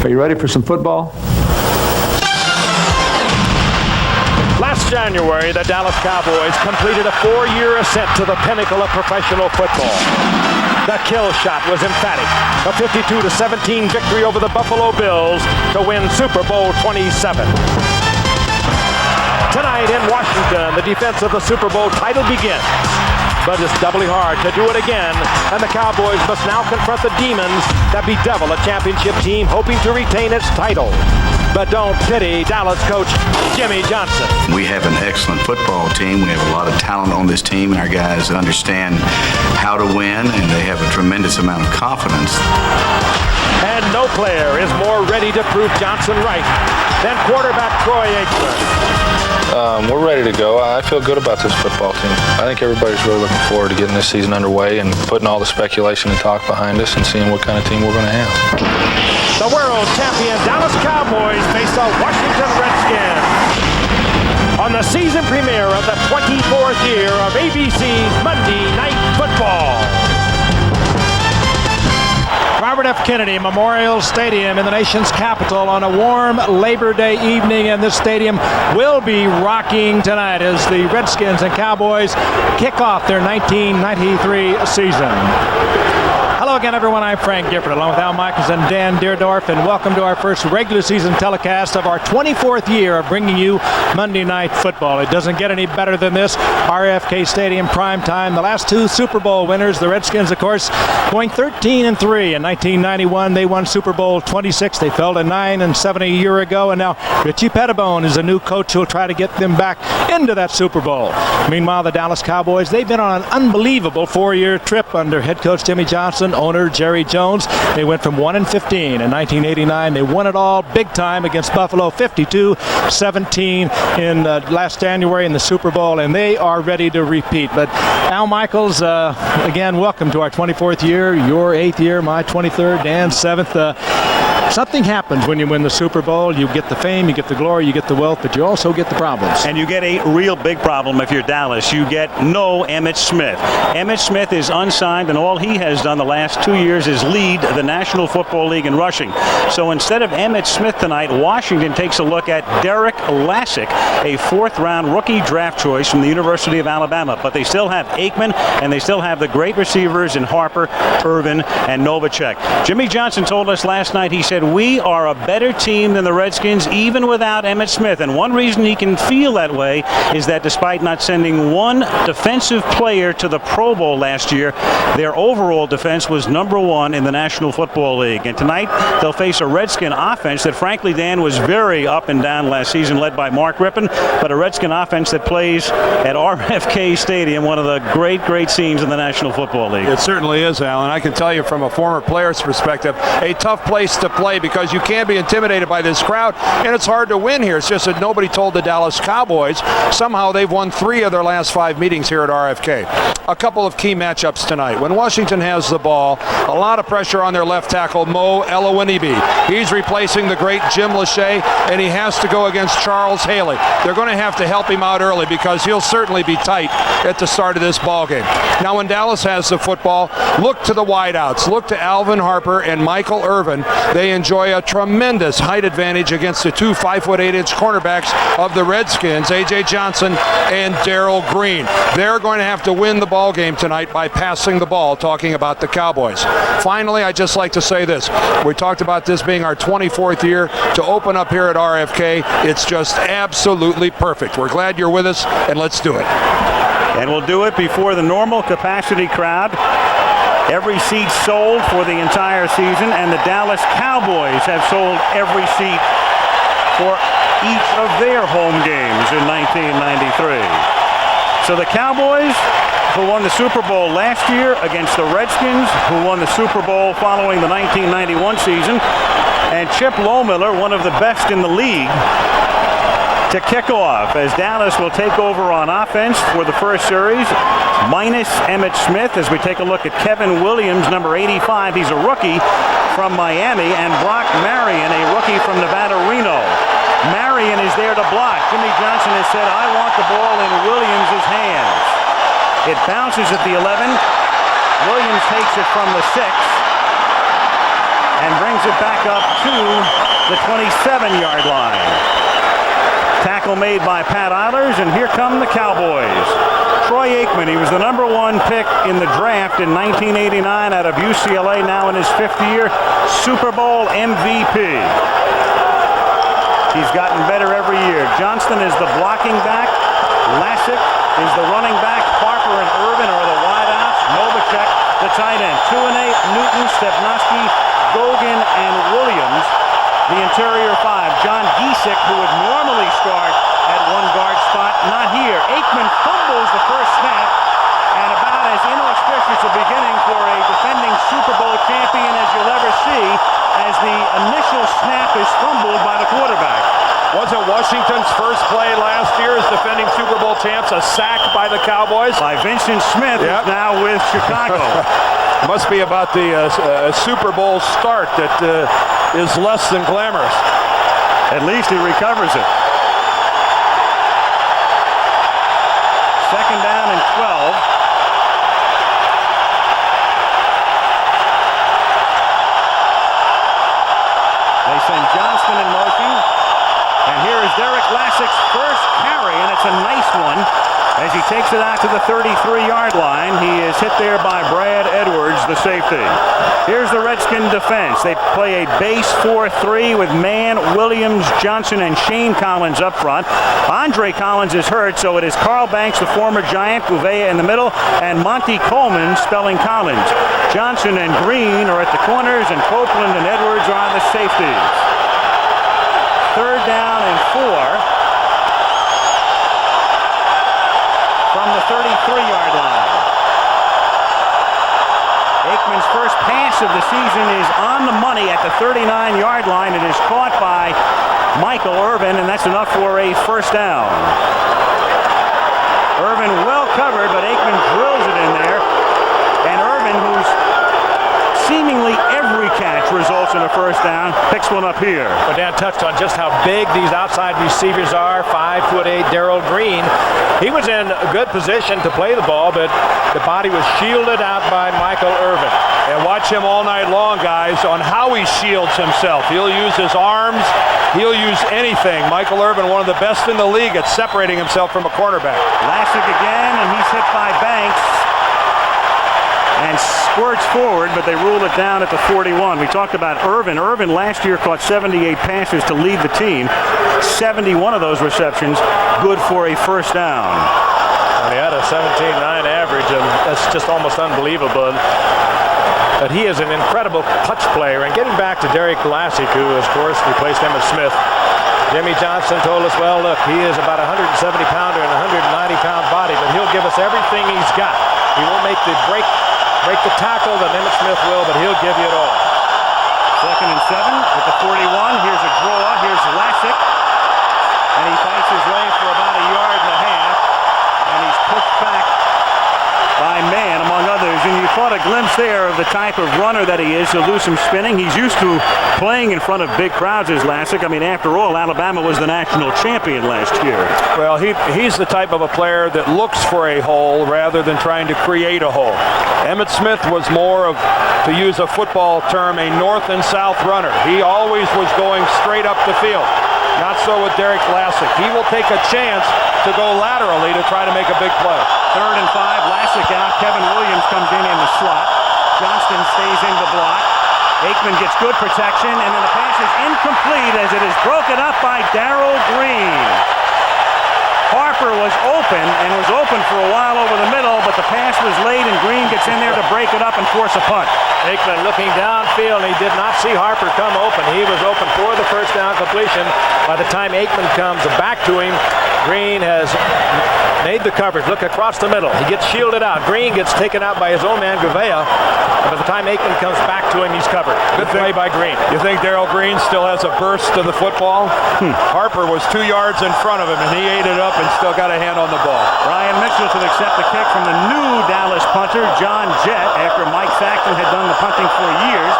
Are you ready for some football? Last January, the Dallas Cowboys completed a 4-year ascent to the pinnacle of professional football. The kill shot was emphatic. A 52-17 victory over the Buffalo Bills to win Super Bowl 27. Tonight in Washington, the defense of the Super Bowl title begins. But it's doubly hard to do it again, and the Cowboys must now confront the demons that bedevil a championship team hoping to retain its title. But don't pity Dallas coach Jimmy Johnson. We have an excellent football team. We have a lot of talent on this team, and our guys understand how to win, and they have a tremendous amount of confidence. And no player is more ready to prove Johnson right than quarterback Troy Aikman. We're ready to go. I feel good about this football team. I think everybody's really looking forward to getting this season underway and putting all the speculation and talk behind us and seeing what kind of team we're going to have. The world champion Dallas Cowboys face the Washington Redskins on the season premiere of the 24th year of ABC's Monday Night Football. Robert F. Kennedy Memorial Stadium in the nation's capital on a warm Labor Day evening, and this stadium will be rocking tonight as the Redskins and Cowboys kick off their 1993 season. Hello again, everyone. I'm Frank Gifford, along with Al Michaels and Dan Deerdorf, and welcome to our first regular season telecast of our 24th year of bringing you Monday Night Football. It doesn't get any better than this. RFK Stadium prime time. The last two Super Bowl winners, the Redskins, of course, going 13-3 in 1991. They won Super Bowl 26. They fell to 9-7 a year ago, and now Richie Pettibone is a new coach who will try to get them back into that Super Bowl. Meanwhile, the Dallas Cowboys, they've been on an unbelievable 4-year trip under head coach Jimmy Johnson, owner Jerry Jones. They went from 1-15 in 1989. They won it all big time against Buffalo, 52-17 in last January in the Super Bowl, and they are ready to repeat. But Al Michaels, again, welcome to our 24th year, your 8th year, my 23rd, Dan's 7th. Something happens when you win the Super Bowl. You get the fame, you get the glory, you get the wealth, but you also get the problems. And you get a real big problem if you're Dallas. You get no Emmitt Smith. Emmitt Smith is unsigned, and all he has done the last 2 years is lead the National Football League in rushing. So instead of Emmitt Smith tonight, Washington takes a look at Derek Lassick, a 4th-round rookie draft choice from the University of Alabama. But they still have Aikman, and they still have the great receivers in Harper, Irvin, and Novacek. Jimmy Johnson told us last night, he said, we are a better team than the Redskins, even without Emmitt Smith. And one reason he can feel that way is that despite not sending one defensive player to the Pro Bowl last year, their overall defense was #1 in the National Football League. And tonight, they'll face a Redskin offense that, frankly, Dan, was very up and down last season, led by Mark Rippon, but a Redskin offense that plays at RFK Stadium, one of the great, great scenes in the National Football League. It certainly is, Alan. I can tell you from a former player's perspective, a tough place to play because you can be intimidated by this crowd, and it's hard to win here. It's just that nobody told the Dallas Cowboys. Somehow they've won 3 of their last 5 meetings here at RFK. A couple of key matchups tonight. When Washington has the ball, a lot of pressure on their left tackle, Mo Elowinibi. He's replacing the great Jim Lachey, and he has to go against Charles Haley. They're going to have to help him out early because he'll certainly be tight at the start of this ball game. Now, when Dallas has the football, look to the wideouts. Look to Alvin Harper and Michael Irvin. They enjoy a tremendous height advantage against the 2 5'8" cornerbacks of the Redskins, A.J. Johnson and Darrell Green. They're going to have to win the ball game tonight by passing the ball, talking about the Cowboys. Finally, I'd just like to say this. We talked about this being our 24th year to open up here at RFK. It's just absolutely perfect. We're glad you're with us, and let's do it. And we'll do it before the normal capacity crowd. Every seat sold for the entire season, and the Dallas Cowboys have sold every seat for each of their home games in 1993. So the Cowboys, who won the Super Bowl last year against the Redskins, who won the Super Bowl following the 1991 season, and Chip Lohmiller, one of the best in the league, to kick off as Dallas will take over on offense for the first series, minus Emmitt Smith, as we take a look at Kevin Williams, number 85. He's a rookie from Miami, and Brock Marion, a rookie from Nevada Reno. Marion is there to block. Jimmy Johnson has said, I want the ball in Williams' hands. It bounces at the 11. Williams takes it from the 6 and brings it back up to the 27-yard line. Tackle made by Pat Eilers, and here come the Cowboys. Troy Aikman, he was the #1 pick in the draft in 1989 out of UCLA, now in his 5th year, Super Bowl MVP. He's gotten better every year. Johnston is the blocking back. Lassick is the running back. Harper and Irvin are the wideouts. Novacek, the tight end. 2 and 8, Newton, Stepnoski, Gogan, and Williams, the interior 5. John Giesick, who would normally start at 1 guard spot, not here. Aikman fumbles the first snap, and about as inauspicious a beginning for a defending Super Bowl champion as you'll ever see, as the initial snap is fumbled by the quarterback. Wasn't Washington's first play last year as defending Super Bowl champs a sack by the Cowboys? By Vincent Smith, Yep. who's now with Chicago. Must be about the Super Bowl start that is less than glamorous. At least he recovers it. 2nd down and 12. They send Johnston in motion. And here is Derek Lassick's first carry, and it's a nice one as he takes it out to the 33-yard line. He is hit there by Brad Edwards, the safety. Here's the Redskin defense. They play a base 4-3 with Mann, Williams, Johnson, and Shane Collins up front. Andre Collins is hurt, so it is Carl Banks, the former Giant, Gouveia in the middle, and Monty Coleman spelling Collins. Johnson and Green are at the corners, and Copeland and Edwards are on the safeties. 3rd down and 4 from the 33-yard line. Aikman's first pass of the season is on the money at the 39-yard line. It is caught by Michael Irvin, and that's enough for a first down. Irvin well covered, but Aikman drills it in there. And Irvin, who's seemingly every catch results in a first down, picks one up here. Well, Dan touched on just how big these outside receivers are. 5'8" Darrell Green. He was in a good position to play the ball, but the body was shielded out by Michael Irvin. And watch him all night long, guys, on how he shields himself. He'll use his arms. He'll use anything. Michael Irvin, one of the best in the league at separating himself from a cornerback. Lassick again, and he's hit by Banks. And squirts forward, but they rule it down at the 41. We talked about Irvin. Irvin last year caught 78 passes to lead the team. 71 of those receptions good for a first down. And he had a 17.9 average, and that's just almost unbelievable. But he is an incredible clutch player. And getting back to Derek Lassick, who, of course, replaced Emmitt Smith, Jimmy Johnson told us, well, look, he is about a 170-pounder and a 190-pound body, but he'll give us everything he's got. He won't make the break the tackle that Emmitt Smith will, but he'll give you it all. 2nd and 7 at the 41. Here's a draw. Here's Lassick. And he fights his way for about a yard and a half. And he's pushed back by Mann, among others. And you caught a glimpse there of the type of runner that he is. He'll do some spinning. He's used to playing in front of big crowds as Lassick. I mean, after all, Alabama was the national champion last year. Well, he's the type of a player that looks for a hole rather than trying to create a hole. Emmitt Smith was more of, to use a football term, a north and south runner. He always was going straight up the field. Not so with Derek Lassick. He will take a chance to go laterally to try to make a big play. 3rd and 5, Lassick out. Kevin Williams comes in the slot. Johnston stays in the block. Aikman gets good protection, and then the pass is incomplete as it is broken up by Darrell Green. Harper was open, and was open for a while over the middle, but the pass was late, and Green gets in there to break it up and force a punt. Aikman looking downfield, and he did not see Harper come open. He was open for the first down completion. By the time Aikman comes back to him, Green has made the coverage. Look across the middle. He gets shielded out. Green gets taken out by his own man, Gouveia. By the time Aikman comes back to him, he's covered. Good play by Green. You think Darrell Green still has a burst to the football? Harper was 2 yards in front of him, and he ate it up and still got a hand on the ball. Ryan Mitchell to accept the kick from the new Dallas punter, John Jett, after Mike Saxton had done the punting for years.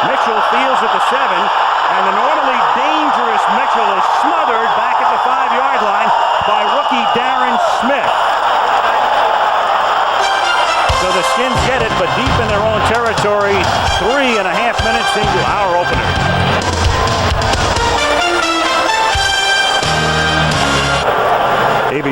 Mitchell fields at the 7, and the normally dangerous Mitchell is smothered back at the 5-yard line by rookie Darren Smith. So the Skins get it, but deep in their own territory, 3.5 minutes into our opener.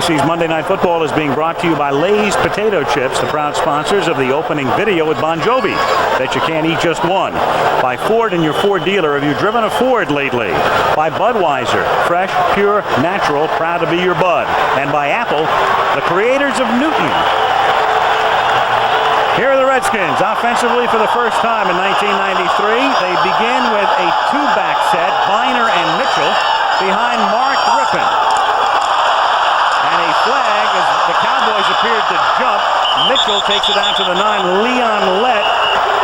NBC's Monday Night Football is being brought to you by Lay's Potato Chips, the proud sponsors of the opening video with Bon Jovi. Bet you can't eat just one. By Ford and your Ford dealer. Have you driven a Ford lately? By Budweiser, fresh, pure, natural, proud to be your bud. And by Apple, the creators of Newton. Here are the Redskins, offensively for the first time in 1993. They begin with a two-back set, Biner and Mitchell, behind Mark Rippon. And a flag as the Cowboys appeared to jump. Mitchell takes it out to the 9. Leon Lett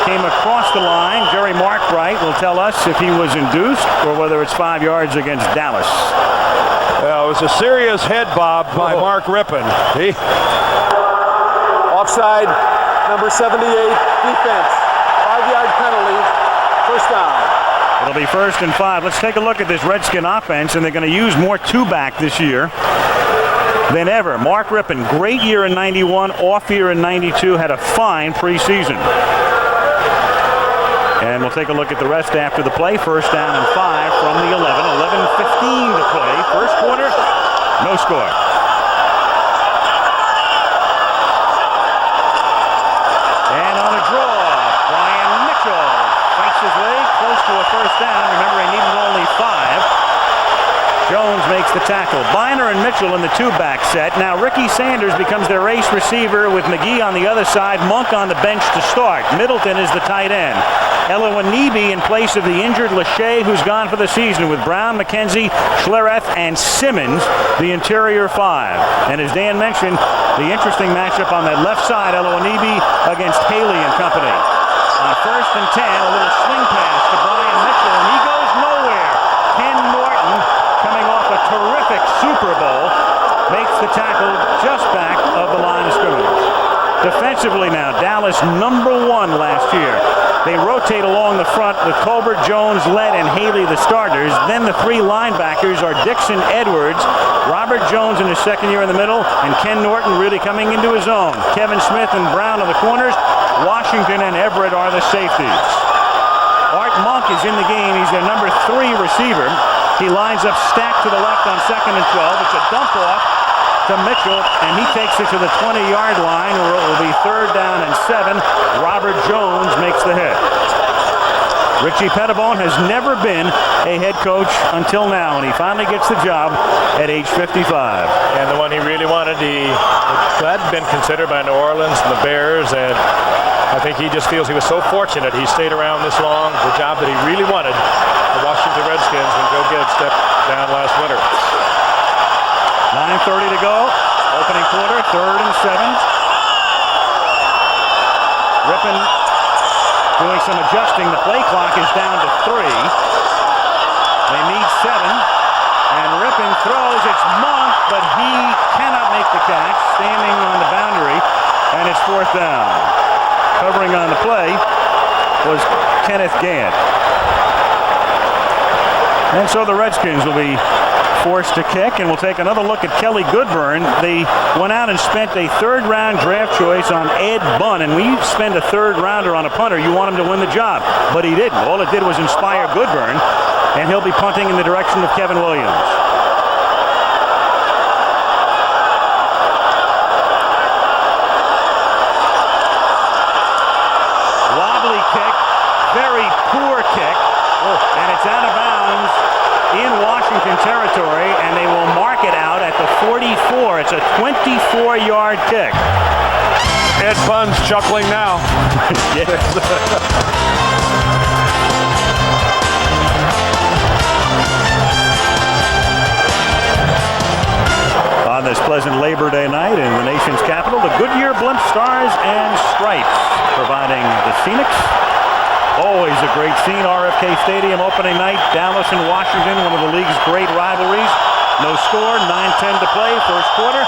came across the line. Jerry Markbright will tell us if he was induced or whether it's 5 yards against Dallas. Well, it was a serious head bob by Mark Rippon. Offside, number 78, defense. 5-yard penalty, first down. It'll be 1st and 5. Let's take a look at this Redskin offense, and they're going to use more two-back this year than ever. Mark Rippon, great year in 91, off year in 92, had a fine preseason. And we'll take a look at the rest after the play. 1st down and 5 from the 11. 11:15 to play. First quarter, no score. And on a draw, Brian Mitchell fights his way close to a first down. Remember, he needed only 5. Jones makes the tackle. Biner and Mitchell in the two-back set. Now Ricky Sanders becomes their ace receiver with McGee on the other side, Monk on the bench to start. Middleton is the tight end. Elowanibi in place of the injured Lachey, who's gone for the season, with Brown, McKenzie, Schlereth, and Simmons, the interior 5. And as Dan mentioned, the interesting matchup on that left side, Elowanibi against Haley and company. On 1st and 10, a little swing pass to Brian Mitchell, and he goes nowhere. Ken Norton, coming off a terrific Super Bowl, makes the tackle just back of the line of scrimmage. Defensively now, Dallas #1 last year. They rotate along the front with Colbert, Jones, Lett, and Haley the starters. Then the 3 linebackers are Dixon, Edwards, Robert Jones in his second year in the middle, and Ken Norton really coming into his own. Kevin Smith and Brown on the corners. Washington and Everett are the safeties. Art Monk is in the game. He's their number 3 receiver. He lines up stacked to the left on 2nd and 12. It's a dump off to Mitchell, and he takes it to the 20-yard line, where it will be 3rd down and 7. Robert Jones makes the hit. Richie Pettibone has never been a head coach until now, and he finally gets the job at age 55. And the one he really wanted, he hadn't been considered by New Orleans and the Bears, and I think he just feels he was so fortunate he stayed around this long, the job that he really wanted, the Washington Redskins, when Joe Gibbs stepped down last winter. 9:30 to go. Opening quarter, 3rd and 7. Rippon doing some adjusting. The play clock is down to 3. They need 7. And Rippon throws. It's Monk, but he cannot make the catch, standing on the boundary, and it's 4th down. Covering on the play was Kenneth Gant. And so the Redskins will be forced to kick, and we'll take another look at Kelly Goodburn. They went out and spent a 3rd-round draft choice on Ed Bunn, and when you spend a 3rd-rounder on a punter, you want him to win the job, but he didn't. All it did was inspire Goodburn, and he'll be punting in the direction of Kevin Williams. Wobbly kick, very poor kick, and it's out of bounds in Washington territory, and they will mark it out at the 44. It's a 24-yard kick. Ed Bunn's chuckling now. On this pleasant Labor Day night in the nation's capital, the Goodyear Blimp Stars and Stripes providing the scenics. Always a great scene. RFK Stadium opening night. Dallas and Washington, one of the league's great rivalries. No score, 9:10 to play, first quarter.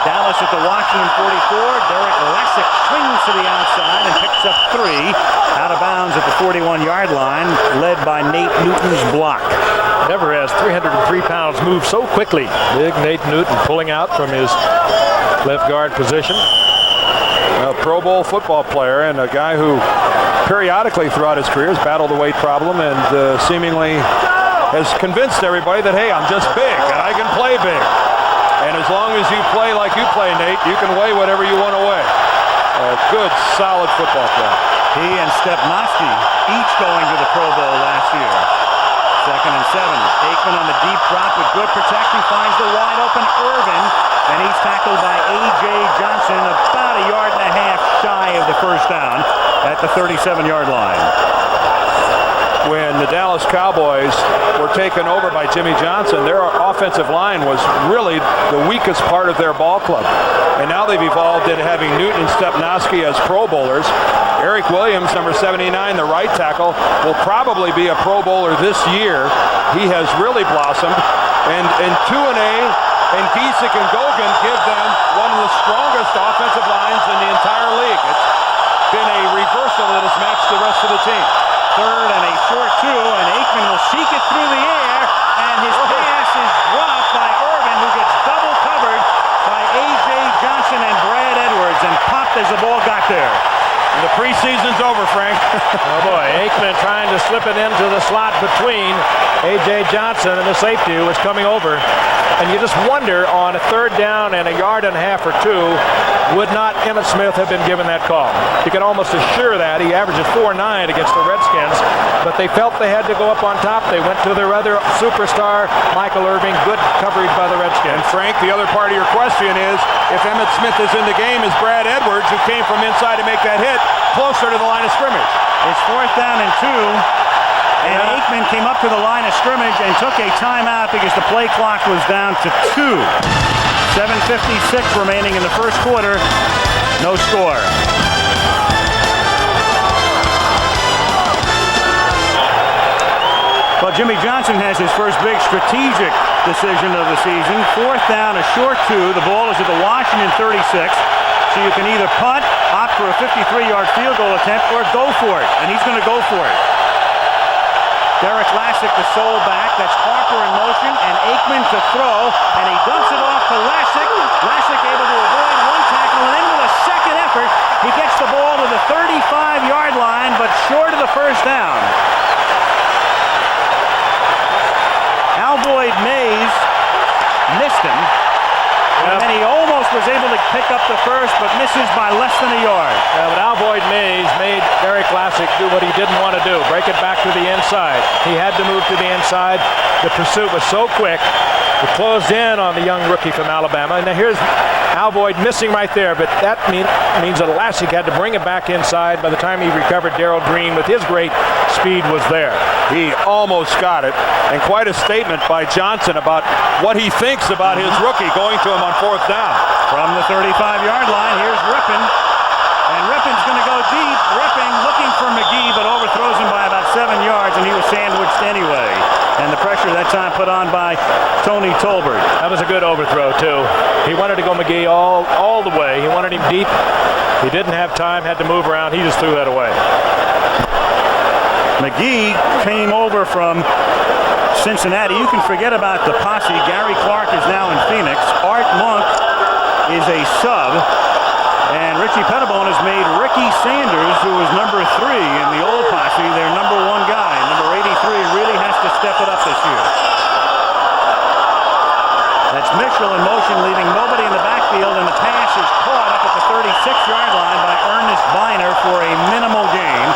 Dallas at the Washington 44. Derek Lessick swings to the outside and picks up 3 out of bounds at the 41-yard line, led by Nate Newton's block. Never has 303 pounds moved so quickly. Big Nate Newton pulling out from his left guard position. A Pro Bowl football player and a guy who periodically throughout his career has battled the weight problem and seemingly has convinced everybody that, hey, I'm just big and I can play big. And as long as you play like you play, Nate, you can weigh whatever you want to weigh. A good, solid football play. He and Stepnoski each going to the Pro Bowl last year. 2nd and 7. Aikman on the deep drop with good protection finds the wide open Irvin, and he's tackled by A.J. Johnson about a yard and a half shy of the first down at the 37-yard line. When the Dallas Cowboys were taken over by Jimmy Johnson, their offensive line was really the weakest part of their ball club. And now they've evolved into having Newton and Stepnoski as Pro Bowlers. Eric Williams, number 79, the right tackle, will probably be a Pro Bowler this year. He has really blossomed. And Tuane and Giesek and Gogan give them one of the strongest offensive lines in the entire league. It's been a reversal that has matched the rest of the team. 3rd and a short 2, and Aikman will seek it through the air, and his pass is dropped by Irvin, who gets double covered by A.J. Johnson and Brad Edwards, and popped as the ball got there. The preseason's over, Frank. Oh boy, Aikman trying to slip it into the slot between A.J. Johnson and the safety who was coming over. And you just wonder, on a 3rd down and a yard and a half or 2, would not Emmitt Smith have been given that call? You can almost assure that. He averages 4.9 against the Redskins, but they felt they had to go up on top. They went to their other superstar, Michael Irvin. Good coverage by the Redskins. And Frank, the other part of your question is, if Emmitt Smith is in the game, is Brad Edwards, who came from inside to make that hit, closer to the line of scrimmage? It's 4th down and 2. And Aikman came up to the line of scrimmage and took a timeout because the play clock was down to 2. 7:56 remaining in the first quarter. No score. Well, Jimmy Johnson has his first big strategic decision of the season. 4th down, a short 2. The ball is at the Washington 36. So you can either punt, opt for a 53-yard field goal attempt, or go for it. And he's going to go for it. Derek Lassick, the sole back. That's Harper in motion, and Aikman to throw, and he dumps it off to Lassick. Lassick able to avoid one tackle, and then with a second effort, he gets the ball to the 35-yard line, but short of the first down. Alvoid Mays missed him, and then he almost was able to pick up the first, but misses by less than a yard. Yeah, but Alvoid Mays made Derek Lassick do what he didn't want to do, break it back to the inside. He had to move to the inside. The pursuit was so quick. It closed in on the young rookie from Alabama. And now here's Alvoid missing right there, but that means that Lassick had to bring it back inside. By the time he recovered, Darrell Green, with his great speed, was there. He almost got it, and quite a statement by Johnson about what he thinks about his rookie going to him on 4th down. From the 35-yard line, here's Rippon. And Rippin's going to go deep. Rippon looking for McGee, but overthrows him by about 7 yards, and he was sandwiched anyway. And the pressure that time put on by Tony Tolbert. That was a good overthrow, too. He wanted to go McGee all the way. He wanted him deep. He didn't have time, had to move around. He just threw that away. McGee came over from Cincinnati. You can forget about the posse. Gary Clark is now in Phoenix. Art Monk is a sub. And Richie Pettibone has made Ricky Sanders, who was number 3 in the old posse, their number 1 guy. Number 83 really has to step it up this year. That's Mitchell in motion, leaving nobody in the backfield, and the pass is caught up at the 36-yard line by Ernest Biner for a minimal gain.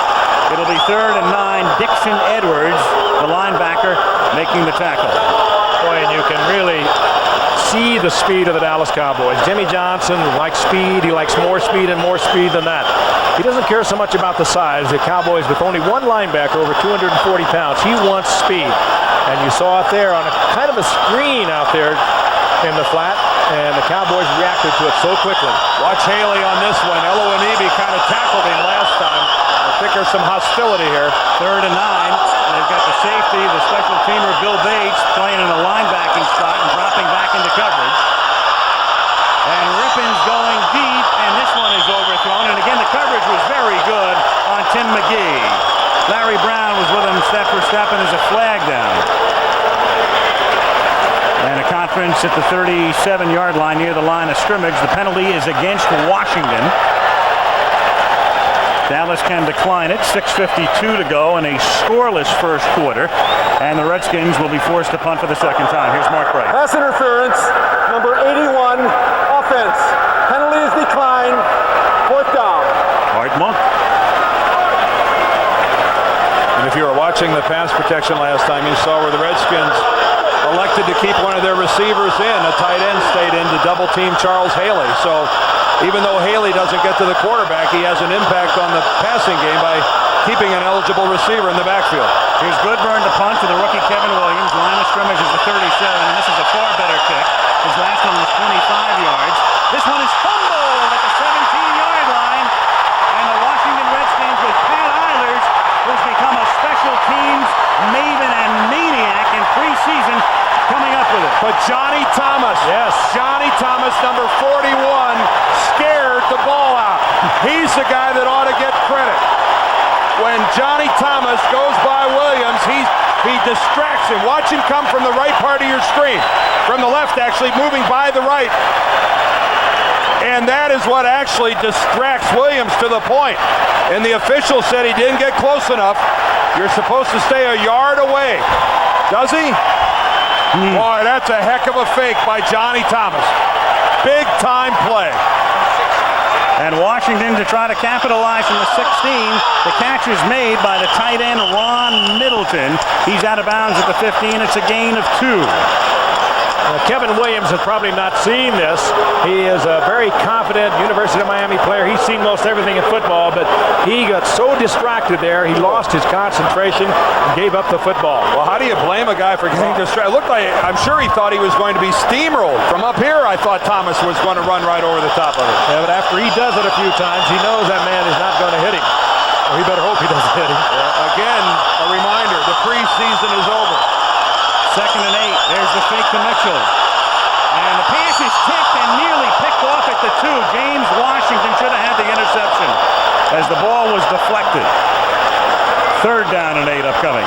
It'll be 3rd and 9. Dixon Edwards, the linebacker, making the tackle. Boy, and you can really see the speed of the Dallas Cowboys. Jimmy Johnson likes speed. He likes more speed and more speed than that. He doesn't care so much about the size. The Cowboys, with only one linebacker over 240 pounds, he wants speed. And you saw it there on a kind of a screen out there in the flat, and the Cowboys reacted to it so quickly. Watch Haley on this one. Eloanibi kind of tackled him last time. I think there's some hostility here. 3rd and 9. They've got the safety, the special teamer Bill Bates, playing in a linebacking spot and dropping back into coverage. And Rippon's going deep, and this one is overthrown. And again, the coverage was very good on Tim McGee. Larry Brown was with him step for step, and there's a flag down. And a conference at the 37-yard line near the line of scrimmage. The penalty is against Washington. Dallas can decline it. 6:52 to go in a scoreless first quarter. And the Redskins will be forced to punt for the second time. Here's Mark Bright. Pass interference, number 81, offense. Penalty is declined. 4th down. Art Monk. And if you were watching the pass protection last time, you saw where the Redskins elected to keep one of their receivers in. A tight end stayed in to double team Charles Haley. So even though Haley doesn't get to the quarterback, he has an impact on the passing game by keeping an eligible receiver in the backfield. Here's Goodburn to punt to the rookie Kevin Williams. Line of scrimmage is the 37, and this is a far better kick. His last one was 25 yards. This one is fumbled at the 17-yard line. And the Washington Redskins with Pat Eilers, who's become a special teams maven and maniac in preseason, coming up with it. But Johnny Thomas, Johnny Thomas, number 41, scared the ball out. He's the guy that ought to get credit. When Johnny Thomas goes by Williams, he distracts him. Watch him come from the right part of your screen. From the left, actually, moving by the right. And that is what actually distracts Williams to the point. And the official said he didn't get close enough. You're supposed to stay a yard away. Does he? Boy, that's a heck of a fake by Johnny Thomas. Big time play. And Washington to try to capitalize from the 16. The catch is made by the tight end Ron Middleton. He's out of bounds at the 15. It's a gain of 2. Kevin Williams has probably not seen this. He is a very confident University of Miami player. He's seen most everything in football, but he got so distracted there, he lost his concentration and gave up the football. Well, how do you blame a guy for getting distracted? It looked like, I'm sure he thought he was going to be steamrolled. From up here, I thought Thomas was going to run right over the top of it. Yeah, but after he does it a few times, he knows that man is not going to hit him. Or he better hope he doesn't hit him. Yeah, again, a reminder, the preseason is over. 2nd and 8. There's the fake to Mitchell. And the pass is tipped and nearly picked off at the 2. James Washington should have had the interception as the ball was deflected. 3rd down and 8 upcoming.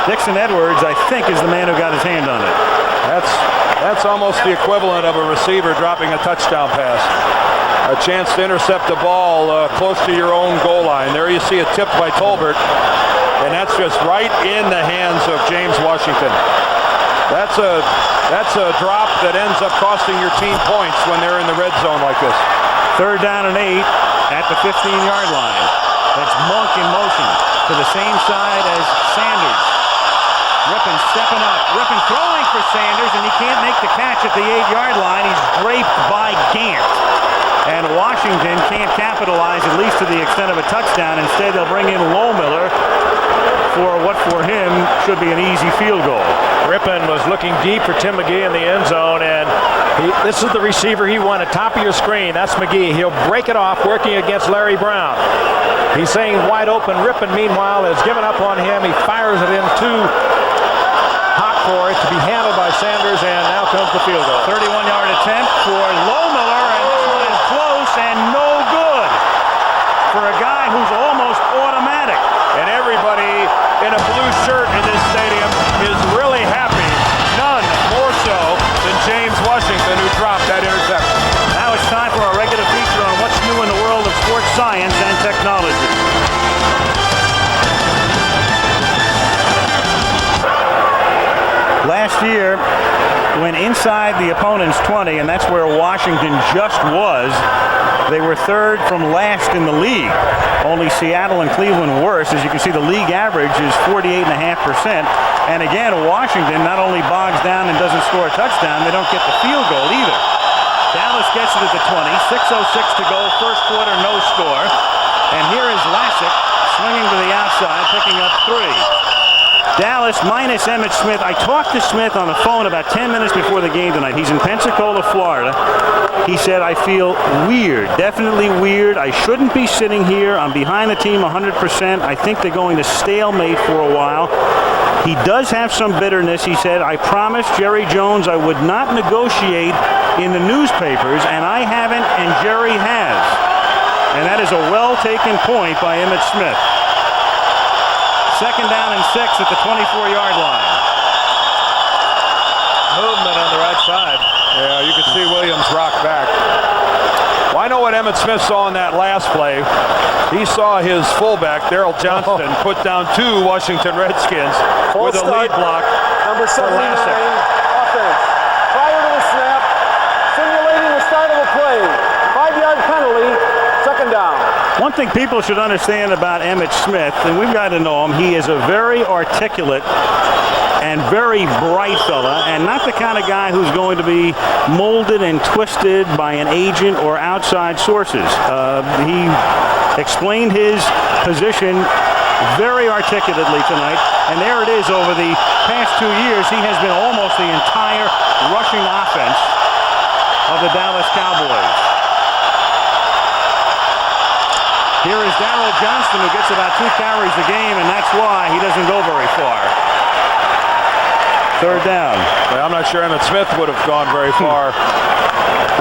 Dixon Edwards, I think, is the man who got his hand on it. That's almost the equivalent of a receiver dropping a touchdown pass. A chance to intercept the ball close to your own goal line. There you see it tipped by Tolbert. And that's just right in the hands of James Washington. That's a drop that ends up costing your team points when they're in the red zone like this. 3rd down and 8 at the 15-yard line. That's Monk in motion to the same side as Sanders. Rippon stepping up. Rippon throwing for Sanders, and he can't make the catch at the 8-yard line. He's draped by Gant. And Washington can't capitalize, at least to the extent of a touchdown. Instead, they'll bring in Lohmiller for what for him should be an easy field goal. Rippon was looking deep for Tim McGee in the end zone, and this is the receiver he wanted, top of your screen. That's McGee. He'll break it off working against Larry Brown. He's saying wide open. Rippon, meanwhile, has given up on him. He fires it in too hot for it to be handled by Sanders, and now comes the field goal. 31-yard attempt for Lohmiller, and this one is close and no good for a guy who's almost automatic. And everybody in a blue shirt in this stadium is really happy. None more so than James Washington, who dropped that interception. Now it's time for our regular feature on what's new in the world of sports science and technology. Last year, when inside the opponent's 20, and that's where Washington just was, they were 3rd from last in the league. Only Seattle and Cleveland worse. As you can see, the league average is 48.5%. And again, Washington not only bogs down and doesn't score a touchdown, they don't get the field goal either. Dallas gets it at the 20, 6:06 to go, first quarter, no score. And here is Lassick swinging to the outside, picking up 3. Dallas minus Emmitt Smith. I talked to Smith on the phone about 10 minutes before the game tonight. He's in Pensacola, Florida. He said, I feel weird, definitely weird. I shouldn't be sitting here. I'm behind the team 100%. I think they're going to stalemate for a while. He does have some bitterness. He said, I promised Jerry Jones I would not negotiate in the newspapers, and I haven't, and Jerry has. And that is a well-taken point by Emmitt Smith. 2nd down and 6 at the 24-yard line. Movement on the right side. Yeah, you can see Williams rock back. Well, I know what Emmitt Smith saw in that last play. He saw his fullback, Darrell Johnston, put down 2 Washington Redskins with a lead block. Number 79, for Lassick. offense. Prior to the snap, simulating the start of a play. 5-yard penalty, second down. One thing people should understand about Emmitt Smith, and we've got to know him, he is a very articulate and very bright fella, and not the kind of guy who's going to be molded and twisted by an agent or outside sources. He explained his position very articulately tonight, and there it is. Over the past 2 years, he has been almost the entire rushing offense of the Dallas Cowboys. Here is Darrell Johnston, who gets about 2 carries a game, and that's why he doesn't go very far. Third down. Well, I'm not sure Emmitt Smith would have gone very far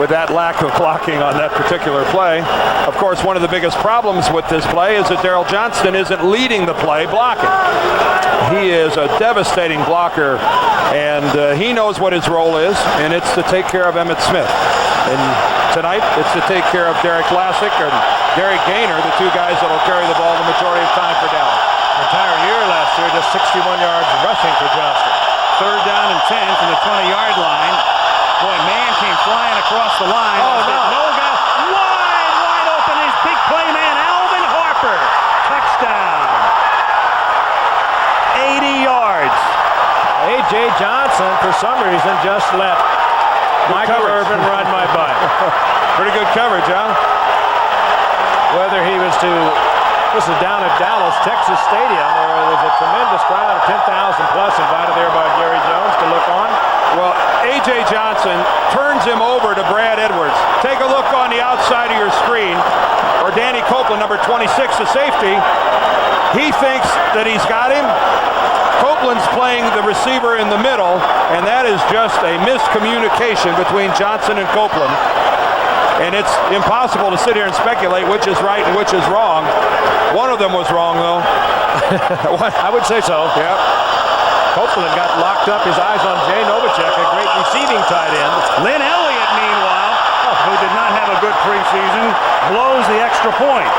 with that lack of blocking on that particular play. Of course, one of the biggest problems with this play is that Darrell Johnston isn't leading the play blocking. He is a devastating blocker, and he knows what his role is, and it's to take care of Emmitt Smith. And tonight, it's to take care of Derek Lassick and Derek Gaynor, the 2 guys that will carry the ball the majority of time for Dallas. The entire year last year, just 61 yards rushing for Johnston. Third down and 10 from the 20-yard line. Boy, man came flying across the line. Oh, no. No guy. Wide open is big play man, Alvin Harper. Touchdown. 80 yards. A.J. Johnson, for some reason, just let Michael Irvin ride my bike. Pretty good coverage, huh? Whether he was this is down at Dallas, Texas Stadium, where there's a tremendous crowd of 10,000 plus invited there by Jerry Jones to look on. Well, A.J. Johnson turns him over to Brad Edwards. Take a look on the outside of your screen, or Danny Copeland, number 26, the safety. He thinks that he's got him. Copeland's playing the receiver in the middle, and that is just a miscommunication between Johnson and Copeland. And it's impossible to sit here and speculate which is right and which is wrong. One of them was wrong, though. I would say so. Yeah. Copeland got locked up, his eyes on Jay Novacek, a great receiving tight end. Lynn Elliott, meanwhile, who did not have a good preseason, blows the extra point.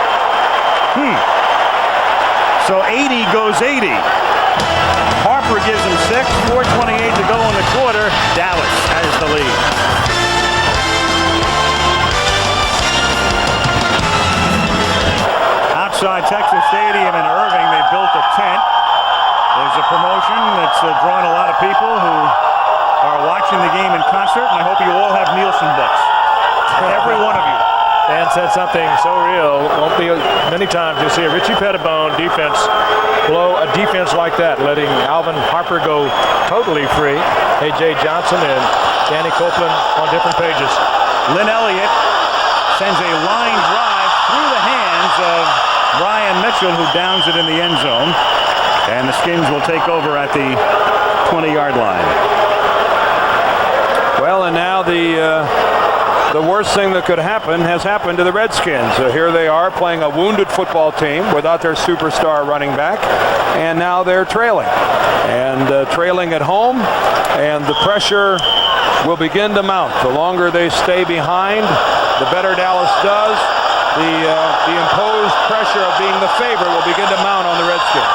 So 80 goes 80. Harper gives him 6, 4:28 to go in the quarter. Dallas has the lead. Outside Texas Stadium in Irving, they built a tent. There's a promotion that's drawn a lot of people who are watching the game in concert, and I hope you all have Nielsen books. Every one of you. Dan said something so real. Won't be many times you'll see a Richie Pettibone defense blow a defense like that, letting Alvin Harper go totally free. A.J. Johnson and Danny Copeland on different pages. Lynn Elliott sends a line drive through the hands of Brian Mitchell, who downs it in the end zone. And the Skins will take over at the 20-yard line. Well, and now the worst thing that could happen has happened to the Redskins. Here they are playing a wounded football team without their superstar running back, and now they're trailing. And trailing at home, and the pressure will begin to mount. The longer they stay behind, the better Dallas does. The imposed pressure of being the favorite will begin to mount on the Redskins.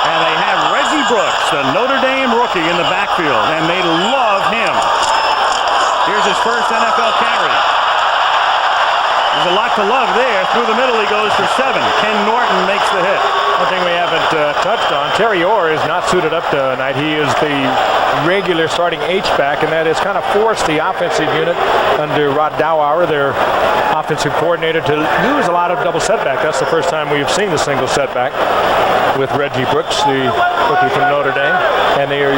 And they have Reggie Brooks, the Notre Dame rookie, in the backfield, and they love him. Here's his first NFL carry. There's a lot to love there. Through the middle, he goes for 7. Ken Norton makes the hit. One thing we haven't touched on, Terry Orr is not suited up tonight. He is the regular starting H-back, and that has kind of forced the offensive unit under Rod Dowauer, their offensive coordinator, to use a lot of double setback. That's the first time we've seen the single setback with Reggie Brooks, the rookie from Notre Dame. And they are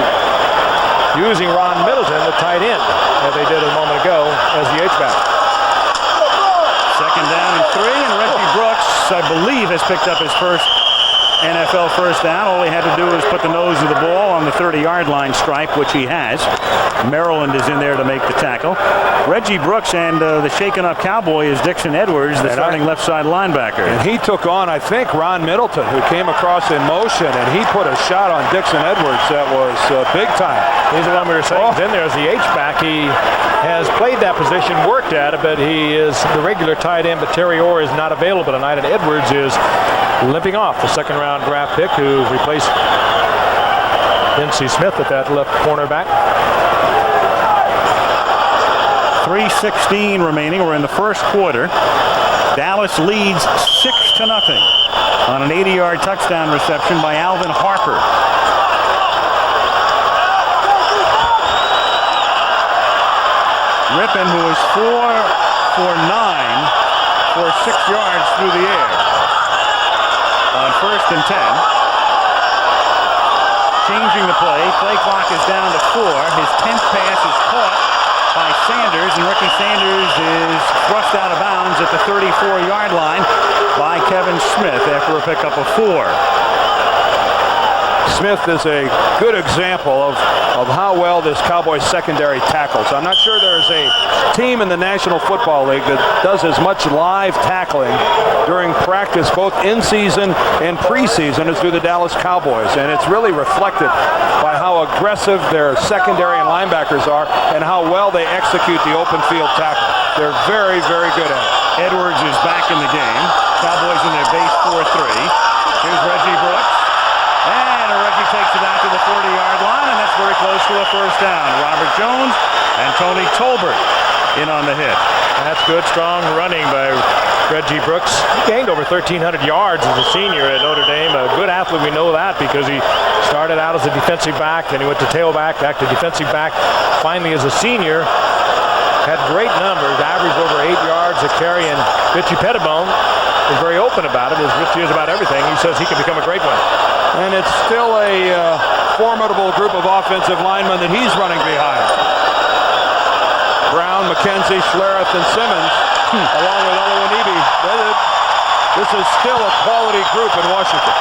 using Ron Middleton, the tight end, as they did a moment ago, as the H-back. Second down and 3, and Reggie Brooks, I believe, has picked up his first NFL first down. All he had to do was put the nose of the ball on the 30-yard line stripe, which he has. Maryland is in there to make the tackle. Reggie Brooks and the shaken-up Cowboy is Dixon Edwards, the starting left side linebacker. And he took on, I think, Ron Middleton, who came across in motion, and he put a shot on Dixon Edwards that was big time. He's the one we were saying is in there as the H-back. He has played that position, worked at it, but he is the regular tight end, but Terry Orr is not available tonight, and Edwards is limping off, the second-round draft pick who replaced NC Smith at that left cornerback. 3:16 remaining. We're in the first quarter. Dallas leads 6-0 on an 80-yard touchdown reception by Alvin Harper. Rippon, who is 4 for 9 for 6 yards through the air. On 1st and 10. Changing the play. Play clock is down to 4. His 10th pass is caught by Sanders, and Ricky Sanders is thrust out of bounds at the 34-yard line by Kevin Smith after a pickup of 4. Smith is a good example of how well this Cowboys secondary tackles. I'm not sure there's a team in the National Football League that does as much live tackling during practice, both in season and preseason, as do the Dallas Cowboys. And it's really reflected by how aggressive their secondary and linebackers are and how well they execute the open field tackle. They're very, very good at it. Edwards is back in the game. Cowboys in their base 4-3. Here's Reggie Brooks. And Reggie takes it out to the 40-yard line, and that's very close to a first down. Robert Jones and Tony Tolbert in on the hit. And that's good, strong running by Reggie Brooks. He gained over 1,300 yards as a senior at Notre Dame. A good athlete, we know that, because he started out as a defensive back, then he went to tailback, back to defensive back. Finally, as a senior, had great numbers, averaged over 8 yards a carry, and Richie Pettibone is very open about it, as Richie is about everything. He says he can become a great one. And it's still a formidable group of offensive linemen that he's running behind. Brown, McKenzie, Schlereth, and Simmons, along with Oluwanibi. This is still a quality group in Washington.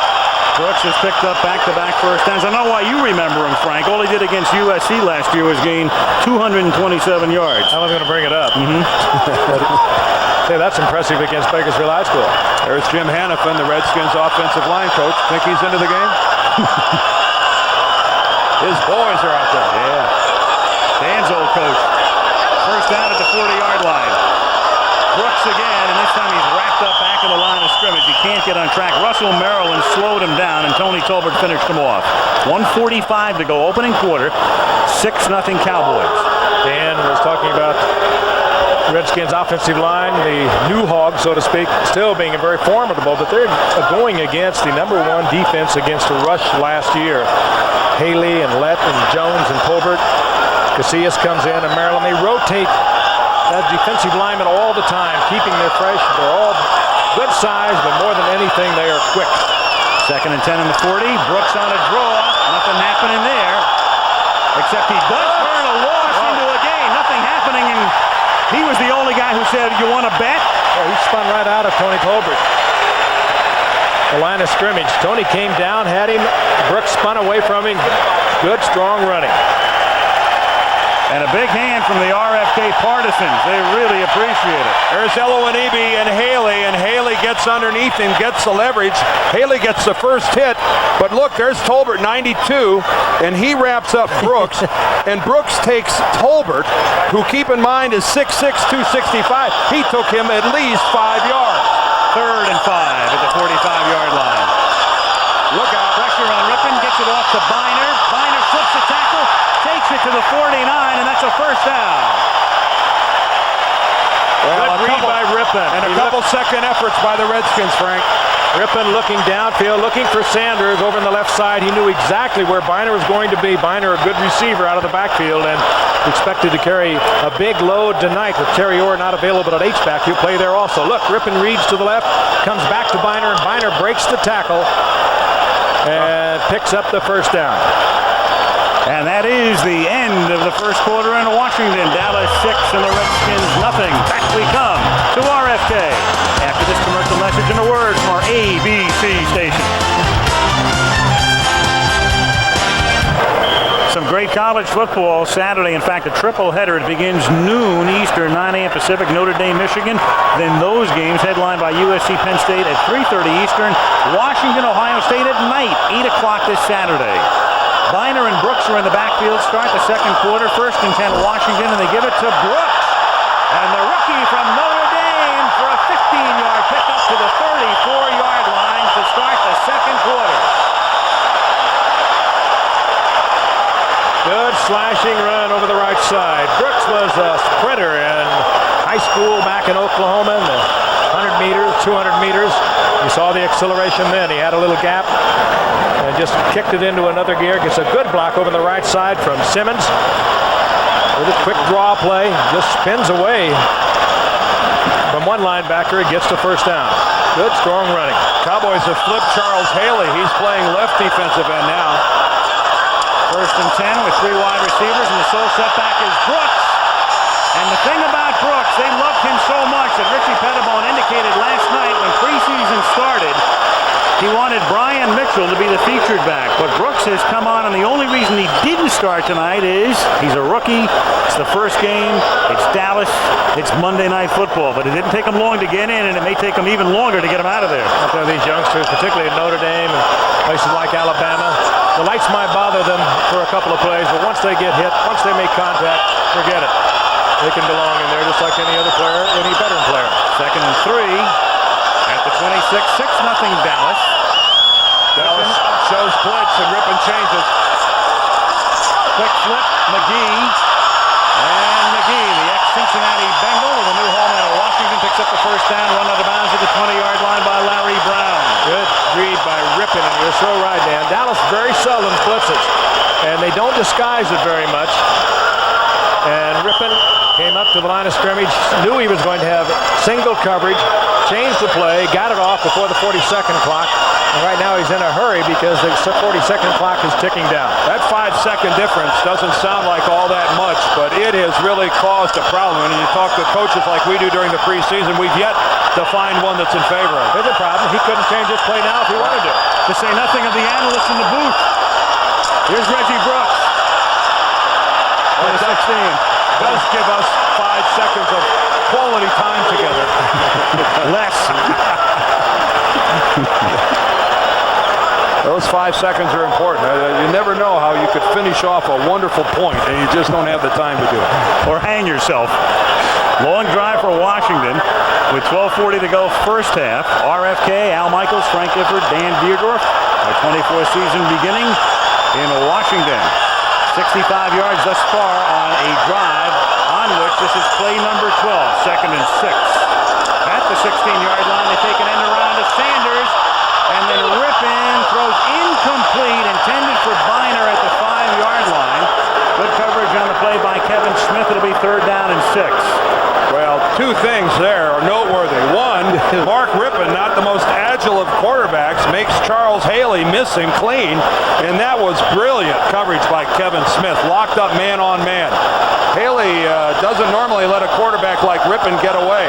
Brooks has picked up back-to-back first downs. I know why you remember him, Frank. All he did against USC last year was gain 227 yards. I was going to bring it up. Say, that's impressive against Bakersfield High School. There's Jim Hannafin, the Redskins offensive line coach. Think he's into the game? His boys are out there. Yeah. Dan's old coach. First down at the 40-yard line. Brooks again, and this time he's racked up back in the line of scrimmage. He can't get on track. Russell Maryland slowed him down, and Tony Tolbert finished him off. 1:45 to go, opening quarter. 6-0 Cowboys. Dan was talking about Redskins offensive line, the new hog, so to speak, still being very formidable, but they're going against the #1 defense against the rush last year. Haley and Lett and Jones and Tolbert. Casillas comes in, and Maryland, they rotate that defensive lineman all the time, keeping their fresh. They're all good size, but more than anything, they are quick. 2nd and 10 in the 40. Brooks on a draw. Nothing happening there, except he does turn a loss into a gain. Nothing happening, and he was the only guy who said, "You want to bet?" Oh, he spun right out of Tony Tolbert. The line of scrimmage. Tony came down, had him. Brooks spun away from him. Good, strong running. And a big hand from the RFK partisans. They really appreciate it. There's Oluwanibi and Haley gets underneath him, gets the leverage. Haley gets the first hit, but look, there's Tolbert, 92, and he wraps up Brooks, and Brooks takes Tolbert, who, keep in mind, is 6'6", 265. He took him at least 5 yards. 3rd and 5 at the 45-yard line. Look out. Pressure on Rippon, gets it off to Biner. Biner flips the tackle, takes it to the 49, and that's a first down. Well, good read by Rippon. And a couple second efforts by the Redskins, Frank. Rippon looking downfield, looking for Sanders over on the left side. He knew exactly where Biner was going to be. Biner, a good receiver out of the backfield, and expected to carry a big load tonight with Terry Orr not available at H-back. He'll play there also. Look, Rippon reads to the left, comes back to Biner, and Biner breaks the tackle and picks up the first down. And that is the end of the first quarter in Washington. Dallas 6 and the Redskins nothing. Back we come to RFK after this commercial message and a word from our ABC station. great college football Saturday. In fact, a triple header. It begins noon Eastern, 9 a.m. Pacific, Notre Dame, Michigan. Then those games headlined by USC Penn State at 3:30 Eastern. Washington, Ohio State at night, 8 o'clock this Saturday. Biner and Brooks are in the backfield. Start the second quarter. 1st and 10 Washington, and they give it to Brooks. And the rookie from Notre Dame for a 15-yard pickup to the 34-yard line to start the second quarter. Good slashing run over the right side. Brooks was a sprinter in high school back in Oklahoma in the 100 meters, 200 meters. You saw the acceleration then. He had a little gap and just kicked it into another gear. Gets a good block over the right side from Simmons. With a quick draw play, just spins away from one linebacker. He gets the first down. Good, strong running. Cowboys have flipped Charles Haley. He's playing left defensive end now. 1st and 10 with 3 wide receivers, and the sole setback is Brooks. And the thing about Brooks, they loved him so much that Richie Pettibone indicated last night when preseason started, he wanted Brian Mitchell to be the featured back. But Brooks has come on, and the only reason he didn't start tonight is he's a rookie. It's the first game. It's Dallas. It's Monday Night Football. But it didn't take him long to get in, and it may take him even longer to get him out of there. These youngsters, particularly at Notre Dame and places like Alabama, the lights might bother them for a couple of plays, but once they get hit, once they make contact, forget it. They can belong in there just like any other player, any veteran player. 2nd and 3 at the 26, 6-0 Dallas. Dallas shows blitz and Rippon changes. Quick flip, McGee. And McGee, the ex-Cincinnati Bengal with a new home out of Washington, picks up the first down, run out of bounds at the 20-yard line by Larry Brown. Good read by Rippon, and you're so right, Dan. Dallas very seldom blitzes, and they don't disguise it very much. And Rippon came up to the line of scrimmage, knew he was going to have single coverage, changed the play, got it off before the 42nd clock, and right now he's in a hurry because the 42nd clock is ticking down. That 5-second difference doesn't sound like all that much, but it has really caused a problem. And you talk to coaches like we do during the preseason, we've yet to find one that's in favor of it. There's a problem. He couldn't change his play now if he wanted to. To say nothing of the analysts in the booth. Here's Reggie Brooks. Well, 16 does give us 5 seconds of quality time together. Less. Those 5 seconds are important. You never know how you could finish off a wonderful point, and you just don't have the time to do it. Or hang yourself. Long drive for Washington with 12:40 to go first half. RFK, Al Michaels, Frank Gifford, Dan Deerdorf. Our 24th season beginning in Washington. 65 yards thus far on a drive on which this is play number 12, 2nd and 6. At the 16-yard line, they take an end around to Sanders, and then Rippon throws incomplete, intended for Biner at the 5-yard line. Good coverage on the play by Kevin Smith. It'll be 3rd down and 6. Well, 2 things there are noteworthy. One, Mark Rippon, not the most agile of quarterbacks, makes Charles Haley miss him clean, and that was brilliant coverage by Kevin Smith, locked up man on man. Haley doesn't normally let a quarterback like Rippon get away.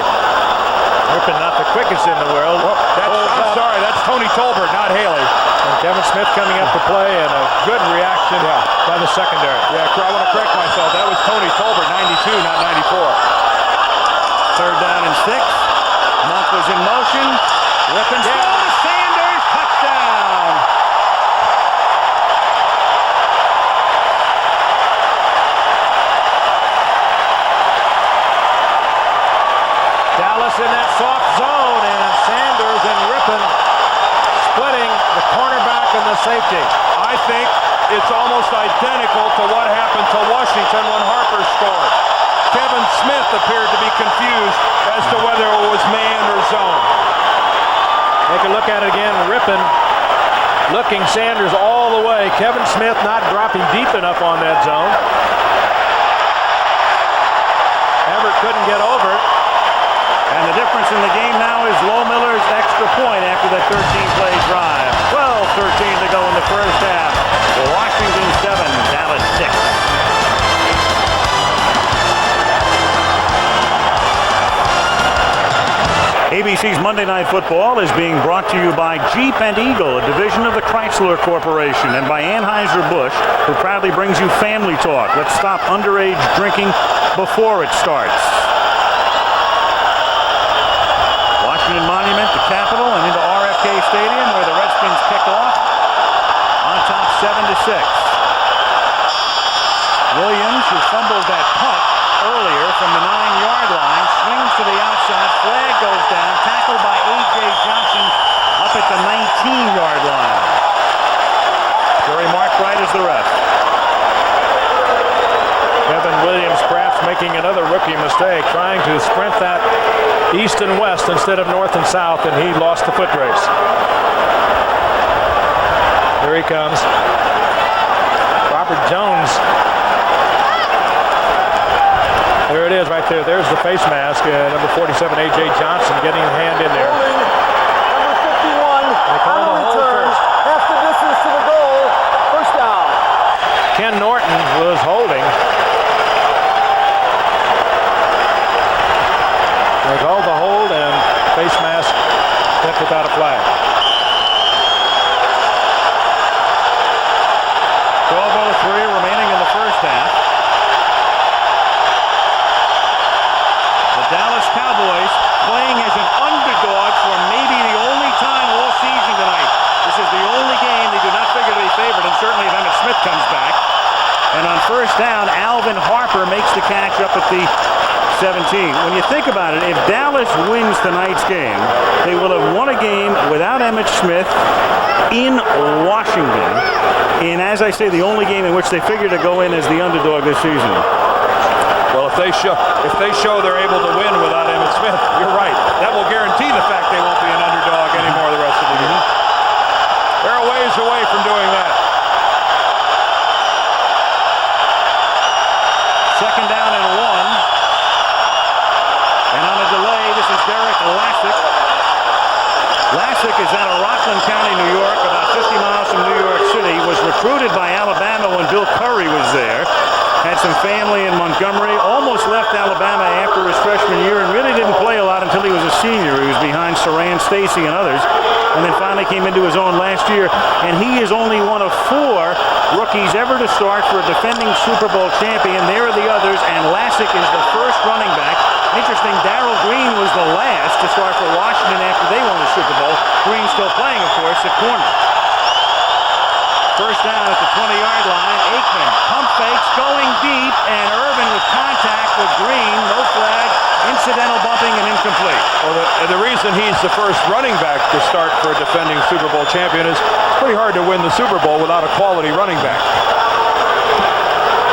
Rippon not the quickest in the world. I'm sorry, that's Tony Tolbert, not Haley. And Kevin Smith coming up to play, and a good reaction by the secondary. Yeah, I want to correct myself. That was Tony Tolbert, 92, not 94. 3rd down and 6. Monk was in motion. Rippon throw to Sanders. Touchdown. Dallas in that soft zone, and Sanders and Rippon splitting the cornerback and the safety. I think it's almost identical to what happened to Washington when Harper scored. Kevin Smith appeared to be confused as to whether it was man or zone. Take a look at it again. Rippon looking Sanders all the way. Kevin Smith not dropping deep enough on that zone. Everett couldn't get over it. And the difference in the game now is Low Miller's extra point after that 13-play drive. 12:13 to go in the first half. Washington 7, Dallas 6. ABC NBC's Monday Night Football is being brought to you by Jeep and Eagle, a division of the Chrysler Corporation, and by Anheuser-Busch, who proudly brings you Family Talk. Let's stop underage drinking before it starts. Washington Monument, the Capitol, and into RFK Stadium, where the Redskins kick off on top 7-6. Williams, who fumbled that punt earlier from the 9-yard line, swings to the outside, flag goes down, tackled by A.J. Johnson up at the 19-yard line. Jerry Markwright is the ref. Kevin Williams perhaps making another rookie mistake, trying to sprint that east and west instead of north and south, and he lost the foot race. Here he comes. Robert Jones. There it is right there. There's the face mask. Number 47, A.J. Johnson, getting a hand in there. Number 51, on the return, half the distance to the goal, first down. Ken Norton was holding. They called the hold, and face mask kept without a flag. 12:03 remaining in the first half. The Dallas Cowboys playing as an underdog for maybe the only time all season tonight. This is the only game they do not figure to be favored, and certainly if Emmitt Smith comes back. And on first down, Alvin Harper makes the catch up at the 17. When you think about it, if Dallas wins tonight's game, they will have won a game without Emmitt Smith in Washington, in, as I say, the only game in which they figure to go in as the underdog this season. Well, if they show they're able to win without Emmitt Smith, you're right. That will guarantee the fact they won't be an underdog anymore the rest of the year. They're a ways away from doing that. Second down and 1. And on a delay, this is Derek Lassick. Lassick is out of Rockland County, New York, about 50 miles from New York City. Was recruited by Alabama when Bill Curry was there. Had some family in Montgomery. Almost left Alabama after his freshman year and really didn't play a lot until he was a senior. He was behind Saran Stacy and others. And then finally came into his own last year. And he is only one of 4 rookies ever to start for a defending Super Bowl champion. There are the others, and Lassick is the first running back. Interesting, Darrell Green was the last to start for Washington after they won the Super Bowl. Green still playing, of course, at corner. First down at the 20-yard line. Aikman pump fakes, going deep, and Irvin with contact with Green. No flag, incidental bumping, and incomplete. Well, the reason he's the first running back to start for a defending Super Bowl champion is it's pretty hard to win the Super Bowl without a quality running back.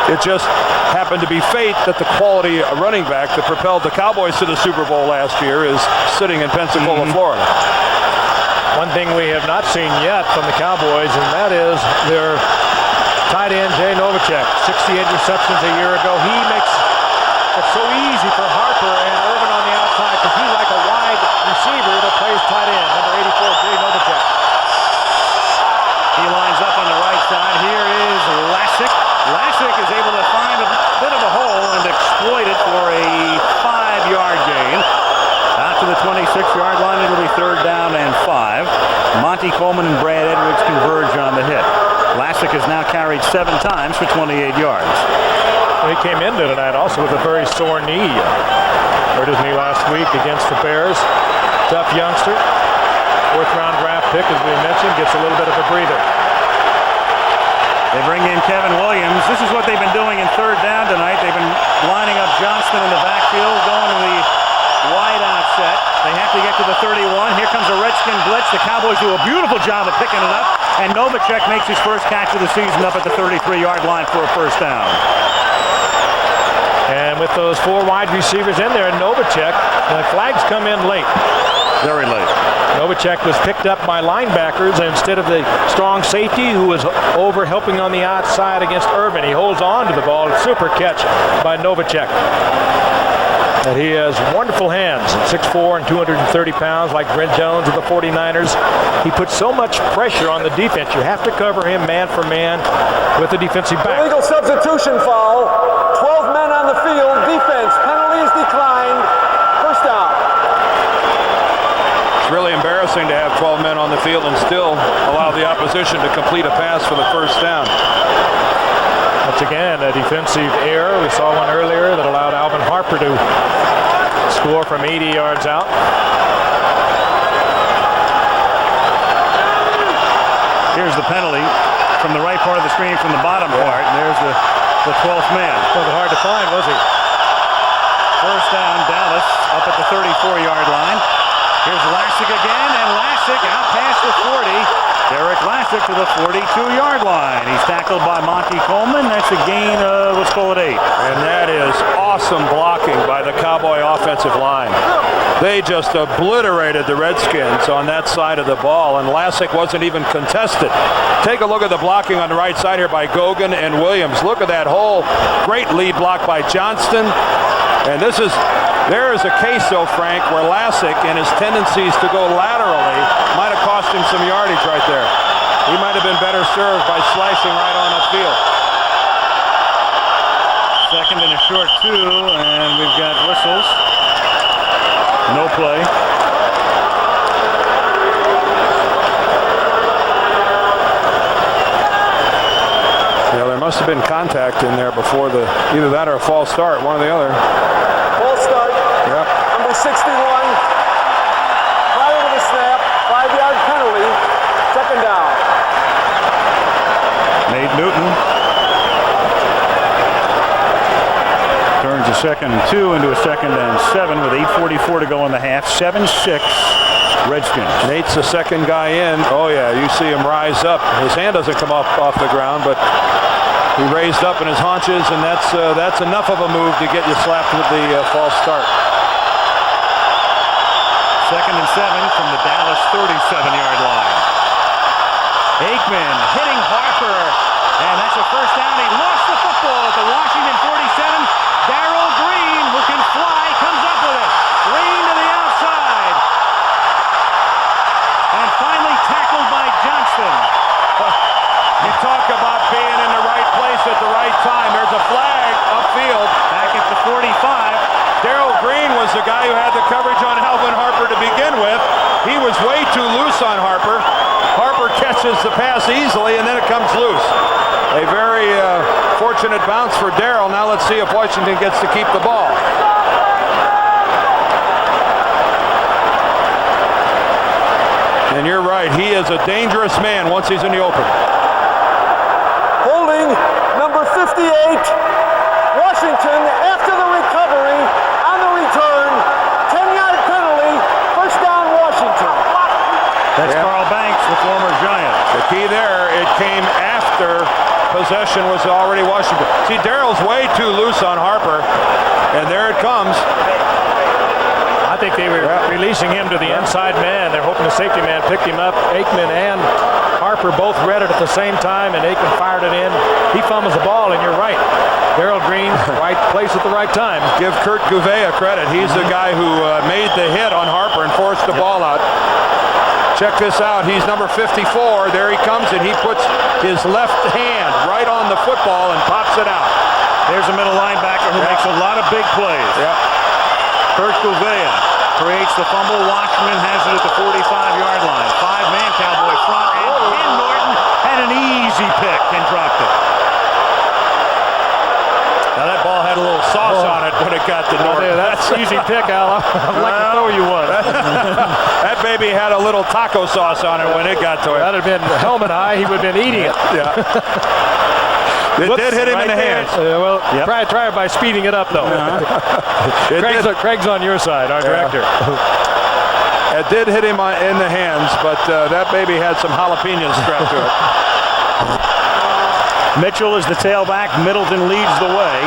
It just happened to be fate that the quality running back that propelled the Cowboys to the Super Bowl last year is sitting in Pensacola, Florida. One thing we have not seen yet from the Cowboys, and that is their tight end, Jay Novacek. 68 receptions a year ago. He makes it so easy for Harper and Irvin on the outside because he's like a wide receiver that plays tight end. Number 84, Jay Novacek. He lines up on the right side. Here is Lassick. Lassick is able to find a bit of a hole and exploit it for a 5-yard gain. Out to the 26-yard line, it'll be third down and 5. Monty Coleman and Brad Edwards converge on the hit. Lassick has now carried 7 times for 28 yards. He came into tonight also with a very sore knee. Hurt his knee last week against the Bears. Tough youngster. 4th-round draft pick, as we mentioned, gets a little bit of a breather. They bring in Kevin Williams. This is what they've been doing in third down tonight. They've been lining up Johnston in the backfield, going to the wide out set. They have to get to the 31. Here comes a Redskin blitz. The Cowboys do a beautiful job of picking it up, and Novacek makes his first catch of the season up at the 33-yard line for a first down. And with those 4 wide receivers in there, Novacek, the flags come in late. Very late. Novacek was picked up by linebackers instead of the strong safety who was over helping on the outside against Irvin. He holds on to the ball. Super catch by Novacek. And he has wonderful hands. 6'4" and 230 pounds like Brent Jones of the 49ers. He puts so much pressure on the defense. You have to cover him man for man with the defensive back. Illegal substitution foul. 12 men on the field. Defense. Penalty is declined. First down. embarrassing to have 12 men on the field and still allow the opposition to complete a pass for the first down. Once again, a defensive error. We saw one earlier that allowed Alvin Harper to score from 80 yards out. Here's the penalty from the right part of the screen, from the bottom part. And there's the 12th man. Wasn't hard to find, was he? First down, Dallas up at the 34-yard line. Here's Lassick again, and Lassick out past the 40. Derek Lassick to the 42-yard line. He's tackled by Monty Coleman. That's a gain of, let's call it 8. And that is awesome blocking by the Cowboy offensive line. They just obliterated the Redskins on that side of the ball, and Lassick wasn't even contested. Take a look at the blocking on the right side here by Gogan and Williams. Look at that hole. Great lead block by Johnston. And there is a case, though, Frank, where Lassick and his tendencies to go laterally might have cost him some yardage right there. He might have been better served by slashing right on upfield. Second and a short 2, and we've got whistles. No play. Yeah, there must have been contact in there before either that or a false start, one or the other. False start. Yep. Number 61. Prior to the snap, 5-yard penalty. Second down. Nate Newton turns a 2nd and 2 into a 2nd and 7 with 8:44 to go in the half. 7-6 Redskins. Nate's the second guy in. Oh yeah, you see him rise up. His hand doesn't come off the ground, but he raised up in his haunches, and that's enough of a move to get you slapped with the false start. 2nd and 7 from the Dallas 37-yard line. Aikman hitting Harper, and that's a first down. He lost the football at the Washington 47. Darrell Green, who can fly, comes up with it. Green to the outside. And finally tackled by Johnston. You talk about being in the right place at the right time. There's a flag upfield. Back at the 45. Darrell Green was the guy who had the coverage on Alvin Harper to begin with. He was way too loose on Harper. Harper catches the pass easily, and then it comes loose. A very fortunate bounce for Darrell. Now let's see if Washington gets to keep the ball. And you're right, he is a dangerous man once he's in the open. Holding number 58. Washington after the recovery on the return. 10-yard penalty. First down, Washington. That's Carl Banks, the former Giant. The key there, it came after possession was already Washington. See, Darrell's way too loose on Harper, and there it comes. I think they were releasing him to the inside man. They're hoping the safety man picked him up. Aikman and Harper both read it at the same time, and Aikman fired it in. He fumbles the ball, and you're right. Darrell Green, right place at the right time. Give Kurt Gouveia credit. He's the guy who made the hit on Harper and forced the ball out. Check this out. He's number 54. There he comes, and he puts his left hand right on the football and pops it out. There's a middle linebacker who makes a lot of big plays. Yep. Kurt Gouveia creates the fumble. Washington has it at the 45-yard line. 5-man Cowboy front, and Ken Norton had an easy pick and dropped it. Now that ball had a little sauce on it when it got to Norton. That's an easy pick, Al. I'd like to throw you one. That baby had a little taco sauce on it when it got to it. That'd have been helmet high. He would have been eating it. Yeah. It did hit him in the hands. Try it by speeding it up, though. Craig's on your side, our director. It did hit him in the hands, but that baby had some jalapenos strapped to it. Mitchell is the tailback. Middleton leads the way,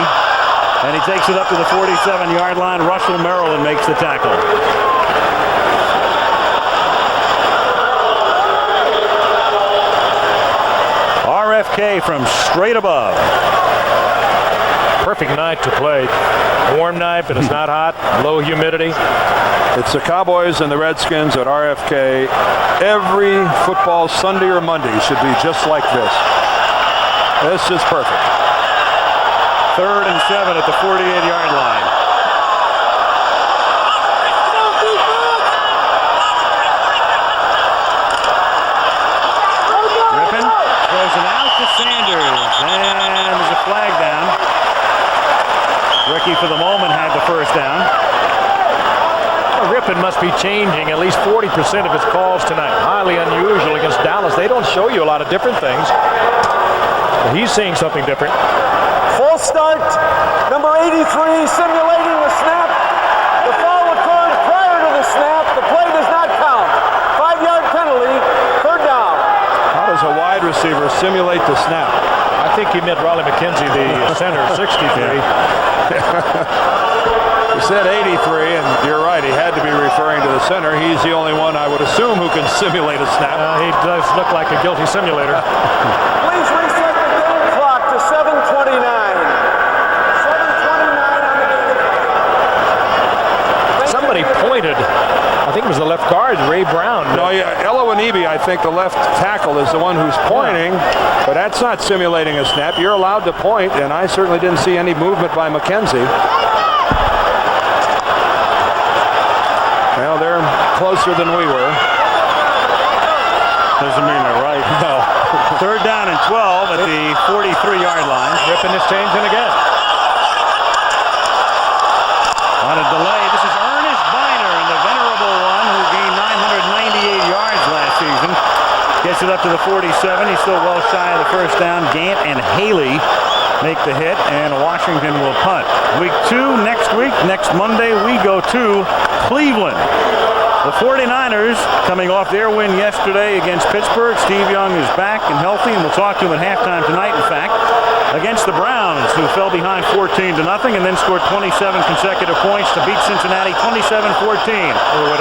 and he takes it up to the 47-yard line. Russell Maryland makes the tackle. RFK from straight above. Perfect night to play. Warm night, but it's not hot. Low humidity. It's the Cowboys and the Redskins at RFK. Every football Sunday or Monday should be just like this. This is perfect. 3rd and 7 at the 48-yard line. Rypien must be changing at least 40% of his calls tonight. Highly unusual against Dallas. They don't show you a lot of different things. But he's seeing something different. False start, number 83, simulating the snap. The foul occurred prior to the snap. The play does not count. 5-yard penalty, third down. How does a wide receiver simulate the snap? I think he meant Raleigh McKenzie, the center, 63. You said 83, and you're right. He had to be referring to the center. He's the only one, I would assume, who can simulate a snap. He does look like a guilty simulator. Please reset the game clock to 7:29. 7:29 on the game. Somebody pointed. I think it was the left guard, Ray Brown. No, yeah, Elowanibi, I think the left tackle is the one who's pointing, but that's not simulating a snap. You're allowed to point, and I certainly didn't see any movement by McKenzie. Well, they're closer than we were. Doesn't mean they're right. No. Third down and 12 at the 43-yard line. Rypien is changing again. On a delay, this is Ernest Biner, and the venerable one who gained 998 yards last season. Gets it up to the 47. He's still well shy of the first down. Gant and Haley make the hit, and Washington will punt. Week 2 next week. Next Monday, we go to Cleveland. The 49ers coming off their win yesterday against Pittsburgh. Steve Young is back and healthy, and we'll talk to him at halftime tonight, in fact, against the Browns, who fell behind 14-0 and then scored 27 consecutive points to beat Cincinnati 27-14.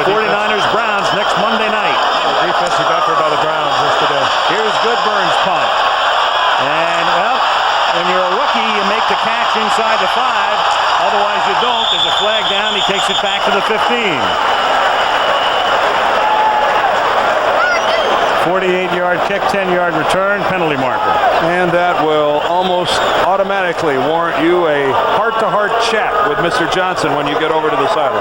49ers Browns next Monday night. Defensive effort by the Browns yesterday. Here's Goodburn's punt. And, well, when you're a rookie, you make the catch inside the 5. Otherwise, you don't. There's a flag down. He takes it back to the 15. 48-yard kick, 10-yard return, penalty marker. And that will almost automatically warrant you a heart-to-heart chat with Mr. Johnson when you get over to the sideline.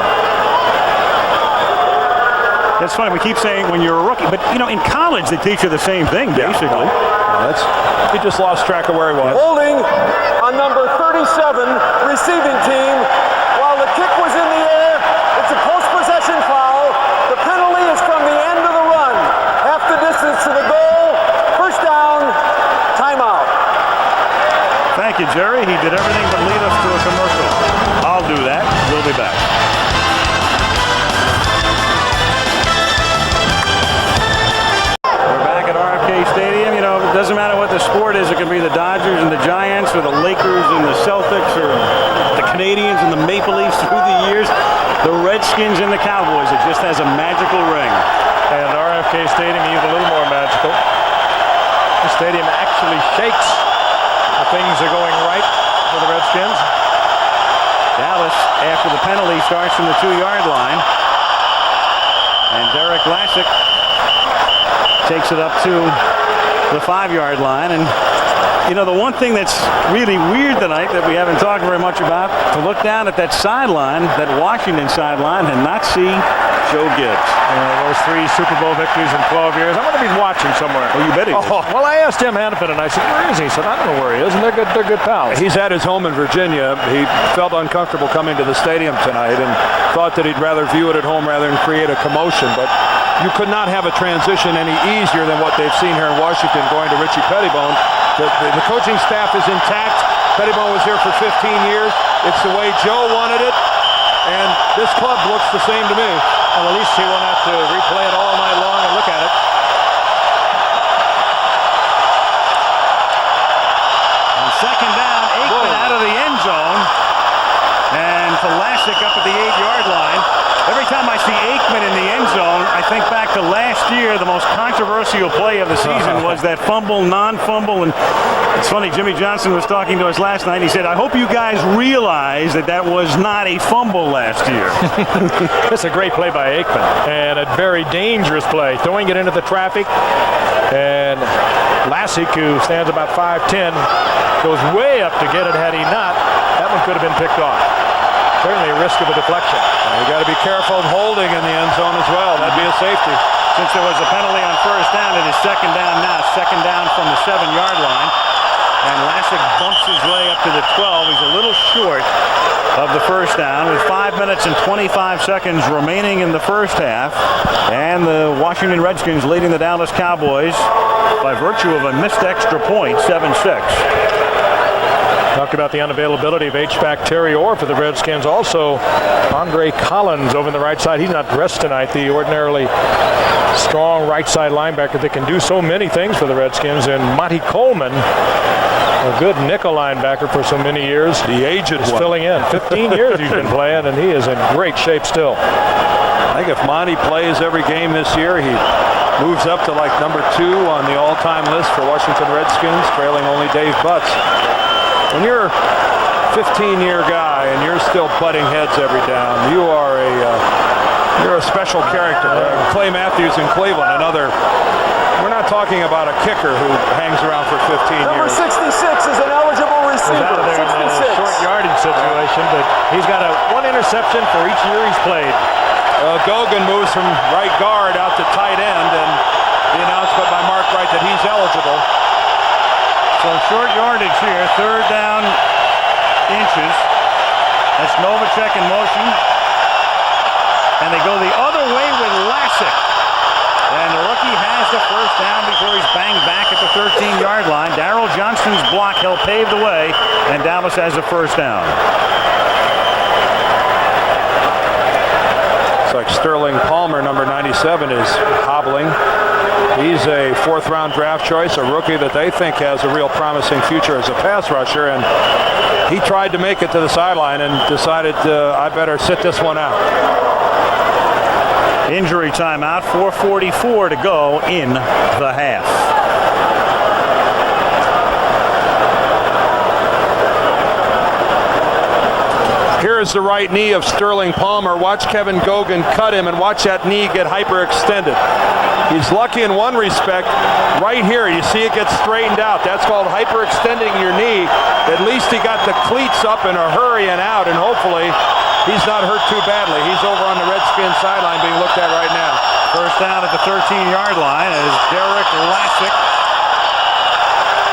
That's funny. We keep saying when you're a rookie, but, you know, in college they teach you the same thing, basically. He just lost track of where he was. Holding on number 37, receiving team. While the kick was in the air, it's a post-possession foul. The penalty is from the end of the run. Half the distance to the goal. First down, timeout. Thank you, Jerry. He did everything but lead us to a commercial. I'll do that. We'll be back. We're back at RFK Stadium. You know, it doesn't matter what the sport is. It can be the Dodgers and the Giants, or the Lakers and the Celtics, or the Canadians and the Maple Leafs through the years. The Redskins and the Cowboys. It just has a magical ring. And RFK Stadium even a little more magical. The stadium actually shakes when things are going right for the Redskins. Dallas, after the penalty, starts from the 2-yard line. And Derek Lassick takes it up to the 5-yard line. And, you know, the one thing that's really weird tonight that we haven't talked very much about, to look down at that sideline, that Washington sideline, and not see Joe Gibbs. Those 3 Super Bowl victories in 12 years. I'm going to be watching somewhere. Oh, you bet he is. Well, I asked Tim Hannafin, and I said, where is he? He said, I don't know where he is, and they're good pals. He's at his home in Virginia. He felt uncomfortable coming to the stadium tonight and thought that he'd rather view it at home rather than create a commotion. But you could not have a transition any easier than what they've seen here in Washington going to Richie Pettibone. The coaching staff is intact. Pettibone was here for 15 years. It's the way Joe wanted it. And this club looks the same to me. Well, at least he won't have to replay it all night long and look at it. On second down, Aikman out of the end zone. And Vlasic up at the 8-yard line. Every time I see Aikman in the end zone, I think back to last year. The most controversial play of the season was that fumble, non-fumble. And it's funny, Jimmy Johnson was talking to us last night. He said, I hope you guys realize that that was not a fumble last year. It's a great play by Aikman, and a very dangerous play. Throwing it into the traffic. And Lassick, who stands about 5'10", goes way up to get it. Had he not, that one could have been picked off. Certainly a risk of a deflection. You got to be careful of holding in the end zone as well. That'd be a safety. Since there was a penalty on first down, it is second down now. Second down from the 7-yard line. And Lassick bumps his way up to the 12. He's a little short. of the first down with 5 minutes and 25 seconds remaining in the first half. And the Washington Redskins leading the Dallas Cowboys by virtue of a missed extra point, 7-6. Talk about the unavailability of H-back Terry Orr for the Redskins. Also, Andre Collins over on the right side. He's not dressed tonight. The ordinarily strong right side linebacker that can do so many things for the Redskins. And Monty Coleman, a good nickel linebacker for so many years. The aged is one. Filling in. 15 years he's been playing, and he is in great shape still. I think if Monty plays every game this year, he moves up to like number 2 on the all-time list for Washington Redskins, trailing only Dave Butts. When you're a 15-year guy and you're still butting heads every down, you're a special character. Clay Matthews in Cleveland, another. We're not talking about a kicker who hangs around for 15 Number years. 66 is an eligible He's receiver. out of there in a 66. short yardage situation, but he's got one interception for each year he's played. Gogan moves from right guard out to tight end, and the announcement by Mark Wright that he's eligible. So short yardage here, third down inches. That's Novacek in motion. And they go the other way with Lassick. And the rookie has the first down before he's banged back at the 13-yard line. Darrell Johnston's block helped pave the way, and Dallas has a first down. It's like Sterling Palmer, number 97, is hobbling. He's a 4th-round draft choice, a rookie that they think has a real promising future as a pass rusher, and he tried to make it to the sideline and decided, I better sit this one out. Injury timeout, 4:44 to go in the half. Here's the right knee of Sterling Palmer. Watch Kevin Gogan cut him, and watch that knee get hyperextended. He's lucky in one respect. Right here, you see it gets straightened out. That's called hyperextending your knee. At least he got the cleats up in a hurry and out, and hopefully he's not hurt too badly. He's over on the Redskins sideline being looked at right now. First down at the 13-yard line as Derek Lassick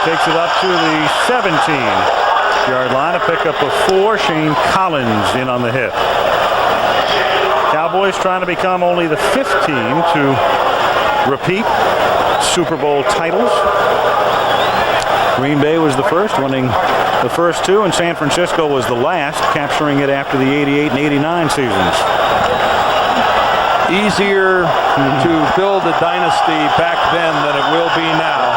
takes it up to the 17-yard line. A pickup of 4. Shane Collins in on the hit. Cowboys trying to become only the 5th team to repeat Super Bowl titles. Green Bay was the first, winning the first 2, and San Francisco was the last, capturing it after the 88 and 89 seasons. Easier to build a dynasty back then than it will be now.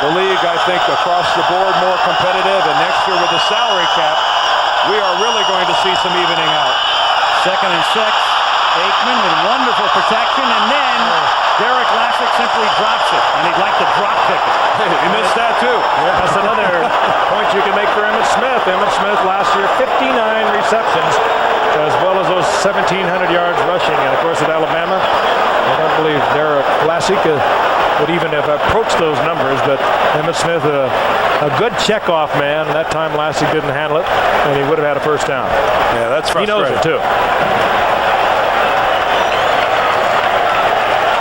The league, I think, across the board more competitive, and next year with the salary cap, we are really going to see some evening out. 2nd and 6. Aikman with wonderful protection, and then Derek Lassick simply drops it, and he'd like to drop kick it. He missed that too. Yeah, that's another point you can make for Emmitt Smith. Emmitt Smith last year, 59 receptions, as well as those 1,700 yards rushing. And of course at Alabama, I don't believe Derek Lassick would even have approached those numbers, but Emmitt Smith, a good checkoff man. That time Lassick didn't handle it, and he would have had a first down. Yeah, that's He frustrating. knows it too.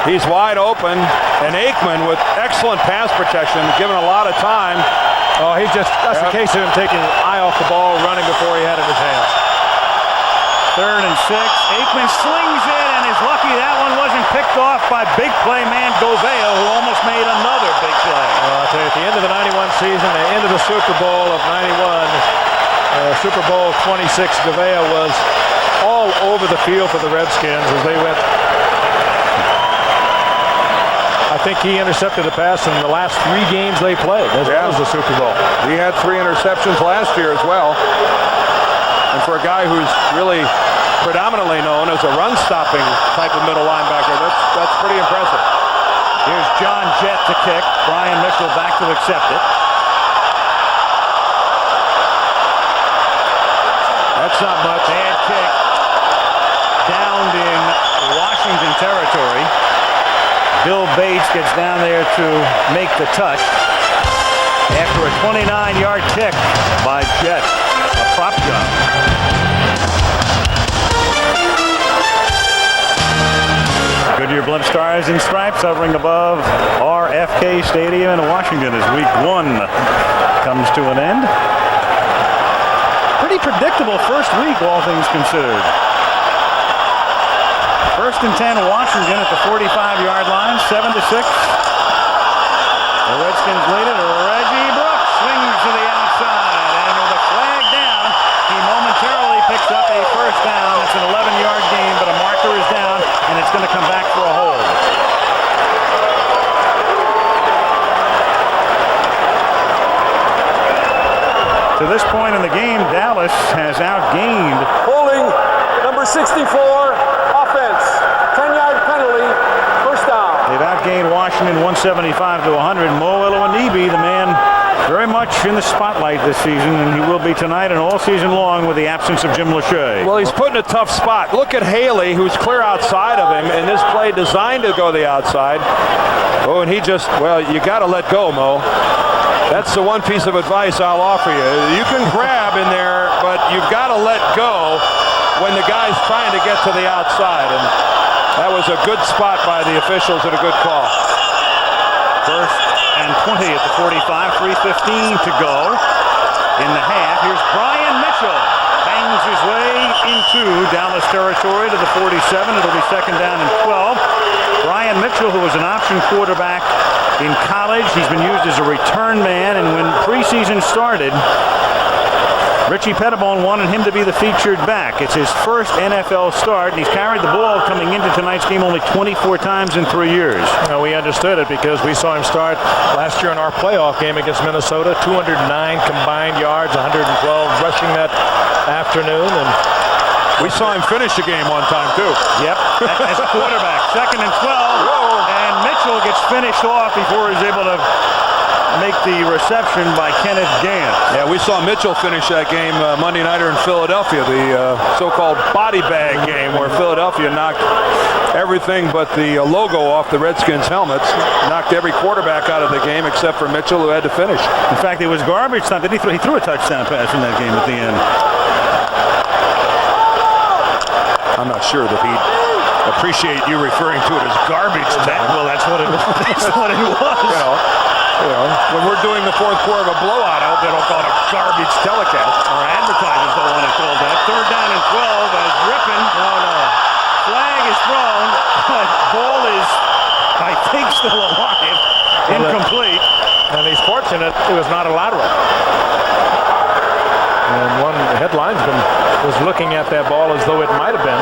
He's wide open, and Aikman with excellent pass protection, given a lot of time. Oh, that's a case of him taking his eye off the ball, running before he had it in his hands. 3rd and 6. Aikman slings it, and is lucky that one wasn't picked off by big play man Govea, who almost made another big play. I'll tell you, at the end of the 91 season, the end of the Super Bowl of 91, Super Bowl 26, Govea was all over the field for the Redskins as they went. I think he intercepted a pass in the last 3 games they played, as well as the Super Bowl. He had 3 interceptions last year as well. And for a guy who's really predominantly known as a run-stopping type of middle linebacker, that's pretty impressive. Here's John Jett to kick. Brian Mitchell back to accept it. That's not much. Bad kick. Downed in Washington territory. Bill Bates gets down there to make the touch after a 29-yard kick by Jett. A prop job. Goodyear blimp stars and stripes hovering above RFK Stadium in Washington as week 1 comes to an end. Pretty predictable first week, all things considered. 1st and 10, Washington at the 45-yard line, 7-6. The Redskins lead it. Reggie Brooks swings to the outside, and with a flag down, he momentarily picks up a first down. It's an 11-yard gain, but a marker is down, and it's going to come back for a hold. To this point in the game, Dallas has outgained. Holding number 64, offense, 10-yard penalty, first down. They've outgained Washington 175 to 100. Mo Elowanibi, the man very much in the spotlight this season, and he will be tonight and all season long with the absence of Jim Lachey. Well, he's put in a tough spot. Look at Haley, who's clear outside of him, and this play designed to go the outside. Oh, and he just, well, you got to let go, Mo. That's the one piece of advice I'll offer you. You can grab in there, but you've got to let go when the guy's trying to get to the outside. And that was a good spot by the officials and a good call. 1st and 20 at the 45, 3:15 to go in the half. Here's Brian Mitchell. Bangs his way into Dallas territory to the 47. It'll be 2nd down and 12. Brian Mitchell, who was an option quarterback in college, he's been used as a return man, and when preseason started, Richie Pettibone wanted him to be the featured back. It's his first NFL start, and he's carried the ball coming into tonight's game only 24 times in 3 years. Well, we understood it because we saw him start last year in our playoff game against Minnesota. 209 combined yards, 112 rushing that afternoon, and we saw him finish the game one time, too. Yep, as a quarterback. 2nd and 12, and Mitchell gets finished off before he's able to make the reception by Kenneth Gant. Yeah, we saw Mitchell finish that game Monday nighter in Philadelphia, the so-called body bag game where Philadelphia knocked everything but the logo off the Redskins helmets, knocked every quarterback out of the game except for Mitchell, who had to finish. In fact, it was garbage time. He threw a touchdown pass in that game at the end. I'm not sure that he'd appreciate you referring to it as garbage time. Well, that's what it was. You know, when we're doing the 4th quarter of a blowout, I hope they don't call it a garbage telecast. Our advertisers don't want to call that. 3rd down and 12 as Rippon. Flag is thrown, but ball is, I think, still alive. Incomplete. and he's fortunate it was not a lateral. And one headlinesman was looking at that ball as though it might have been.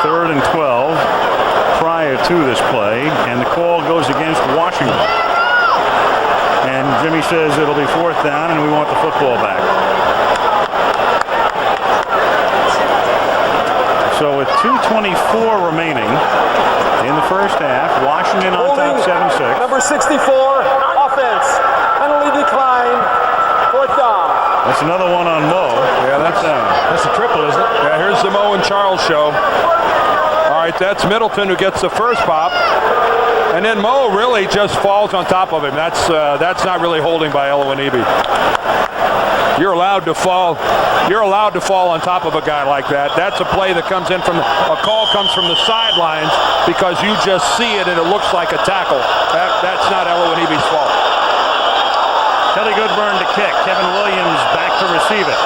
3rd and 12 prior to this play, and the call goes against Washington. And Jimmy says it'll be 4th down, and we want the football back. So with 2:24 remaining in the first half, Washington on top 7-6. Number 64, offense, penalty decline, 4th down. That's another one on Mo. Yeah, that's a triple, isn't it? Yeah, here's the Mo and Charles show. All right, that's Middleton who gets the first pop. And then Mo really just falls on top of him. That's not really holding by Elowanibi. You're allowed to fall. You're allowed to fall on top of a guy like that. That's a play that comes in from a call comes from the sidelines because you just see it and it looks like a tackle. That's not Elowanibi's fault. Kelly Goodburn to kick. Kevin Williams back to receive it.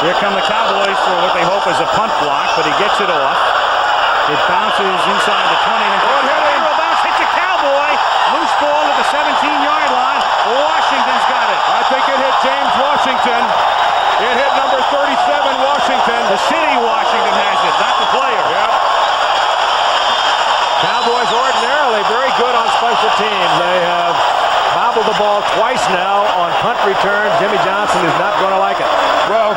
Here come the Cowboys for what they hope is a punt block, but he gets it off. It bounces inside the 20 and bounce hits a Cowboy. Loose ball at the 17-yard line. Washington's got it. I think it hit James Washington. It hit number 37 Washington. The city Washington has it, not the player. Yep. Cowboys ordinarily very good on special teams. They have bobbled the ball twice now on punt return. Jimmy Johnson is not going to like it. Well,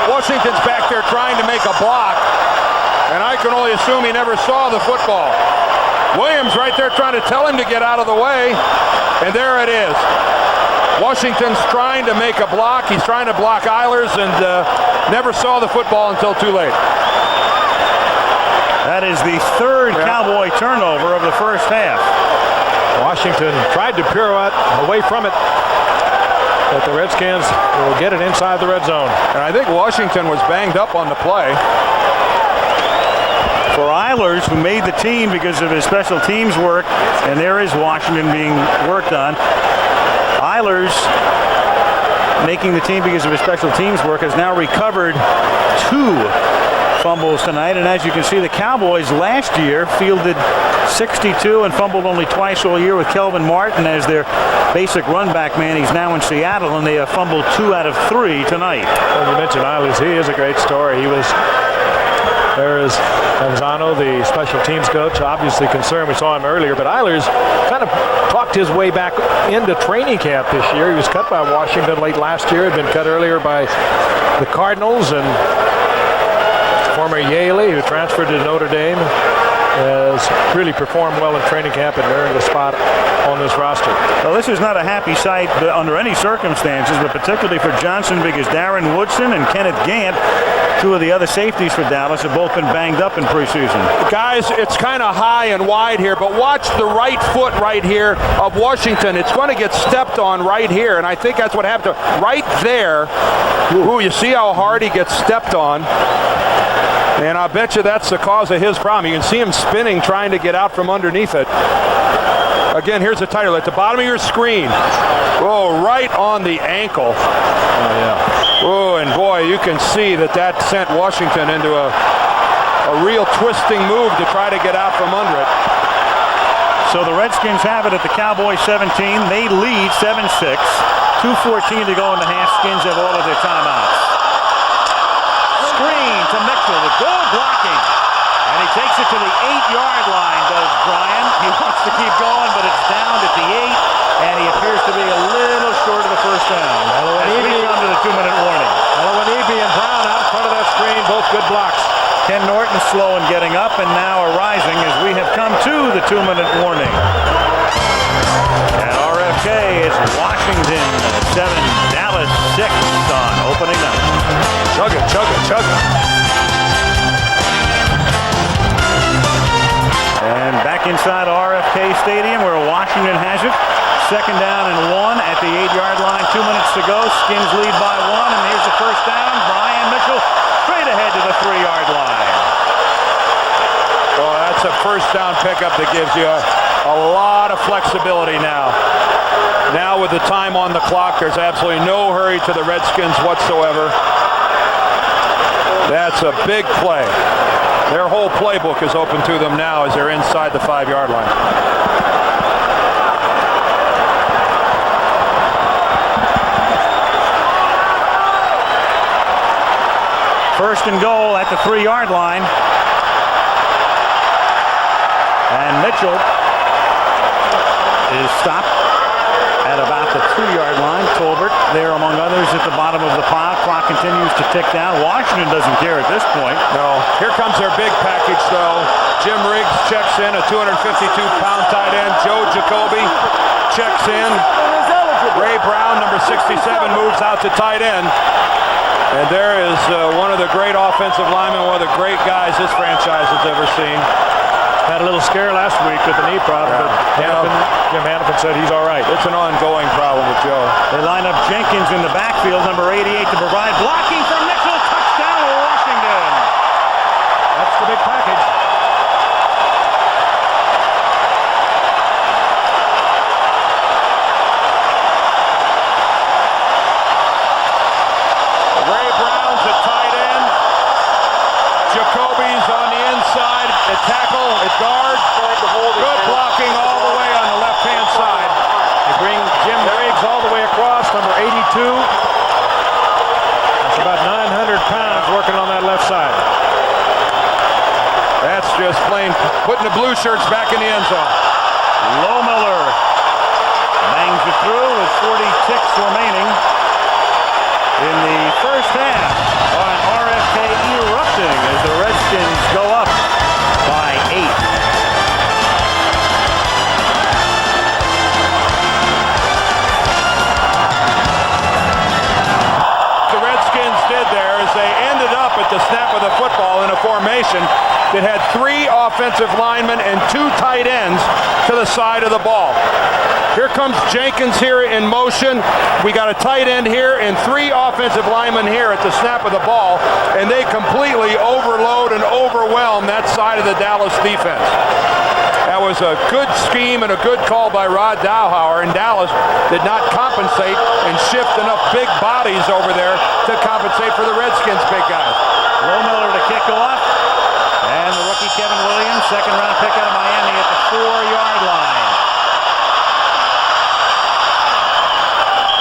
Washington's back there trying to make a block, and I can only assume he never saw the football. Williams right there trying to tell him to get out of the way, and there it is. Washington's trying to make a block. He's trying to block Eilers and never saw the football until too late. That is the 3rd Cowboy turnover of the first half. Washington tried to pirouette away from it, but the Redskins will get it inside the red zone. And I think Washington was banged up on the play. For Eilers, who made the team because of his special teams work, and there is Washington being worked on. Eilers making the team because of his special teams work, has now recovered 2 fumbles tonight. And as you can see, the Cowboys last year fielded 62 and fumbled only twice all year with Kelvin Martin as their basic run back man. He's now in Seattle, and they have fumbled 2 out of 3 tonight. Well, you mentioned Eilers. He is a great story. There is Manzano, the special teams coach, obviously concerned. We saw him earlier, but Eilers kind of talked his way back into training camp this year. He was cut by Washington late last year, had been cut earlier by the Cardinals, and former Yaley, who transferred to Notre Dame, has really performed well in training camp and earned a spot on this roster. Well, this is not a happy sight under any circumstances, but particularly for Johnson, because Darren Woodson and Kenneth Gant, 2 of the other safeties for Dallas, have both been banged up in preseason. Guys, it's kind of high and wide here, but watch the right foot right here of Washington. It's going to get stepped on right here, and I think that's what happened to right there. Ooh, you see how hard he gets stepped on? And I bet you that's the cause of his problem. You can see him spinning, trying to get out from underneath it. Again, here's the title at the bottom of your screen. Oh, right on the ankle. Oh, yeah. Oh, and boy, you can see that sent Washington into a real twisting move to try to get out from under it. So the Redskins have it at the Cowboys 17. They lead 7-6. 2:14 to go in the half. Skins have all of their timeouts. Screen to Mitchell with good blocking. And he takes it to the 8-yard line, does Brian. He wants to keep going, but it's down at the 8, and he appears to be a little short of the first down. As we come to the 2-minute warning. Ebe and Brown out in front of that screen, both good blocks. Ken Norton slow in getting up and now arising as we have come to the 2-minute warning. At RFK, it's Washington 7, Dallas 6 on opening night. Chug it, chug it, chug it. And back inside RFK Stadium where Washington has it. 2nd down and 1 at the 8-yard line. 2 minutes to go. Skins lead by 1, and here's the first down. Brian Mitchell straight ahead to the 3-yard line. Well, that's a first down pickup that gives you a lot of flexibility now. Now with the time on the clock, there's absolutely no hurry to the Redskins whatsoever. That's a big play. Their whole playbook is open to them now as they're inside the 5-yard line. First and goal at the 3-yard line. And Mitchell is stopped at about the 2-yard line. Tolbert there among others at the bottom of the pile. Clock continues to tick down. Washington doesn't care at this point. No. Here comes their big package, though. Jim Riggs checks in, a 252-pound tight end. Joe Jacoby checks in. Ray Brown, number 67, moves out to tight end. And there is one of the great offensive linemen, one of the great guys this franchise has ever seen. Had a little scare last week with the knee problem, but Jim Hannafin said he's all right. It's an ongoing problem with Joe. They line up Jenkins in the backfield, number 88, to provide blocking for Mitchell. Touchdown, Washington. That's the big package. Ray Brown's at tight end. Jacoby's on the inside at tackle, at guard. Good blocking all the way on the left-hand side. They bring Jim Riggs all the way across, number 82. That's about 900 pounds working on that left side. That's just plain putting the blue shirts back in the end zone. Lohmiller bangs it through with 40 ticks remaining in the first half. On RFK erupting as the Redskins go up by 8. The Redskins did there is they ended up at the snap of the football in a formation that had 3 offensive linemen and 2 tight ends to the side of the ball. Here comes Jenkins here in motion. We got a tight end here and 3 offensive linemen here at the snap of the ball, and they completely overload and overwhelm that side of the Dallas defense. That was a good scheme and a good call by Rod Dowhauer, and Dallas did not compensate and shift enough big bodies over there to compensate for the Redskins' big guys. Lohmiller to kick off. And the rookie Kevin Williams, second-round pick out of Miami at the 4-yard line.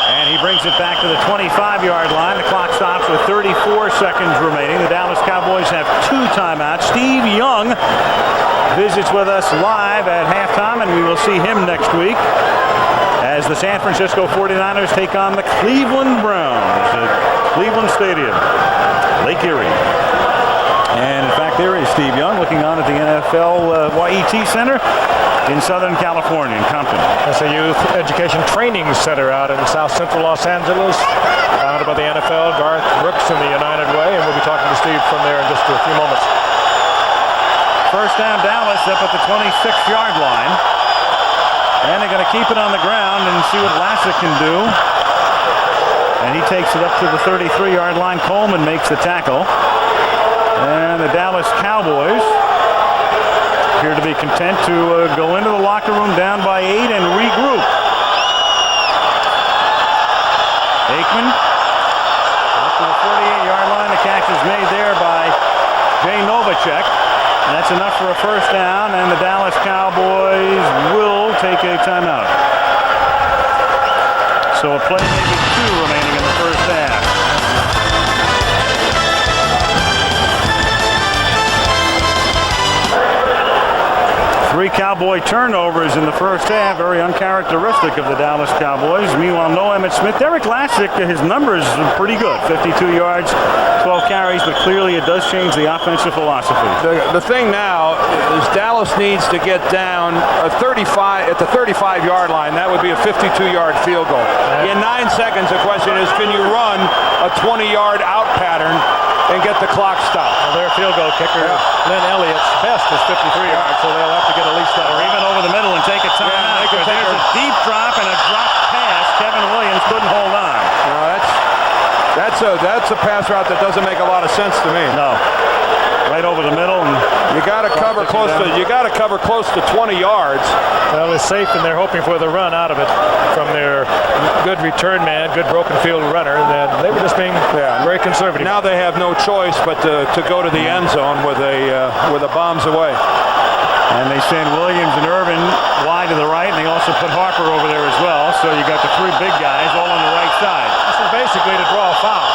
And he brings it back to the 25-yard line. The clock stops with 34 seconds remaining. The Dallas Cowboys have 2 timeouts. Steve Young visits with us live at halftime, and we will see him next week as the San Francisco 49ers take on the Cleveland Browns at Cleveland Stadium, Lake Erie. And in fact, there is Steve Young looking on at the NFL YET Center in Southern California, in Compton. That's a youth education training center out in South Central Los Angeles, founded by the NFL, Garth Brooks and the United Way, and we'll be talking to Steve from there in just a few moments. First down, Dallas up at the 26-yard line. And they're going to keep it on the ground and see what Lassick can do. And he takes it up to the 33-yard line. Coleman makes the tackle. And the Dallas Cowboys appear to be content to go into the locker room down by 8 and regroup. Aikman up to the 48-yard line. The catch is made there by Jay Novacek. And that's enough for a first down, and the Dallas Cowboys will take a timeout. So a play, maybe 2 remaining in the first half. Three Cowboy turnovers in the first half, very uncharacteristic of the Dallas Cowboys. Meanwhile, no Emmitt Smith. Derek Lassick, his numbers are pretty good. 52 yards, 12 carries, but clearly it does change the offensive philosophy. The thing now is Dallas needs to get down a 35 at the 35-yard line. That would be a 52-yard field goal. In 9 seconds, the question is, can you run a 20-yard out pattern and get the clock stopped? Well, their field goal kicker, Lynn Elliott's best is 53 yards, so they'll have to get at least that. Or even over the middle and take a timeout. There's a deep drop and a drop pass. Kevin Williams couldn't hold on. That's a pass route that doesn't make a lot of sense to me. No. Right over the middle, and you got to cover close to 20 yards. Well, it's safe, and they're hoping for the run out of it from their good return man, good broken field runner. Then they were just being very conservative. Now they have no choice but to go to the end zone with the bombs away. And they send Williams and Irvin wide to the right, and they also put Harper over there as well. So you got the 3 big guys all on the right side. This is basically to draw a foul.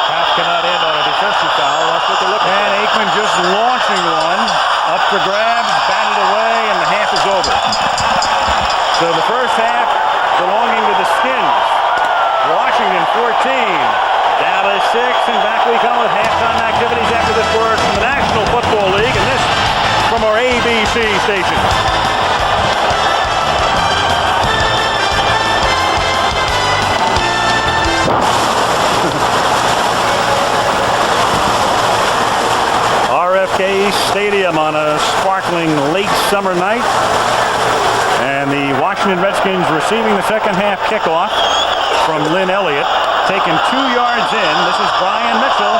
Half cannot end on a defensive foul. That's what they're looking for. And Aikman just launching one. Up for grabs, batted away, and the half is over. So the first half belonging to the Skins. Washington 14. Dallas 6. And back we come with halftime activities after this word from the National Football League. And this from our ABC station. RFK Stadium on a sparkling late summer night. And the Washington Redskins receiving the second half kickoff from Lynn Elliott. Taken 2 yards in. This is Brian Mitchell.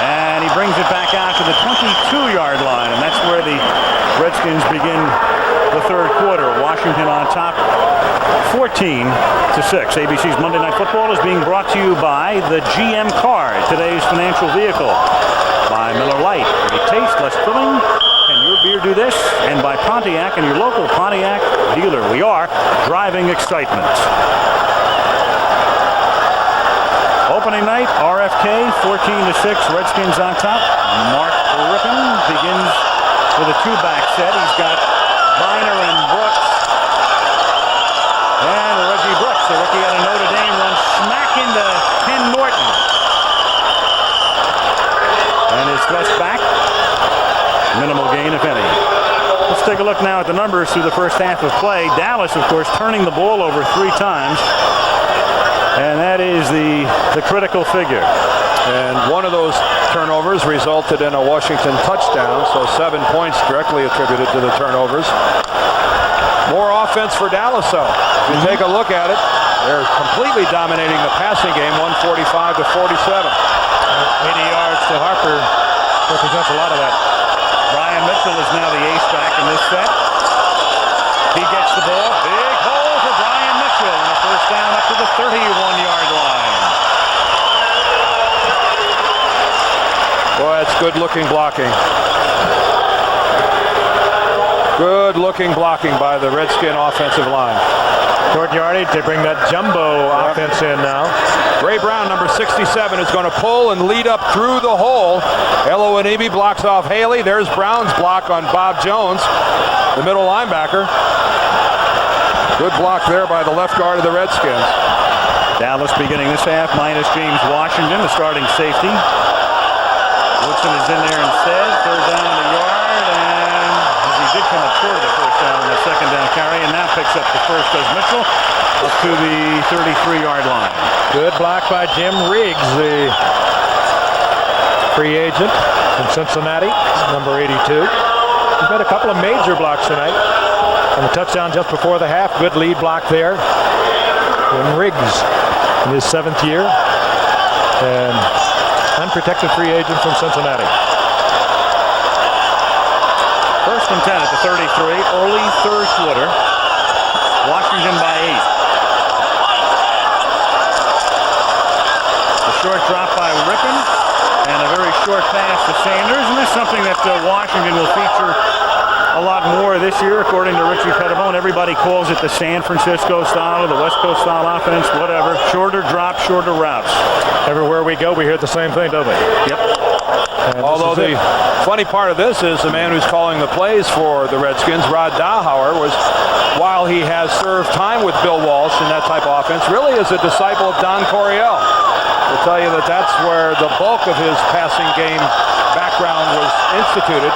And he brings it back out to the 22-yard line. And that's where the Redskins begin the third quarter. Washington on top 14-6. ABC's Monday Night Football is being brought to you by the GM Card, today's financial vehicle. By Miller Lite, great taste, less filling. Can your beer do this? And by Pontiac and your local Pontiac dealer. We are driving excitement. Opening night, RFK, 14-6, Redskins on top. Mark Rippon begins with a 2-back set. He's got Biner and Brooks. And Reggie Brooks, the rookie out of Notre Dame, runs smack into Ken Norton. And is thrust back. Minimal gain, if any. Let's take a look now at the numbers through the first half of play. Dallas, of course, turning the ball over 3 times. And that is the critical figure. And one of those turnovers resulted in a Washington touchdown, so 7 points directly attributed to the turnovers. More offense for Dallas, though. If you take a look at it, they're completely dominating the passing game, 145-47. 80 yards to Harper represents a lot of that. Brian Brian Mitchell is now the ace back in this set. He gets the ball. Big hole for Brian Mitchell. And a first down up to the 31-yard line. Boy, that's good-looking blocking. Good-looking blocking by the Redskin offensive line. Short yardage, they bring that jumbo offense in now. Ray Brown, number 67, is going to pull and lead up through the hole. Eloanibi blocks off Haley. There's Brown's block on Bob Jones, the middle linebacker. Good block there by the left guard of the Redskins. Dallas beginning this half minus James Washington, the starting safety. Woodson is in there instead. Third down in the yard, and he did come up short of the first down on the second down carry, and now picks up the first as Mitchell up to the 33-yard line. Good block by Jim Riggs, the free agent from Cincinnati, number 82. He's made a couple of major blocks tonight. And the touchdown just before the half, good lead block there. Jim Riggs in his 7th year. And unprotected free agent from Cincinnati. First and 10 at the 33, early third quarter. Washington by 8. A short drop by Rippon and a very short pass to Sanders, and that's something that Washington will feature a lot more this year, according to Richie Pettibone. Everybody calls it the San Francisco style or the West Coast style offense, whatever. Shorter drops, shorter routes. Everywhere we go, we hear the same thing, don't we? Yep. Although the funny part of this is the man who's calling the plays for the Redskins, Rod Dahauer, was, while he has served time with Bill Walsh in that type of offense, really is a disciple of Don Coryell. I'll tell you that that's where the bulk of his passing game background was instituted.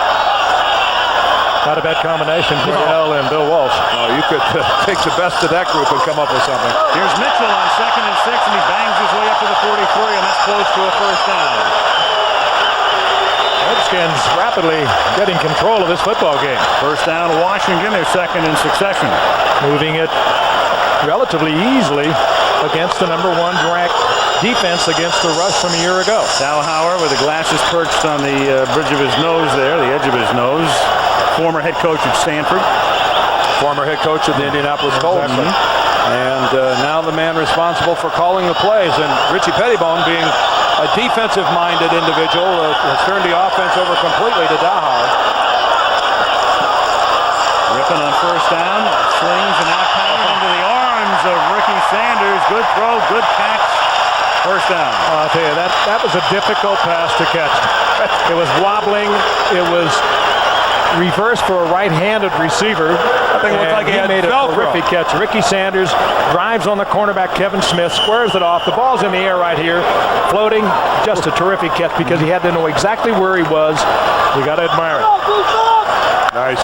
Not a bad combination, Coryell and Bill Walsh. No, you could take the best of that group and come up with something. Here's Mitchell on 2nd and 6, and he bangs his way up to the 43, and that's close to a first down. Redskins rapidly getting control of this football game. First down, Washington, their 2nd in succession. Moving it relatively easily against the number 1 ranked defense against the rush from a year ago. Dahauer with the glasses perched on the bridge of his nose there, the edge of his nose. Former head coach at Stanford. Former head coach of the Indianapolis Colts. Exactly. And now the man responsible for calling the plays. And Richie Pettibone, being a defensive-minded individual, has turned the offense over completely to Dahauer. Rippon on first down, slings and out pounding into the arms of Ricky Sanders. Good throw, good catch. First down. I'll tell you, that was a difficult pass to catch. It was wobbling. It was reversed for a right-handed receiver. I think it looked like he made a terrific catch. Ricky Sanders drives on the cornerback Kevin Smith, squares it off. The ball's in the air right here, floating. Just a terrific catch because he had to know exactly where he was. You got to admire it. Nice.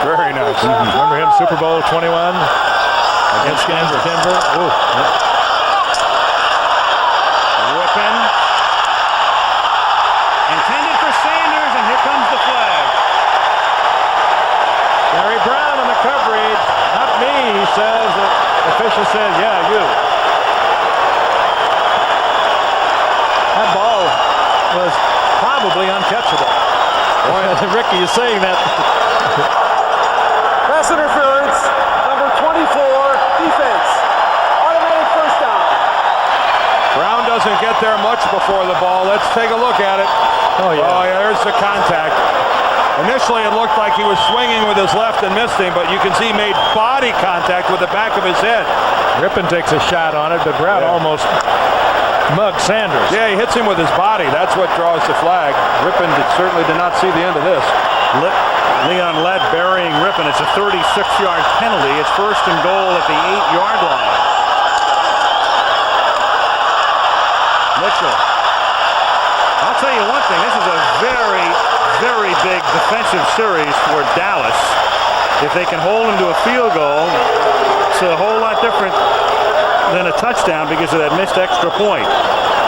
Very nice. Remember him, Super Bowl 21 against Denver. Ooh. Rippon. Intended for Sanders, and here comes the flag. Gary Brown on the coverage. Not me, he says. The official says, yeah, you. That ball was probably uncatchable. Ricky is saying that. Pass interference, number 24, defense. Automatic first down. Brown doesn't get there much before the ball. Let's take a look at it. Oh, yeah. Oh, yeah, there's the contact. Initially, it looked like he was swinging with his left and missed him, but you can see he made body contact with the back of his head. Rippon takes a shot on it, but Brown almost mugged Sanders. Yeah, he hits him with his body. That's what draws the flag. Rippon certainly did not see the end of this. Leon Lett burying Rippon. It's a 36-yard penalty. It's first and goal at the 8-yard line. Mitchell. I'll tell you one thing. This is a very, very big defensive series for Dallas. If they can hold him to a field goal, it's a whole lot different than a touchdown because of that missed extra point.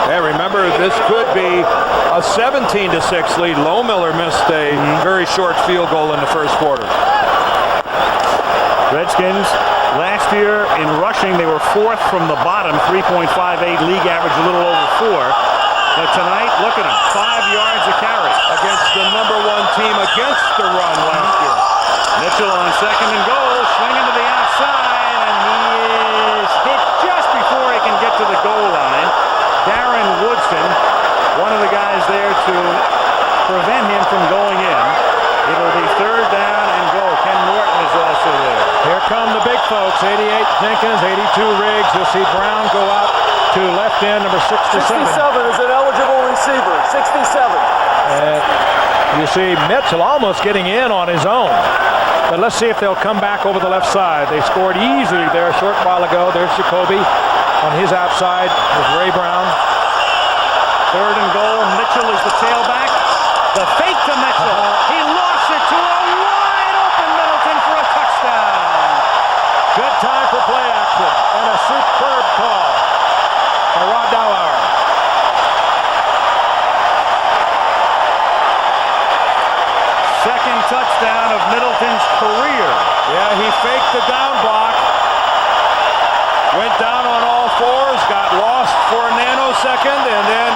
Hey, remember, this could be a 17-6 lead. Lohmiller missed a very short field goal in the first quarter. Redskins last year in rushing, they were 4th from the bottom, 3.58 league average, a little over 4. But tonight, look at him, 5 yards a carry. Against the number 1 team against the run last year. Mitchell on 2nd and goal, swinging to the outside, and he is hit just before he can get to the goal line. Darren Woodson, one of the guys there to prevent him from going in. It'll be 3rd down and goal. Ken Norton is also there. Here come the big folks, 88 Jenkins, 82 Riggs. You'll see Brown go out to left end, number 67. 67 is an eligible receiver, 67. You see Mitchell almost getting in on his own. But let's see if they'll come back over the left side. They scored easily there a short while ago. There's Jacoby. On his outside is Ray Brown. 3rd and goal. Mitchell is the tailback. The fake to Mitchell. He lost it to a wide open Middleton for a touchdown. Good time for play action and a superb call for Rod Dowhour. Second touchdown of Middleton's career. Yeah, he faked the down block. Went down on all fours, got lost for a nanosecond, and then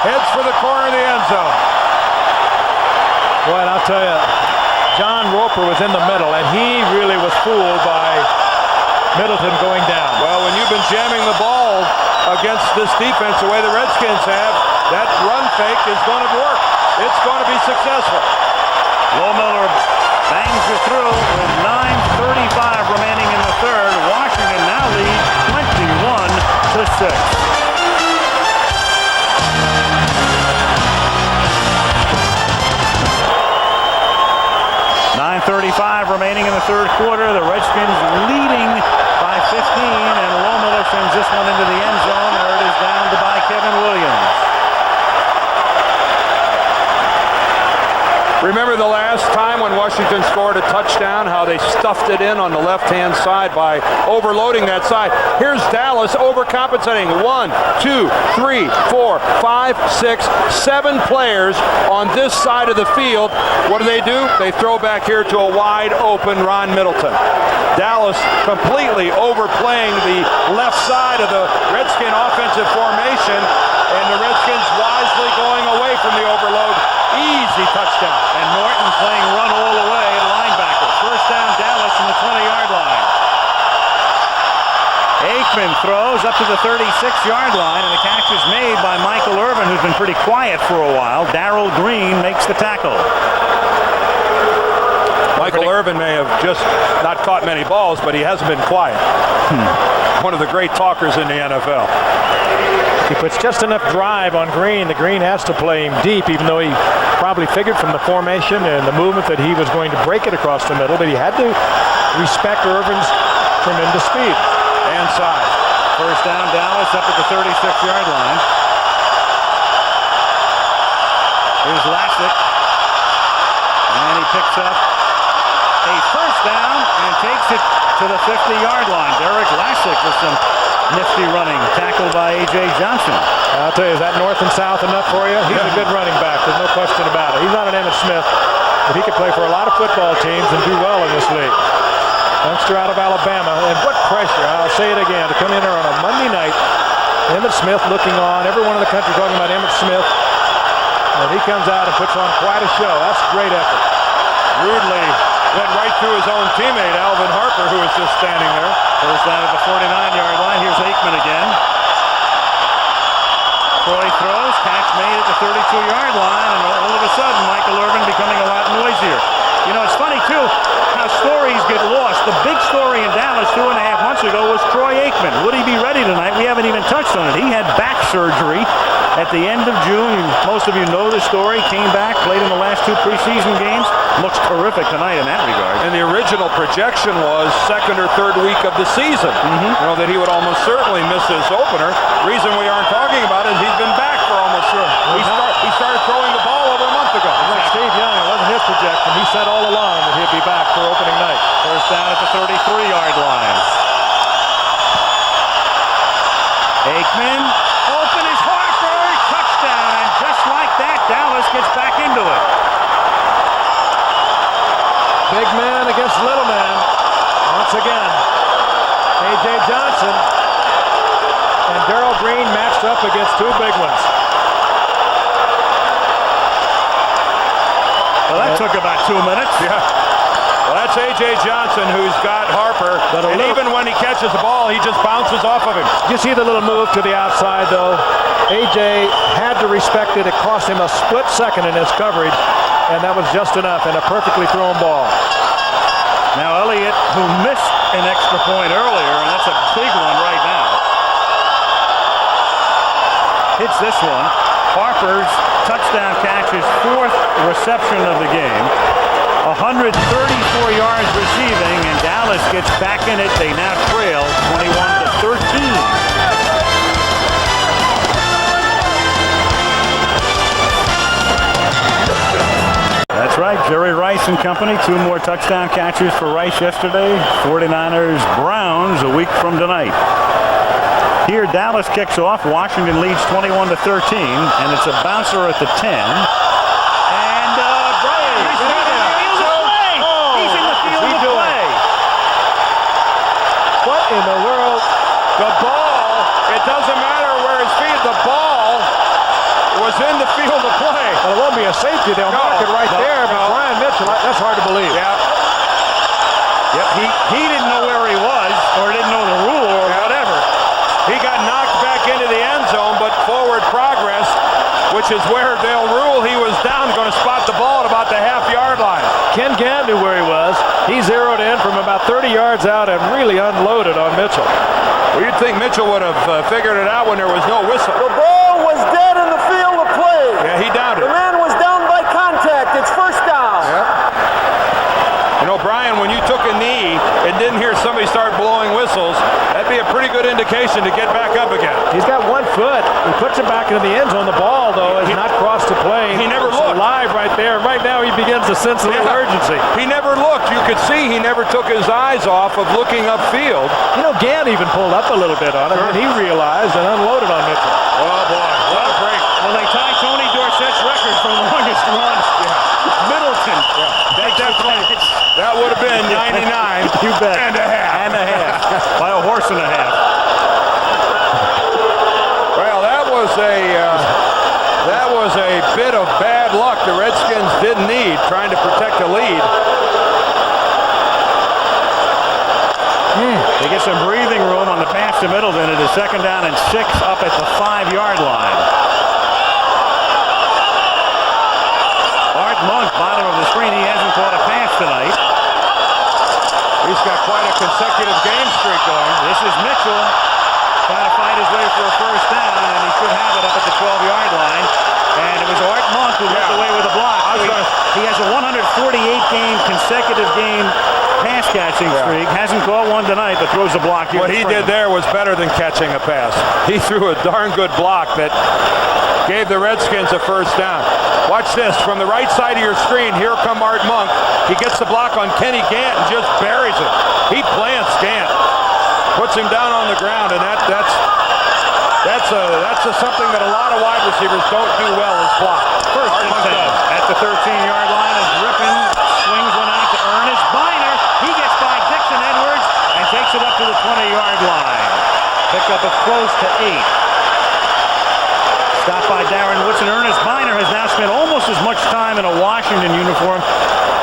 heads for the corner of the end zone. Boy, and I'll tell you, John Roper was in the middle, and he really was fooled by Middleton going down. Well, when you've been jamming the ball against this defense the way the Redskins have, that run fake is going to work. It's going to be successful. Lohmiller bangs it through with 9:35 remaining in the 3rd. Washington now leads 21-6. 9:35 remaining in the 3rd quarter. The Redskins leading by 15, and Lohmiller sends this one into the end zone, where it is down to by Kevin Williams. Remember the last time when Washington scored a touchdown, how they stuffed it in on the left-hand side by overloading that side. Here's Dallas overcompensating. 1, 2, 3, 4, 5, 6, 7 players on this side of the field. What do? They throw back here to a wide-open Ron Middleton. Dallas completely overplaying the left side of the Redskin offensive formation, and the Redskins wisely going away from the overload. Easy touchdown. And Norton playing run all the way at linebacker. 1st down, Dallas from the 20-yard line. Aikman throws up to the 36-yard line, and the catch is made by Michael Irvin, who's been pretty quiet for a while. Darrell Green makes the tackle. Michael Irvin may have just not caught many balls, but he hasn't been quiet. One of the great talkers in the NFL. He puts just enough drive on Green. The Green has to play him deep, even though he probably figured from the formation and the movement that he was going to break it across the middle, but he had to respect Irvin's tremendous speed And size. 1st down, Dallas up at the 36-yard line. Here's Lassick. And he picks up a 1st down and takes it to the 50-yard line. Derek Lassick with some nifty running, tackled by A.J. Johnson. I'll tell you, is that north and south enough for you? He's a good running back. There's no question about it. He's not an Emmitt Smith, but he could play for a lot of football teams and do well in this league. Youngster out of Alabama, and what pressure, I'll say it again, to come in there on a Monday night. Emmitt Smith looking on, everyone in the country talking about Emmitt Smith, and he comes out and puts on quite a show. That's a great effort. Rudely went right through his own teammate, Alvin Harper, who was just standing there. 1st down at the 49-yard line. Here's Aikman again. Troy throws, catch made at the 32-yard line, and all of a sudden, Michael Irvin becoming a lot noisier. You know, it's funny, too, how stories get lost. The big story in Dallas 2.5 months ago was Troy Aikman. Would he be ready tonight? We haven't even touched on it. He had back surgery at the end of June. Most of you know the story. Came back, played in the last 2 preseason games. Looks terrific tonight in that regard. And the original projection was 2nd or 3rd week of the season. You know, that he would almost certainly miss this opener. Reason we aren't talking about it is he's been back for almost sure. He started throwing the ball over a month ago. Like Steve Young, it wasn't his projection. He said all along that he'd be back for opening night. 1st down at the 33-yard line. Aikman, open is Harper, touchdown, and just like that, Dallas gets back into it. Big man against little man. Once again, A.J. Johnson and Darrell Green matched up against 2 big ones. Well, that took about 2 minutes. Yeah. Well, that's A.J. Johnson who's got Harper, and even when he catches the ball, he just bounces off of him. You see the little move to the outside, though. A.J. had to respect it. It cost him a split second in his coverage, and that was just enough, and a perfectly thrown ball. Now Elliott, who missed an extra point earlier, and that's a big one right now, hits this one. Harper's touchdown catch, his 4th reception of the game. 134 yards receiving, and Dallas gets back in it. They now trail 21-13. That's right, Jerry Rice and company. 2 more touchdown catches for Rice yesterday. 49ers Browns a week from tonight. Here Dallas kicks off. Washington leads 21-13, and it's a bouncer at the 10. And Braves. He's in the field of play. What in the world? The ball, it doesn't matter where his feet, the ball was in the field of play. Well, it won't be a safety. They'll mark it right there, but Brian Mitchell, that's hard to believe. Yeah. Yep, he didn't know where he was, or didn't know the rule, or whatever. He got knocked back into the end zone, but forward progress, which is where they'll rule he was down, going to spot the ball at about the half-yard line. Ken Gant knew where he was. He zeroed in from about 30 yards out and really unloaded on Mitchell. Well, you'd think Mitchell would have figured it out when there was no whistle. The ball was dead in the field of play. Yeah, he downed it. The man was down by contact. It's first down. Yep. You know, Brian, when you took a knee and didn't hear somebody start blowing whistles, that'd be a pretty good indication to get back up again. He's got 1 foot. He puts it back into the end zone. The ball, though, is not crossed the plane. He never It's looked. alive right there. Right now, he begins to sense a little urgency. He never looked. You could see he never took his eyes off of looking upfield. You know, Gant even pulled up a little bit on it, and he realized and unloaded on Mitchell. Oh, boy. What a break. Well, they tie Tony Dorsett's record for the longest run. Middleton. That would have been 99 You bet. and a half. And a half. By a horse and a half. Well, that was a bit of bad luck the Redskins didn't need, trying to protect the lead. They get some breathing room on the pass to Middleton. It is 2nd down and 6 up at the 5-yard line. Art Monk, bottom of the screen. He hasn't caught a pass tonight. He's got quite a consecutive game streak going. This is Mitchell trying to fight his way for a first down, and he should have it up at the 12-yard line. And it was Art Monk who led the way with a block. He has a 148-game consecutive game pass-catching streak. Hasn't caught one tonight, but throws a block here. What he did there was better than catching a pass. He threw a darn good block that gave the Redskins a first down. Watch this. From the right side of your screen, here come Art Monk. He gets the block on Kenny Gant and just buries it. He plants Gant. Puts him down on the ground, and that's something that a lot of wide receivers don't do well is block. First and 10 at the 13-yard line as Rippon swings one out to Ernest Biner. He gets by Dixon Edwards and takes it up to the 20-yard line. Pick up a close to 8. Stopped by Darren Woodson. Ernest Biner has now spent almost as much time in a Washington uniform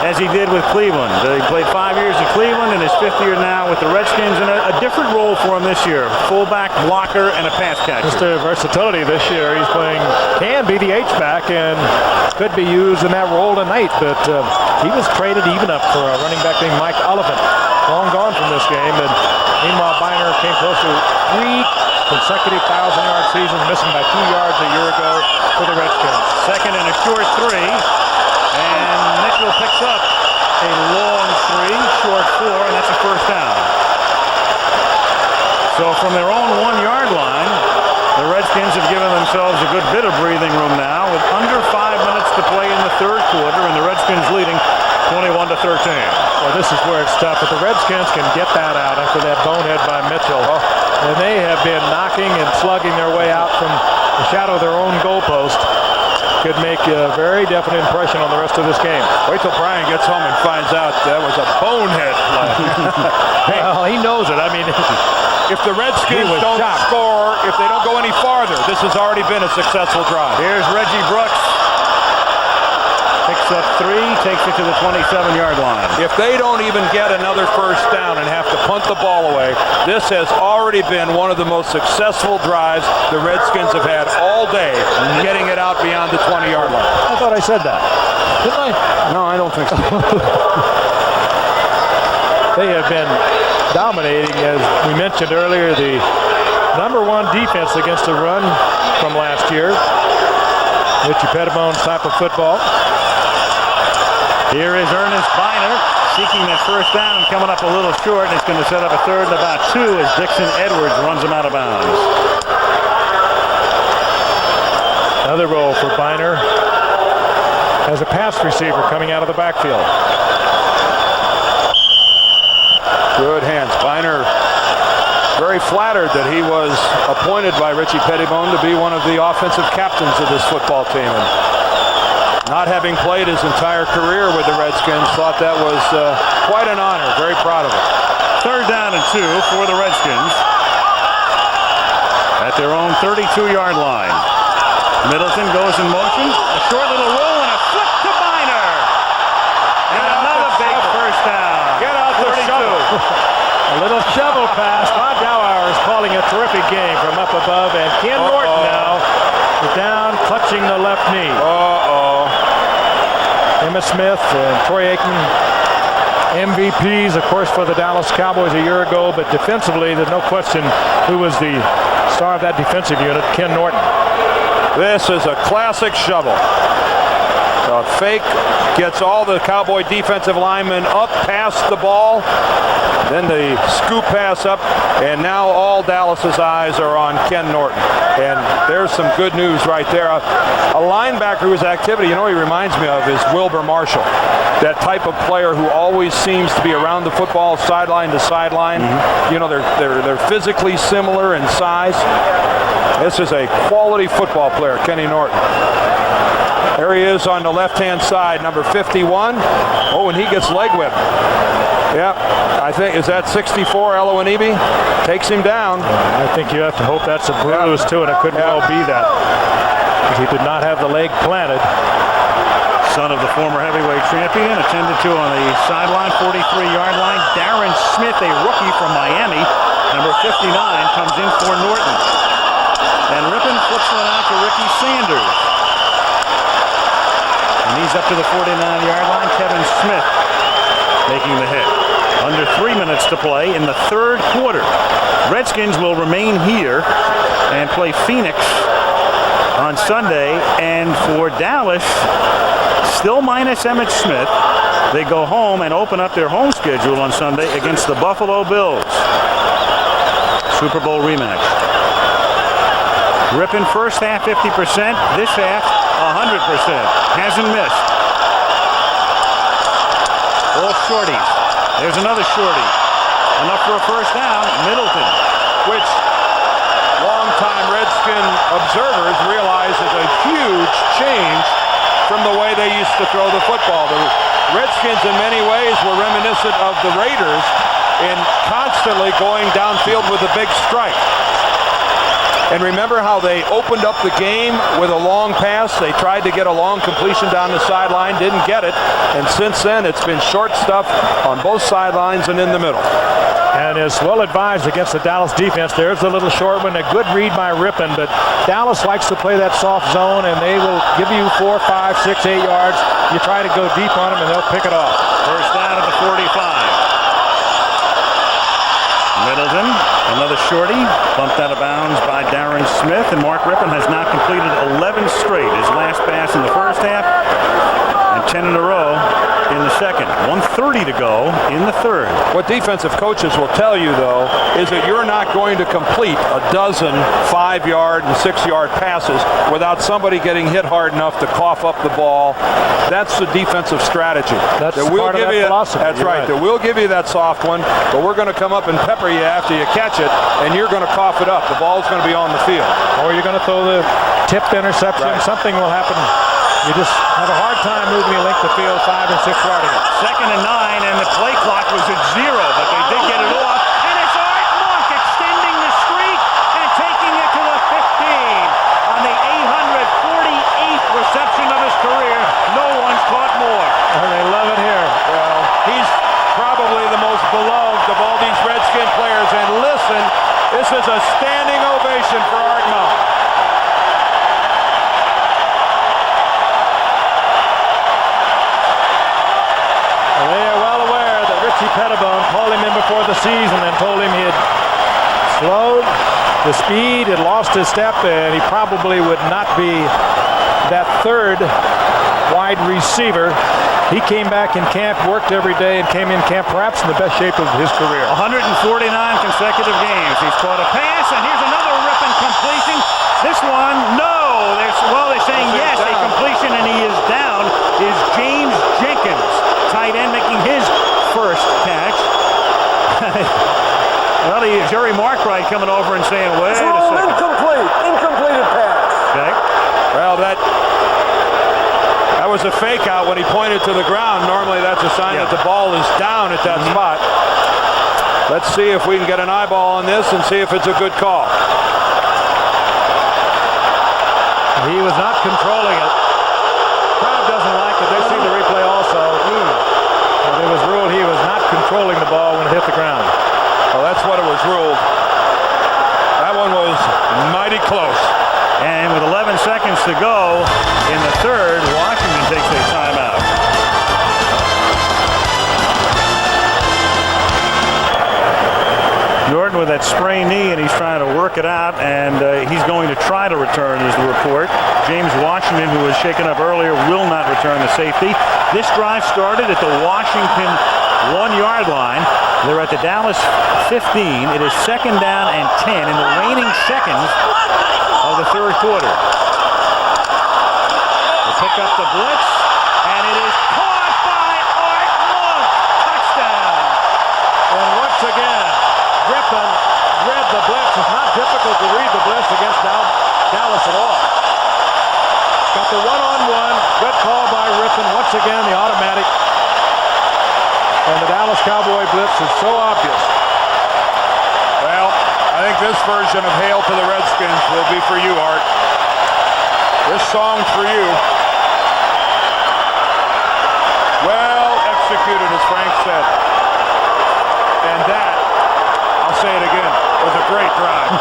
as he did with Cleveland. He played 5 years in Cleveland and his 5th year now with the Redskins, and a different role for him this year. Fullback, blocker, and a pass catcher. Just a versatility this year. He's playing, can be the H-back, and could be used in that role tonight, but he was traded even up for a running back named Mike Oliphant. Long gone from this game, and meanwhile Biner came close to 3 consecutive 1,000-yard seasons, missing by 2 yards a year ago for the Redskins. 2nd and a short 3. And Mitchell picks up a long 3, short 4, and that's a first down. So from their own 1-yard line, the Redskins have given themselves a good bit of breathing room now with under 5 minutes to play in the 3rd quarter, and the Redskins leading 21-13. Well, this is where it's tough, but the Redskins can get that out after that bonehead by Mitchell. And they have been knocking and slugging their way out from the shadow of their own goalpost. Could make a very definite impression on the rest of this game. Wait till Brian gets home and finds out that was a bonehead play. Well, he knows it. I mean, if the Redskins don't score, if they don't go any farther, this has already been a successful drive. Here's Reggie Brooks. Picks picks up 3, takes it to the 27-yard line. If they don't even get another first down and have to punt the ball away, this has already been one of the most successful drives the Redskins have had all day, getting it out beyond the 20-yard line. I thought I said that. Didn't I? No, I don't think so. They have been dominating, as we mentioned earlier, the #1 defense against the run from last year. Richie Pettibone's type of football. Here is Ernest Biner seeking that first down and coming up a little short, and it's going to set up a 3rd and about 2 as Dixon Edwards runs him out of bounds. Another role for Biner as a pass receiver coming out of the backfield. Good hands. Biner very flattered that he was appointed by Richie Pettibone to be one of the offensive captains of this football team. And not having played his entire career with the Redskins, thought that was quite an honor. Very proud of it. 3rd down and 2 for the Redskins at their own 32-yard line. Middleton goes in motion. A short little roll and a flip to Biner. And another big first down. Get out the shovel. A little shovel pass. Todd Dowhower is calling a terrific game from up above, and Ken Norton now is down, clutching the left knee. Emmitt Smith and Troy Aikman, MVPs, of course, for the Dallas Cowboys a year ago, but defensively, there's no question who was the star of that defensive unit, Ken Norton. This is a classic shovel. A fake gets all the Cowboy defensive linemen up past the ball. Then the scoop pass up, and now all Dallas's eyes are on Ken Norton. And there's some good news right there. A linebacker whose activity, you know, he reminds me of is Wilbur Marshall. That type of player who always seems to be around the football, sideline to sideline. You know, they're physically similar in size. This is a quality football player, Kenny Norton. There he is on the left-hand side, number 51. Oh, and he gets leg whipped. Yep, I think, is that 64, Eloanibi? Takes him down. I think you have to hope that's a bruise, too, and it couldn't well be that. He did not have the leg planted. Son of the former heavyweight champion, attended to on the sideline, 43-yard line. Darren Smith, a rookie from Miami, number 59, comes in for Norton. And Rippon flips one out to Ricky Sanders. And he's up to the 49-yard line. Kevin Smith making the hit. Under 3 minutes to play in the 3rd quarter. Redskins will remain here and play Phoenix on Sunday. And for Dallas, still minus Emmitt Smith, they go home and open up their home schedule on Sunday against the Buffalo Bills. Super Bowl rematch. Rippon first half 50%, this half 100%. Hasn't missed. All shorties. There's another shorty. Enough for a first down. Middleton. Which longtime Redskin observers realize is a huge change from the way they used to throw the football. The Redskins in many ways were reminiscent of the Raiders in constantly going downfield with a big strike. And remember how they opened up the game with a long pass? They tried to get a long completion down the sideline, didn't get it. And since then, it's been short stuff on both sidelines and in the middle. And is well advised against the Dallas defense. There's a little short one, a good read by Rippon, but Dallas likes to play that soft zone, and they will give you 4, 5, 6, 8 yards. You try to go deep on them, and they'll pick it off. First down at the 45. Middleton, another shorty, bumped out of bounds by Darren Smith, and Mark Rippon has now completed 11 straight. His last pass in the first half, and 10 in a row in the second. 1:30 to go in the third. What defensive coaches will tell you, though, is that you're not going to complete a dozen 5-yard and 6-yard passes without somebody getting hit hard enough to cough up the ball. That's the defensive strategy. That's that we'll part give of that you, philosophy. That's You're right. That we'll give you that soft one, but we're going to come up and pepper you after you catch it, and you're going to cough it up. The ball's going to be on the field. Or you're going to throw the tipped interception. Right. Something will happen. You just have a hard time moving a length of field 5 and 6 yarding it. 2nd and 9, and the play clock was at 0, but they did get it off. And it's Art Monk extending the streak and taking it to the 15 on the 848th reception of his career. No one's caught more told him he had slowed the speed, had lost his step, and he probably would not be that third wide receiver. He came back in camp, worked every day, and came in camp perhaps in the best shape of his career. 149 consecutive games. He's caught a pass, and here's another ripping completion. This one, no. They're saying yes, a completion, and he is down. Is James Jenkins, tight end, making his first catch. Well, Jerry Markwright coming over and saying, wait a second. Incompleted pass. Okay. Well, that was a fake out when he pointed to the ground. Normally that's a sign that the ball is down at that spot. Let's see if we can get an eyeball on this and see if it's a good call. He was not controlling it. The crowd doesn't like it. They've seen the replay also. And it was ruled he was not controlling the ball when it hit the ground. Well, that's what it was ruled. That one was mighty close. And with 11 seconds to go in the third, Washington takes a timeout. Jordan with that sprained knee, and he's trying to work it out, and he's going to try to return, is the report. James Washington, who was shaken up earlier, will not return the safety. This drive started at the Washington 1-yard line. They're at the Dallas 15. It is second down and 10 in the waning seconds of the third quarter. They pick up the blitz, and it is caught by Art Monk. Touchdown. And once again, Griffin read the blitz. It's not difficult to read the blitz against Dallas at all. Got the one-on-one. Good call by Griffin. Once again, the automatic. And the Dallas Cowboy blitz is so obvious. Well, I think this version of Hail to the Redskins will be for you, Art. This song's for you. Well executed, as Frank said. And that, I'll say it again, was a great drive.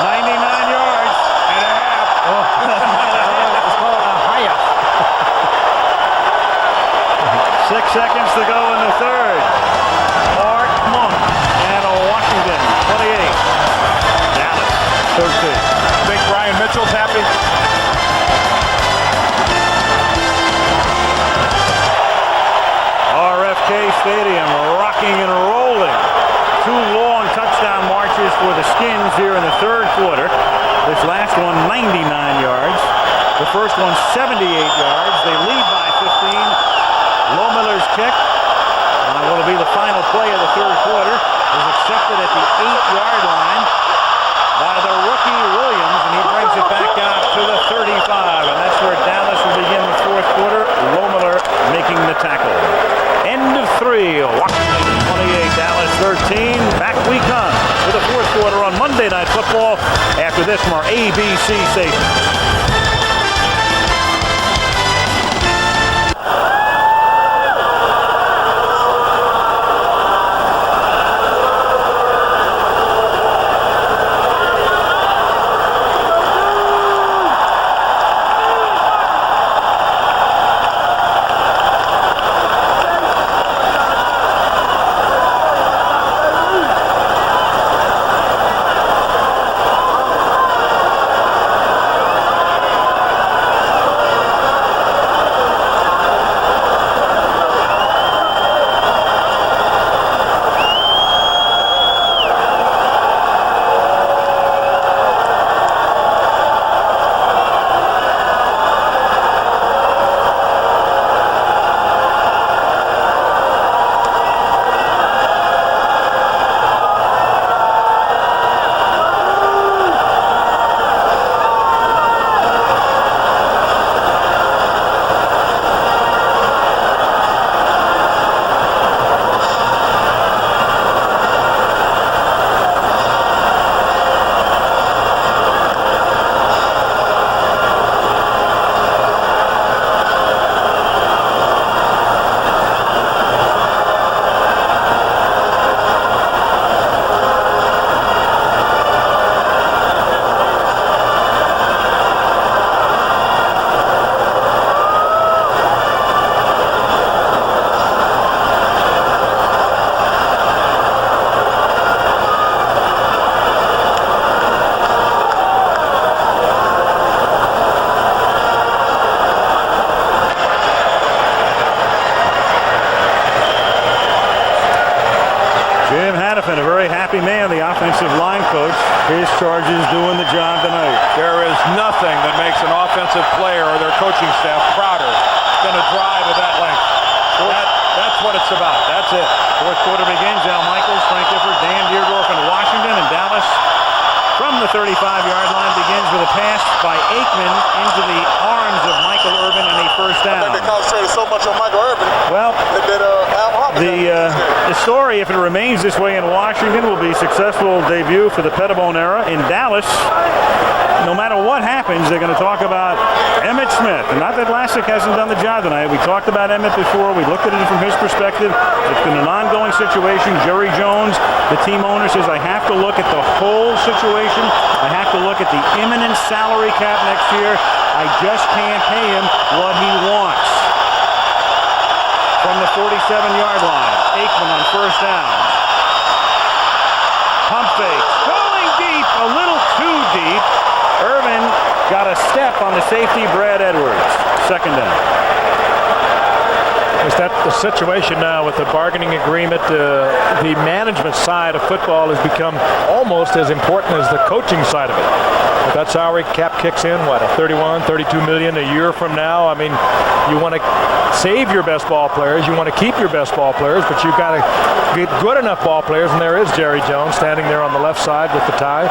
99 yards and a half. It's called a half. 6 seconds to go in the third. Art Monk and Washington 28. Dallas 13. I think Brian Mitchell's happy. RFK Stadium rocking and rolling. 2 long touchdown marches for the Skins here in the third quarter. This last one 99 yards. The first one 78 yards. They lead by 15. Lohmiller's kick, will be the final play of the third quarter, is accepted at the 8-yard line by the rookie Williams, and he brings it back out to the 35, and that's where Dallas will begin the fourth quarter. Lohmiller making the tackle. End of 3, Washington 28, Dallas 13. Back we come to the fourth quarter on Monday Night Football after this from our ABC station. very happy man, the offensive line coach. His charges doing the job tonight. There is nothing that makes an offensive player or their coaching staff prouder than a drive of that length. That's what it's about. That's it. Fourth quarter begins. Al Michaels, Frank Gifford, Dan Deerdorf, and Washington, and Dallas from the 35-yard line begins with a pass by Aikman into the arms of Michael Irvin and a first down. I think they concentrated so much on Michael Irvin. Well, the story, if it remains this way in Washington, will be successful debut for the Pettibone era. In Dallas, no matter what happens, they're going to talk about Emmitt Smith. And not that Lassick hasn't done the job tonight. We talked about Emmitt before. We looked at it from his perspective. It's been an ongoing situation. Jerry Jones, the team owner, says, I have to look at the whole situation. I have to look at the imminent salary cap next year. I just can't pay him what he wants. From the 47-yard line, Aikman on first down. Pump fake, going deep, a little too deep. Irvin got a step on the safety, Brad Edwards. Second down. Is that the situation now with the bargaining agreement? The management side of football has become almost as important as the coaching side of it. If that salary cap kicks in, what, a 31, 32 million a year from now? I mean, you want to save your best ball players, you want to keep your best ball players, but you've got to get good enough ball players, and there is Jerry Jones standing there on the left side with the tie.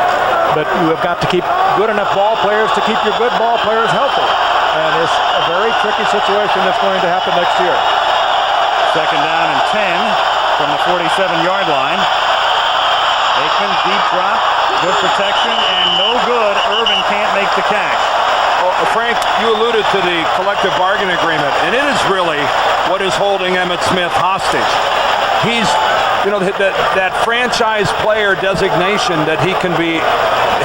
But you have got to keep good enough ball players to keep your good ball players healthy. And it's a very tricky situation that's going to happen next year. Second down and 10 from the 47-yard line. Aikman, deep drop, good protection, and no good. Irvin can't make the catch. Well, Frank, you alluded to the collective bargaining agreement, and it is really what is holding Emmitt Smith hostage. He's, that franchise player designation that he can be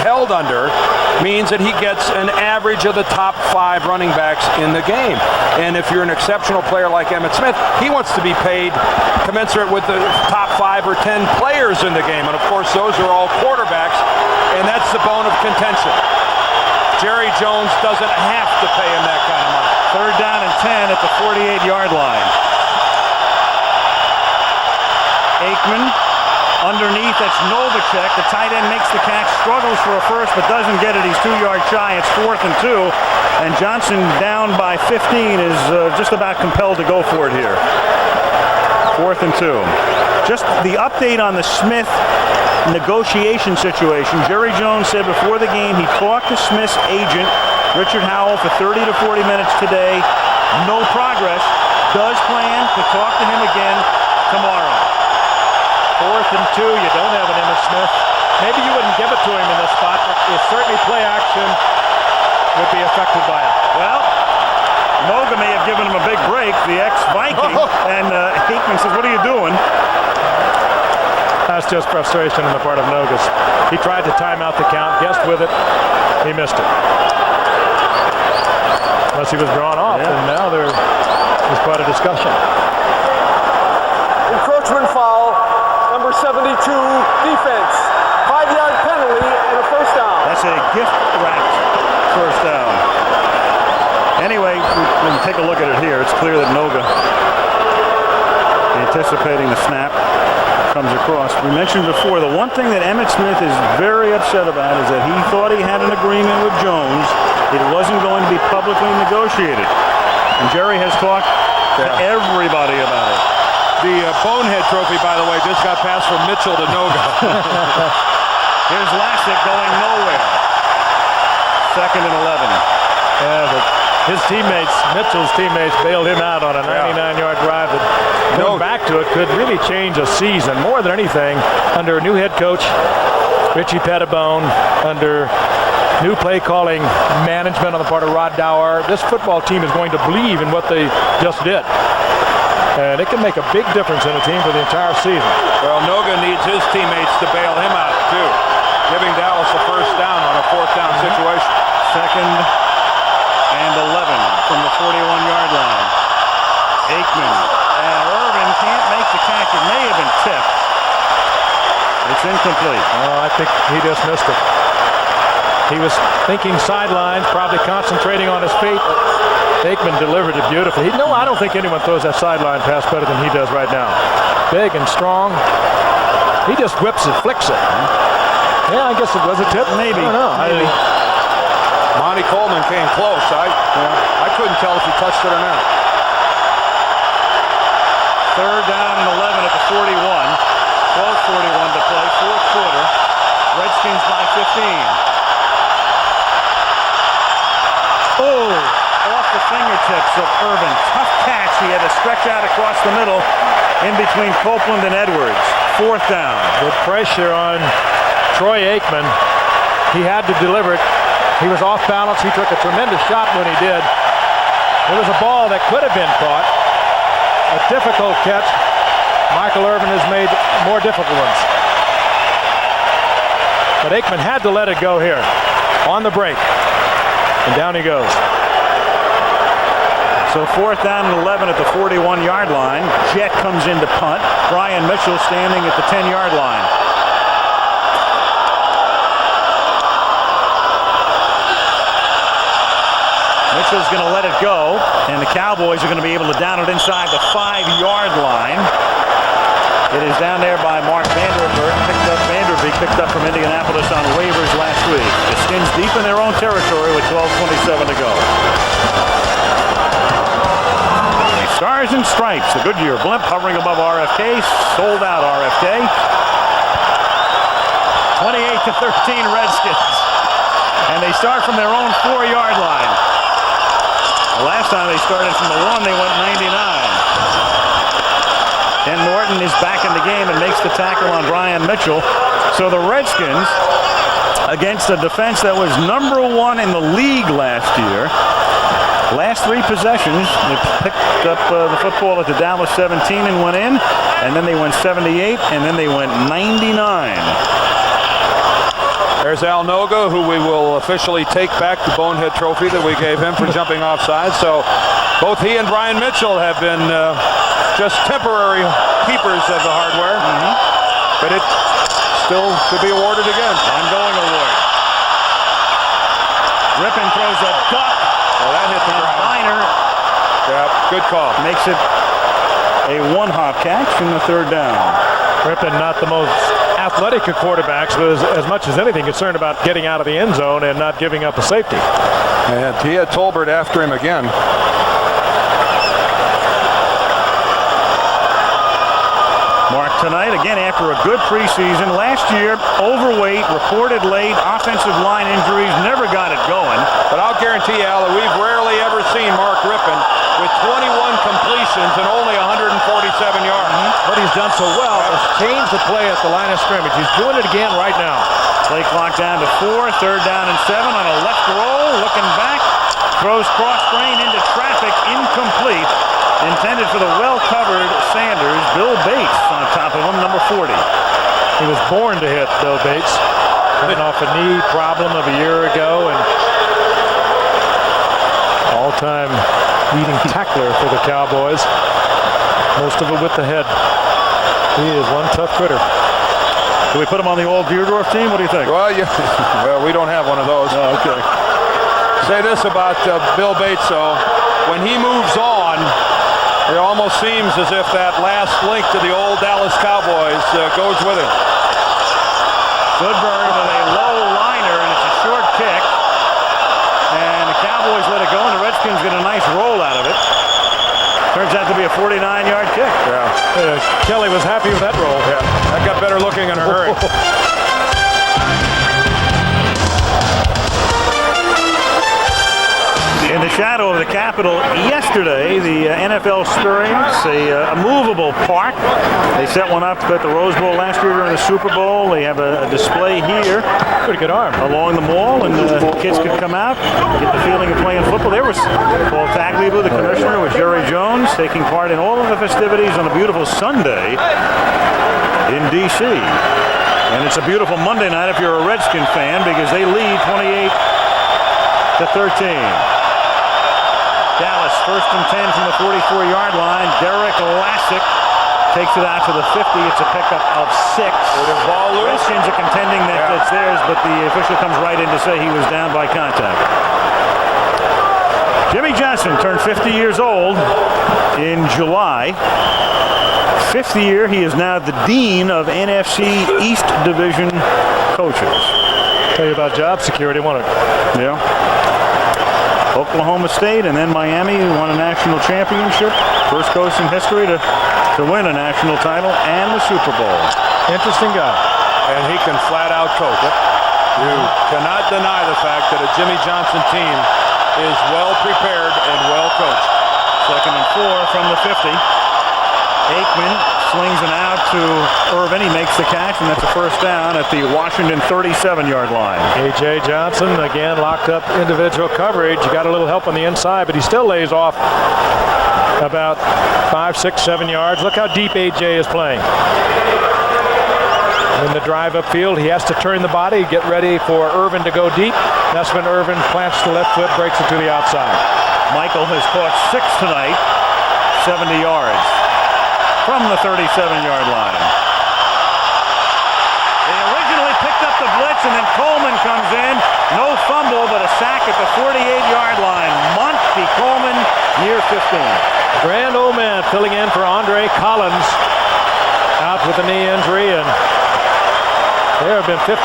held under means that he gets an average of the top 5 running backs in the game. And if you're an exceptional player like Emmitt Smith, he wants to be paid commensurate with the top 5 or 10 players in the game. And of course, those are all quarterbacks, and that's the bone of contention. Jerry Jones doesn't have to pay him that kind of money. Third down and 10 at the 48-yard line. Aikman underneath, that's Novacek. The tight end makes the catch, struggles for a first, but doesn't get it. He's 2-yard shy. It's 4th and 2. And Johnson, down by 15, is just about compelled to go for it here. 4th and 2. Just the update on the Smith negotiation situation. Jerry Jones said before the game he talked to Smith's agent, Richard Howell, for 30 to 40 minutes today. No progress. Does plan to talk to him again tomorrow. 4th and 2, you don't have an Emmitt Smith. Maybe you wouldn't give it to him in this spot, but certainly play action would be affected by it. Well, Noga may have given him a big break, the ex-Viking, and Aikman says, what are you doing? That's just frustration on the part of Nogas. He tried to time out the count, guessed with it, he missed it. Unless he was drawn off, and now there is quite a discussion. encroachment foul. Number 72, defense. 5-yard penalty and a first down. That's a gift-wrapped first down. Anyway, we can take a look at it here. It's clear that Noga, anticipating the snap, comes across. We mentioned before, the one thing that Emmitt Smith is very upset about is that he thought he had an agreement with Jones. It wasn't going to be publicly negotiated. And Jerry has talked to everybody about it. The Bonehead Trophy, by the way, just got passed from Mitchell to Noga. Here's Lassick going nowhere. 2nd and 11. Yeah, but his teammates, Mitchell's teammates, bailed him out on a 99-yard drive that, going back to it, could really change a season. More than anything, under a new head coach, Richie Pettibone, under new play calling management on the part of Rod Dower, this football team is going to believe in what they just did. And it can make a big difference in a team for the entire season. Well, Noga needs his teammates to bail him out, too. Giving Dallas a first down on a 4th down situation. 2nd and 11 from the 41-yard line. Aikman and Irvin can't make the catch. It may have been tipped. It's incomplete. Oh, I think he just missed it. He was thinking sidelines, probably concentrating on his feet. Aikman delivered it beautifully. I don't think anyone throws that sideline pass better than he does right now. Big and strong. He just whips it, flicks it. Yeah, I guess it was a tip. Maybe. I don't know. Maybe. Monty Coleman came close. I couldn't tell if he touched it or not. 3rd down and 11 at the 41. 12:41 to play, 4th quarter. Redskins by 15. Oh, off the fingertips of Irvin. Tough catch. He had to stretch out across the middle in between Copeland and Edwards. 4th down. With pressure on Troy Aikman, he had to deliver it. He was off balance. He took a tremendous shot when he did. It was a ball that could have been caught. A difficult catch. Michael Irvin has made more difficult ones. But Aikman had to let it go here on the break. And down he goes. So 4th down and 11 at the 41-yard line. Jet comes in to punt. Brian Mitchell standing at the 10-yard line. Mitchell's going to let it go, and the Cowboys are going to be able to down it inside the 5-yard line. It is down there by Mark Vanderbeek, picked up from Indianapolis on waivers last week. The Skins deep in their own territory with 12:27 to go. The Stars and Stripes, the Goodyear blimp hovering above RFK, sold out RFK. 28-13 Redskins. And they start from their own 4-yard line. The last time they started from the 1, they went 99. Ken Norton is back in the game and makes the tackle on Brian Mitchell. So the Redskins, against a defense that was number 1 in the league last year, last 3 possessions, they picked up the football at the Dallas 17 and went in, and then they went 78, and then they went 99. There's Al Noga, who we will officially take back the Bonehead Trophy that we gave him for jumping offside. So both he and Brian Mitchell have been just temporary keepers of the hardware. But it still could be awarded again. Ongoing award. Rippon throws a duck. Oh, that hit the ground. Biner good call. makes it a 1-hop catch in the 3rd down. Rippon, not the most athletic of quarterbacks, but as much as anything concerned about getting out of the end zone and not giving up a safety. And he had Tolbert after him again. Mark tonight, again after a good preseason. Last year, overweight, reported late, offensive line injuries, never got it going. But I'll guarantee you, Al, that we've rarely ever seen Mark Rippon with 21 completions and only 147 yards. What he's done so well is change the play at the line of scrimmage. He's doing it again right now. Play clock down to 4, 3rd down and 7 on a left roll, looking back, throws cross grain into traffic, incomplete. Intended for the well-covered Sanders. Bill Bates on top of him, number 40. He was born to hit, Bill Bates. Coming off a knee problem of a year ago, and all-time leading tackler for the Cowboys. Most of it with the head. He is one tough critter. Do we put him on the old Deerdorf team? What do you think? Well, well, we don't have one of those. Oh, okay. Say this about Bill Bates, though. When he moves on, it almost seems as if that last link to the old Dallas Cowboys goes with it. Goodburn with a low liner, and it's a short kick. And the Cowboys let it go, and the Redskins get a nice roll out of it. Turns out to be a 49-yard kick. Yeah. Kelly was happy with that roll. Yeah, that got better looking in a hurry. In the shadow of the Capitol yesterday, the NFL experienced a movable park. They set one up at the Rose Bowl last year during the Super Bowl. They have a display here. Pretty good arm. Along the mall, and kids could come out, get the feeling of playing football. There was Paul Tagliabue, the commissioner, with Jerry Jones, taking part in all of the festivities on a beautiful Sunday in D.C. And it's a beautiful Monday night if you're a Redskin fan, because they lead 28-13. Dallas, 1st and 10 from the 44-yard line. Derek Lassick takes it out to the 50. It's a pickup of 6. Ball loose. Redskins are contending that it's theirs, but the official comes right in to say he was down by contact. Jimmy Johnson turned 50 years old in July. fifth year. He is now the Dean of NFC East Division coaches. Tell you about job security, won't it? Yeah. Oklahoma State and then Miami, who won a national championship. First coach in history to win a national title and the Super Bowl. Interesting guy. And he can flat out coach. You cannot deny the fact that a Jimmy Johnson team is well prepared and well coached. 2nd and 4 from the 50. Aikman slings it out to Irvin. He makes the catch, and that's a first down at the Washington 37-yard line. A.J. Johnson, again, locked up individual coverage. You got a little help on the inside, but he still lays off about 5, 6, 7 yards. Look how deep A.J. is playing. In the drive upfield, he has to turn the body, get ready for Irvin to go deep. That's when Irvin plants the left foot, breaks it to the outside. Michael has caught 6 tonight, 70 yards from the 37-yard line. They originally picked up the blitz, and then Coleman comes in. No fumble, but a sack at the 48-yard line. Monty Coleman, near 15. Grand old man filling in for Andre Collins, out with a knee injury, and there have been 15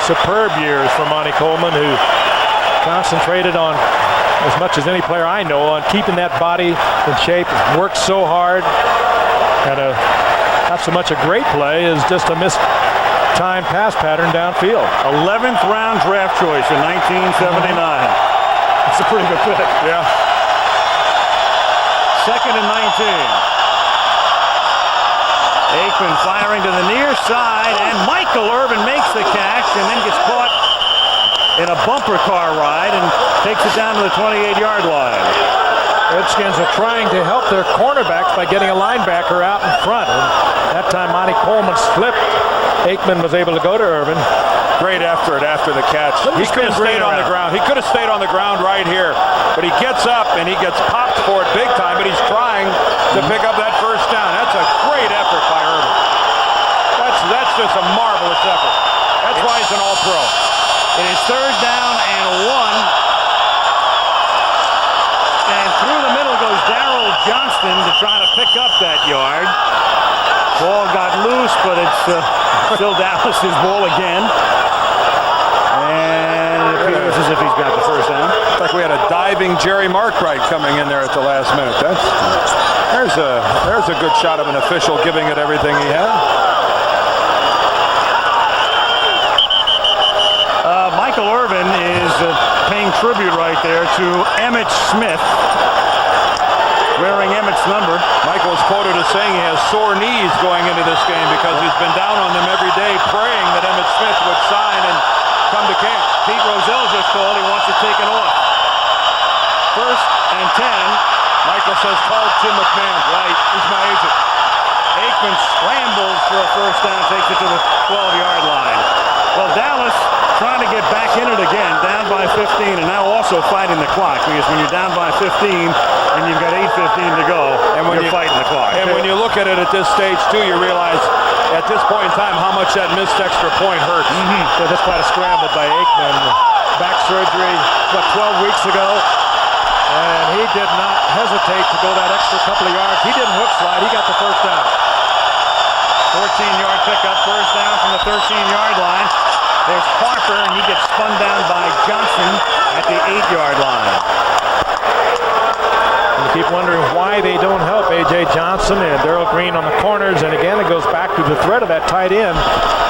superb years for Monty Coleman, who concentrated on, as much as any player I know, on keeping that body in shape. Worked so hard. Had not so much a great play as just a missed time pass pattern downfield. 11th round draft choice in 1979. That's a pretty good pick. Yeah. 2nd and 19. Aikman firing to the near side, and Michael Irvin makes the catch and then gets caught in a bumper car ride and takes it down to the 28-yard line. Redskins are trying to help their cornerbacks by getting a linebacker out in front. And that time Monty Coleman slipped. Aikman was able to go to Irvin. Great effort after the catch. He could have stayed on the ground. He could have stayed on the ground right here. But he gets up and he gets popped for it big time, but he's trying to pick up that first down. That's a great effort by Irvin. That's just a marvelous effort. That's why he's an all-pro. It is 3rd down and 1. And through the middle goes Darrell Johnston to try to pick up that yard. Ball got loose, but it's still Dallas's ball again. And it appears as if he's got the first down. It's like we had a diving Jerry Markwright coming in there at the last minute. There's a good shot of an official giving it everything he had. Michael Irvin is paying tribute right there to Emmitt Smith, wearing Emmitt's number. Michael is quoted as saying he has sore knees going into this game because he's been down on them every day praying that Emmitt Smith would sign and come to camp. Pete Rozelle just called. He wants it taken off. 1st and 10. Michael says, call Tim McMahon. Right. He's my agent. Aikman scrambles for a first down, takes it to the 12-yard line. Well, Dallas trying to get back in it again, down by 15, and now also fighting the clock, because when you're down by 15 and you've got 8:15 to go, and when you're fighting the clock. And when you look at it at this stage, too, you realize at this point in time how much that missed extra point hurts. So that's quite a scramble by Aikman. Back surgery, 12 weeks ago, and he did not hesitate to go that extra couple of yards. He didn't hook slide. He got the first down. 14-yard pickup, first down from the 13-yard line. There's Parker, and he gets spun down by Johnson at the 8-yard line. And you keep wondering why they don't help A.J. Johnson and Darrell Green on the corners. And again, it goes back to the threat of that tight end,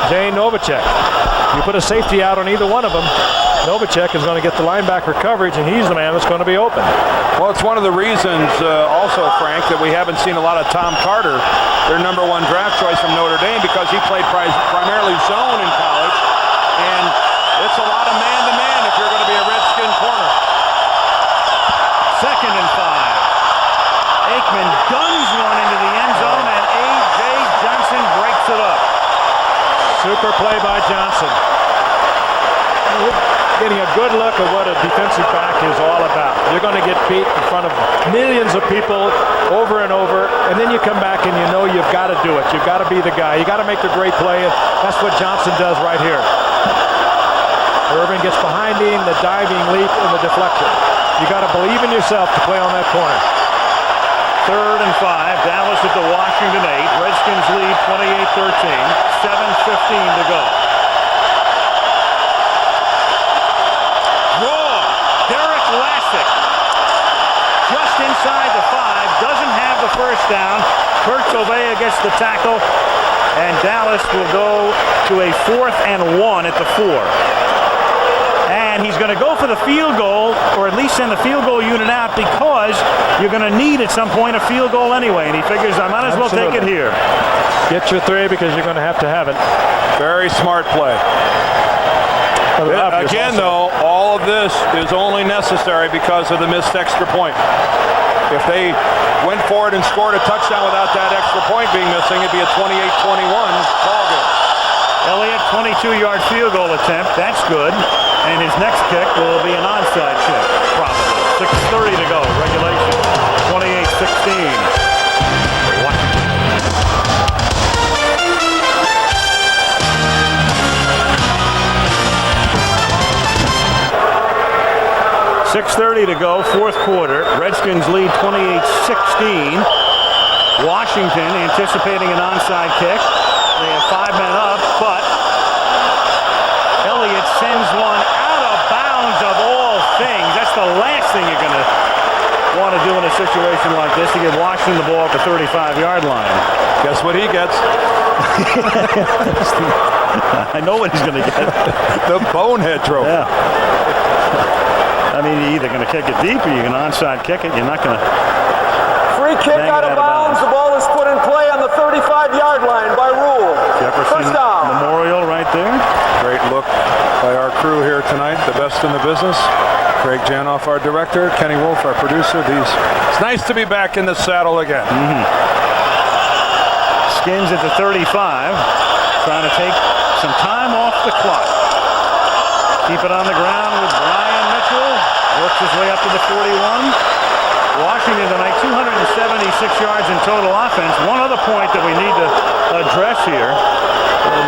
Jay Novacek. You put a safety out on either one of them, Novacek is going to get the linebacker coverage, and he's the man that's going to be open. Well, it's one of the reasons also, Frank, that we haven't seen a lot of Tom Carter, their #1 draft choice from Notre Dame, because he played primarily zone in college. And it's a lot of man-to-man if you're going to be a Redskin corner. 2nd and 5. Aikman guns one into the end zone, and A.J. Johnson breaks it up. Super play by Johnson. Getting a good look at what a defensive back is all about. You're going to get beat in front of millions of people over and over, and then you come back and you know you've got to do it. You've got to be the guy. You've got to make the great play, and that's what Johnson does right here. Irvin gets behind him, the diving leap and the deflection. You got to believe in yourself to play on that corner. 3rd and 5. Dallas at the Washington 8. Redskins lead 28-13. 7:15 to go. Draw. Derek Lassick. Just inside the 5. Doesn't have the first down. Kurt Covea gets the tackle. And Dallas will go to a 4th and 1 at the 4. And he's going to go for the field goal, or at least send the field goal unit out, because you're going to need at some point a field goal anyway. And he figures I might as well take it here. Get your 3 because you're going to have it. Very smart play. Again, though, all of this is only necessary because of the missed extra point. If they went for it and scored a touchdown without that extra point being missing, it'd be a 28-21 ball game. Elliott, 22-yard field goal attempt. That's good. And his next kick will be an onside kick, probably. 6:30 to go. Regulation. 28-16. 6:30 to go, 4th quarter. Redskins lead 28-16. Washington anticipating an onside kick. They have 5 men up, but Elliott sends one out of bounds of all things. That's the last thing you're going to want to do in a situation like this, to give Washington the ball at the 35-yard line. Guess what he gets? I know what he's going to get. The bonehead trophy. Yeah. I mean, you're either going to kick it deep or you're going to onside kick it. You're not going to... Free kick out of bounds. The ball is put in play on the 35-yard line by rule. Jefferson First down. Memorial right there. Great look by our crew here tonight, the best in the business. Craig Janoff, our director, Kenny Wolf, our producer. It's nice to be back in the saddle again. Skins at the 35, trying to take some time off the clock. Keep it on the ground with Brian Mitchell. Works his way up to the 41. Washington tonight, 276 yards in total offense. One other point that we need to address here.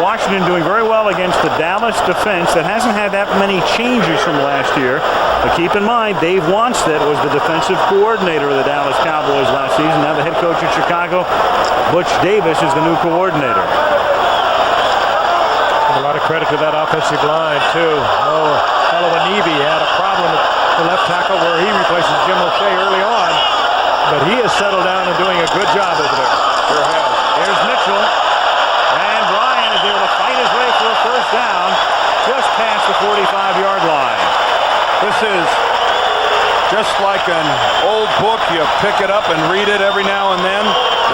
Washington doing very well against the Dallas defense that hasn't had that many changes from last year. But keep in mind, Dave Wanstead was the defensive coordinator of the Dallas Cowboys last season. Now the head coach at Chicago, Butch Davis, is the new coordinator. And a lot of credit to that offensive line, too. Elwanibi had a problem at the left tackle where he replaces Jim O'Shea early on. But he has settled down and doing a good job over there. Sure has. Here's Mitchell. And Brian is able to fight his way for a first down just past the 45-yard line. This is just like an old book. You pick it up and read it every now and then.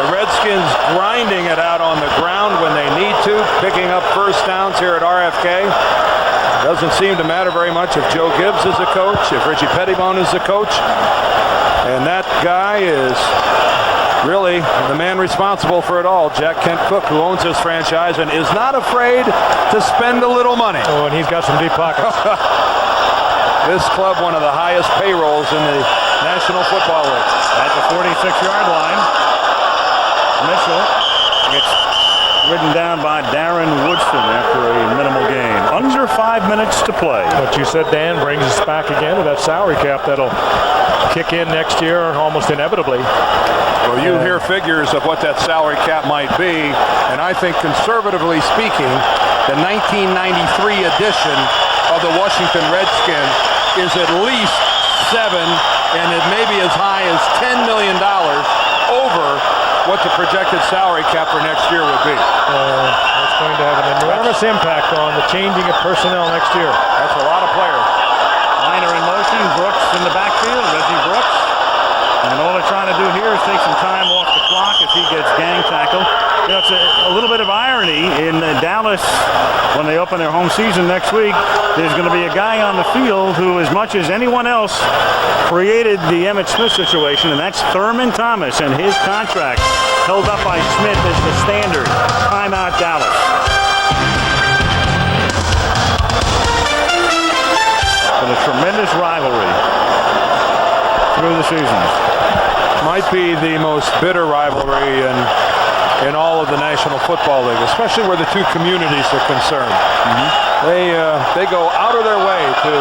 The Redskins grinding it out on the ground when they need to, picking up first downs here at RFK. Doesn't seem to matter very much if Joe Gibbs is a coach, if Richie Pettibone is the coach. And that guy is really the man responsible for it all, Jack Kent Cook, who owns this franchise and is not afraid to spend a little money. Oh, and he's got some deep pockets. This club, one of the highest payrolls in the National Football League. At the 46-yard line, Mitchell gets ridden down by Darren Woodson after a minimal gain. Under 5 minutes to play. What you said, Dan, brings us back again to that salary cap that'll kick in next year almost inevitably. Well, you hear figures of what that salary cap might be, and I think conservatively speaking, the 1993 edition of the Washington Redskins is at least 7, and it may be as high as $10 million over what the projected salary cap for next year would be. It's going to have an enormous impact on the changing of personnel next year. That's a lot of players. Liner in motion, Brooks in the backfield, Reggie Brooks. And all they're trying to do here is take some time off the clock as he gets gang tackled. You know, it's a little bit of irony in Dallas when they open their home season next week. There's going to be a guy on the field who, as much as anyone else, created the Emmitt Smith situation, and that's Thurman Thomas, and his contract held up by Smith as the standard. Timeout, Dallas. Been a tremendous rivalry through the seasons. Might be the most bitter rivalry in all of the National Football League, especially where the two communities are concerned. They go out of their way to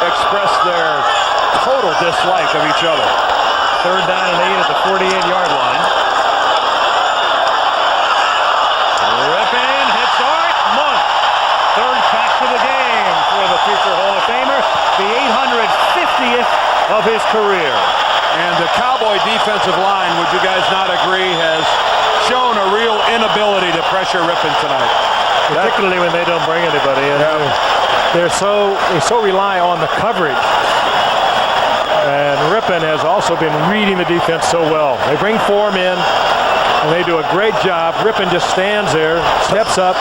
express their total dislike of each other. 3rd down and 8 at the 48-yard line. Rippon hits Art Monk. 3rd catch of the game for the future Hall of Famer. The 850th of his career. And the Cowboy defensive line, would you guys not agree, has shown a real inability to pressure Rippon tonight. Particularly when they don't bring anybody in. They so rely on the coverage. And Rippon has also been reading the defense so well. They bring Form in, and they do a great job. Rippon just stands there, steps up,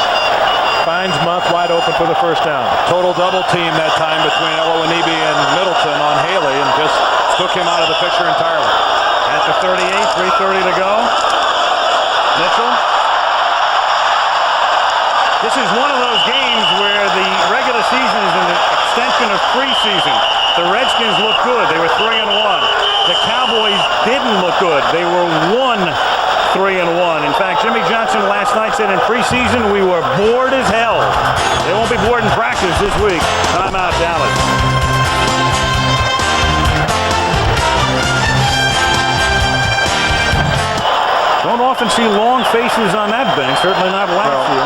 finds Monk wide open for the 1st down. Total double team that time between Elowanibi and Middleton on Haley, and just took him out of the picture entirely. At the 38, 3:30 to go. Mitchell. This is one of those games where the regular season is an extension of preseason. The Redskins look good. They were 3-1. The Cowboys didn't look good. They were 3-1. In fact, Jimmy Johnson last night said in preseason we were bored as hell. They won't be bored in practice this week. Timeout, Dallas. Don't often see long faces on that bench. Certainly not last year.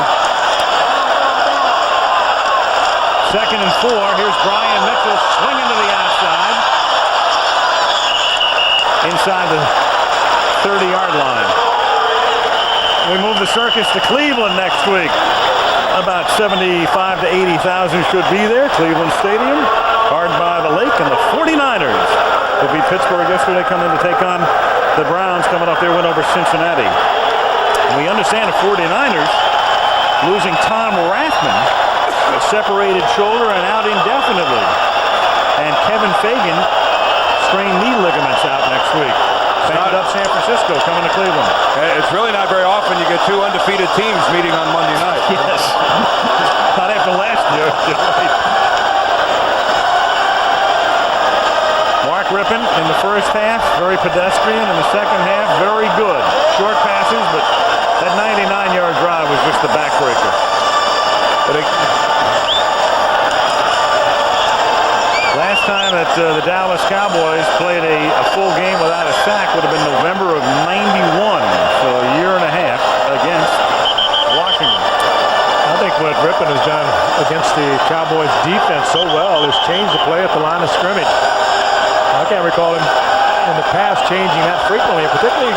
2nd and 4. Here's Brian Mitchell swinging to the outside. Inside the 30-yard line. We move the circus to Cleveland next week. About 75 to 80,000 should be there. Cleveland Stadium, hard by the lake, and the 49ers who beat Pittsburgh yesterday come in to take on the Browns coming off their win over Cincinnati. And we understand the 49ers losing Tom Rathman, a separated shoulder and out indefinitely. And Kevin Fagan strained knee ligaments out next week. Banged up San Francisco coming to Cleveland. It's really not very often you get 2 undefeated teams meeting on Monday night. Yes. Not after last year. Mark Rippon in the 1st half, very pedestrian. In the 2nd half, very good. Short passes, but that 99-yard drive was just the backbreaker. Last time that the Dallas Cowboys played a full game without a sack would have been November of '91, so a year and a half against Washington. I think what Rippon has done against the Cowboys defense so well is change the play at the line of scrimmage. I can't recall him in the past changing that frequently, particularly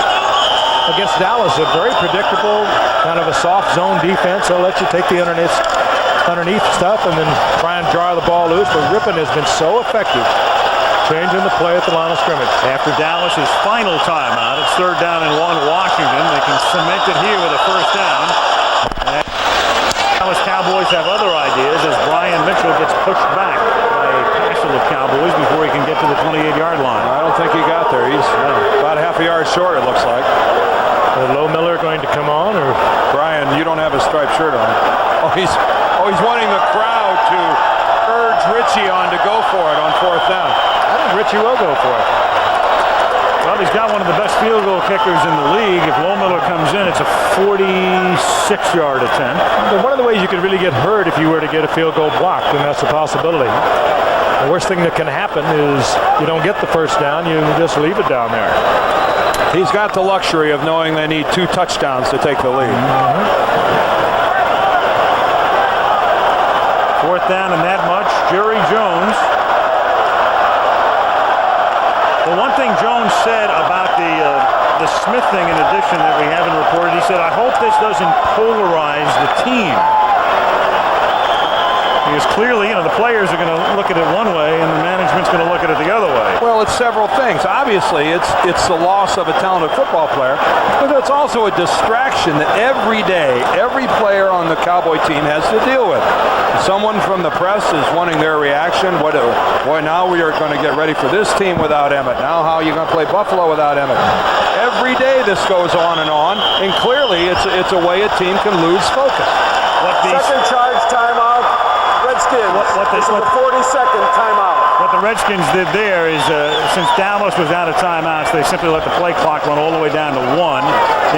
against Dallas. A very predictable, kind of a soft zone defense. They'll let you take the underneath stuff and then try and jar the ball loose. But Rippon has been so effective changing the play at the line of scrimmage. After Dallas's final timeout, it's 3rd down and 1 Washington. They can cement it here with a 1st down. And Dallas Cowboys have other ideas as Brian Mitchell gets pushed back by a passel of Cowboys before he can get to the 28-yard line. I don't think he got there. He's about half a yard short, it looks like. Is Low Miller going to come on, or Brian, you don't have a striped shirt on. He's wanting the crowd to urge Richie on to go for it on 4th down. I think Richie will go for it. Well, he's got one of the best field goal kickers in the league. If Low Miller comes in, it's a 46-yard attempt. But one of the ways you could really get hurt if you were to get a field goal blocked, and that's a possibility. The worst thing that can happen is you don't get the 1st down, you just leave it down there. He's got the luxury of knowing they need 2 touchdowns to take the lead. 4th down and that much. Jerry Jones. The one thing Jones said about the Smith thing, in addition, that we haven't reported, he said, I hope this doesn't polarize the team. Because clearly, the players are going to look at it one way and the management's going to look at it the other way. Well, it's several things. Obviously, it's the loss of a talented football player, but it's also a distraction that every day, every player on the Cowboy team has to deal with. Someone from the press is wanting their reaction. Boy, now we are going to get ready for this team without Emmett. Now how are you going to play Buffalo without Emmett? Every day this goes on, and clearly it's a way a team can lose focus. Second charge timeout. Redskins. This is the 42nd timeout. What the Redskins did there is, since Dallas was out of timeouts, they simply let the play clock run all the way down to 1.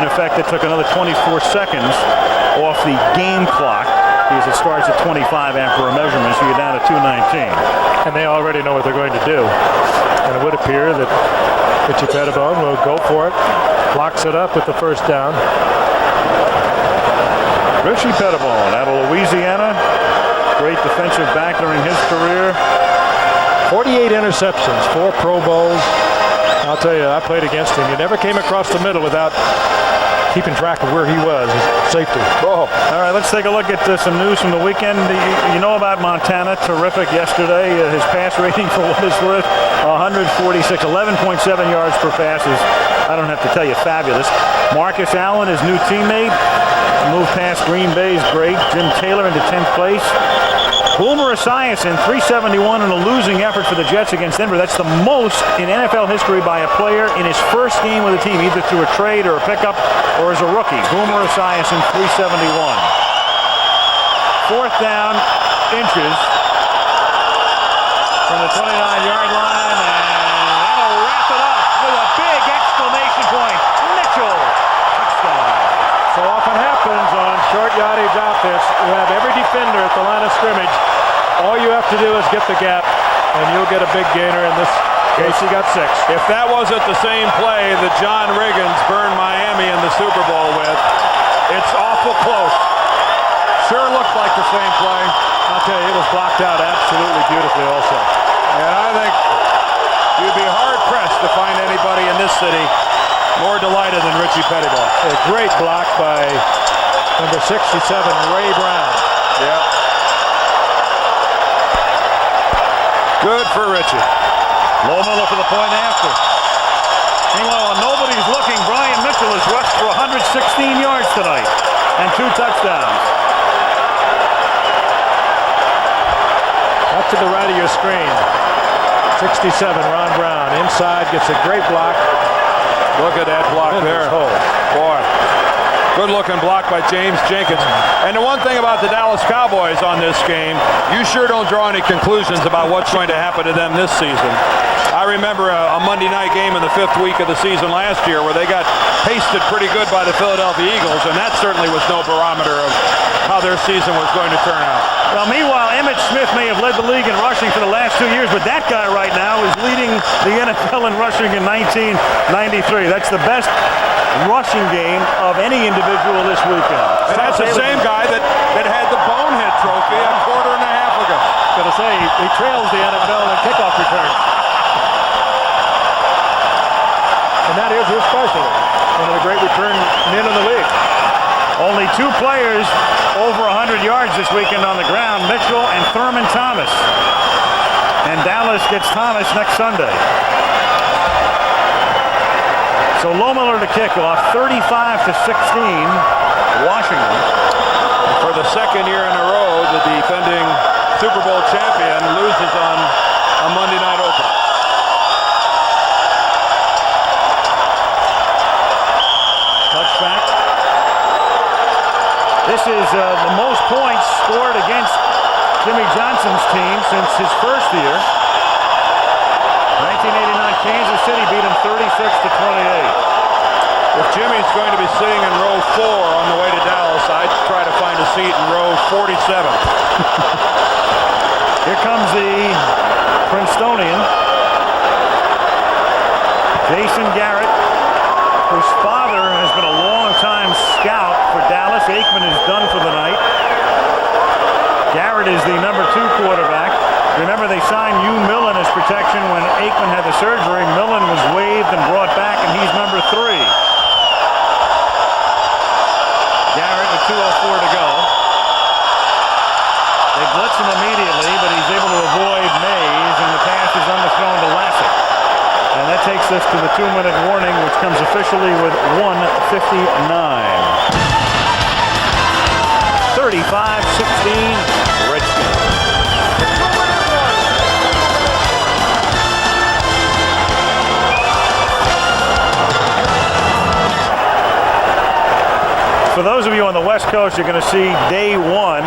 In effect, it took another 24 seconds off the game clock because it starts at 25 after a measurement, so you're down to 2:19. And they already know what they're going to do. And it would appear that Richie Pettibone will go for it. Blocks it up with the first down. Richie Pettibone out of Louisiana. Great defensive back during his career. 48 interceptions, 4 Pro Bowls. I'll tell you, I played against him. You never came across the middle without keeping track of where he was, his safety. Oh. All right, let's take a look at some news from the weekend. You know about Montana, terrific yesterday. His pass rating, for what it's worth, 146, 11.7 yards per pass is, I don't have to tell you, fabulous. Marcus Allen, his new teammate, moved past Green Bay is great. Jim Taylor into 10th place. Boomer Esiason, 371 in a losing effort for the Jets against Denver. That's the most in NFL history by a player in his first game with a team, either through a trade or a pickup or as a rookie. Boomer Esiason, 371. 4th down, inches from the 29-yard line, and that'll wrap it up with a big exclamation point. Mitchell, touchdown. So often happens on short yardage offense. You have every defender at the line of scrimmage. All you have to do is get the gap, and you'll get a big gainer. In this case, he got 6. If that wasn't the same play that John Riggins burned Miami in the Super Bowl with, it's awful close. Sure looked like the same play. I'll tell you, it was blocked out absolutely beautifully also. And I think you'd be hard-pressed to find anybody in this city more delighted than Richie Pettibone. A great block by number 67, Ray Brown. Yeah. Good for Richie. Lohmiller for the point after. Meanwhile, when nobody's looking, Brian Mitchell has rushed for 116 yards tonight and 2 touchdowns. Up to the right of your screen. 67, Ron Brown. Inside, gets a great block. Look at that block there. Boy. Good-looking block by James Jenkins. And the one thing about the Dallas Cowboys on this game, you sure don't draw any conclusions about what's going to happen to them this season. I remember a Monday night game in the 5th week of the season last year where they got pasted pretty good by the Philadelphia Eagles, and that certainly was no barometer of how their season was going to turn out. Well, meanwhile, Emmitt Smith may have led the league in rushing for the last 2 years, but that guy right now is leading the NFL in rushing in 1993. That's the best rushing game of any individual this weekend. And that's the same guy that had the Bonehead Trophy a quarter and a half ago. Going to say, he trails the NFL in kickoff return. And that is his specialty. One of the great return men in the league. Only 2 players over 100 yards this weekend on the ground, Mitchell and Thurman Thomas. And Dallas gets Thomas next Sunday. So Lohmiller to kick off, 35-16, Washington. For the second year in a row, the defending Super Bowl champion loses on a Monday night opener. Touchback. This is the most points scored against Jimmy Johnson's team since his first year. 1989 Kansas City beat him 36-28. If Jimmy's going to be sitting in row 4 on the way to Dallas, I'd try to find a seat in row 47. Here comes the Princetonian, Jason Garrett, whose father has been a long-time scout for Dallas. Aikman is done for the night. Garrett is the number 2 quarterback. Remember, they signed Hugh Millen as protection when Aikman had the surgery. Millen was waived and brought back, and he's number 3. Garrett with 2:04 to go. They blitz him immediately, but he's able to avoid Mays, and the pass is underthrown to Lassett. And that takes us to the 2-minute warning, which comes officially with 1:59. 35-16, Redskins. For those of you on the West Coast, you're going to see Day One,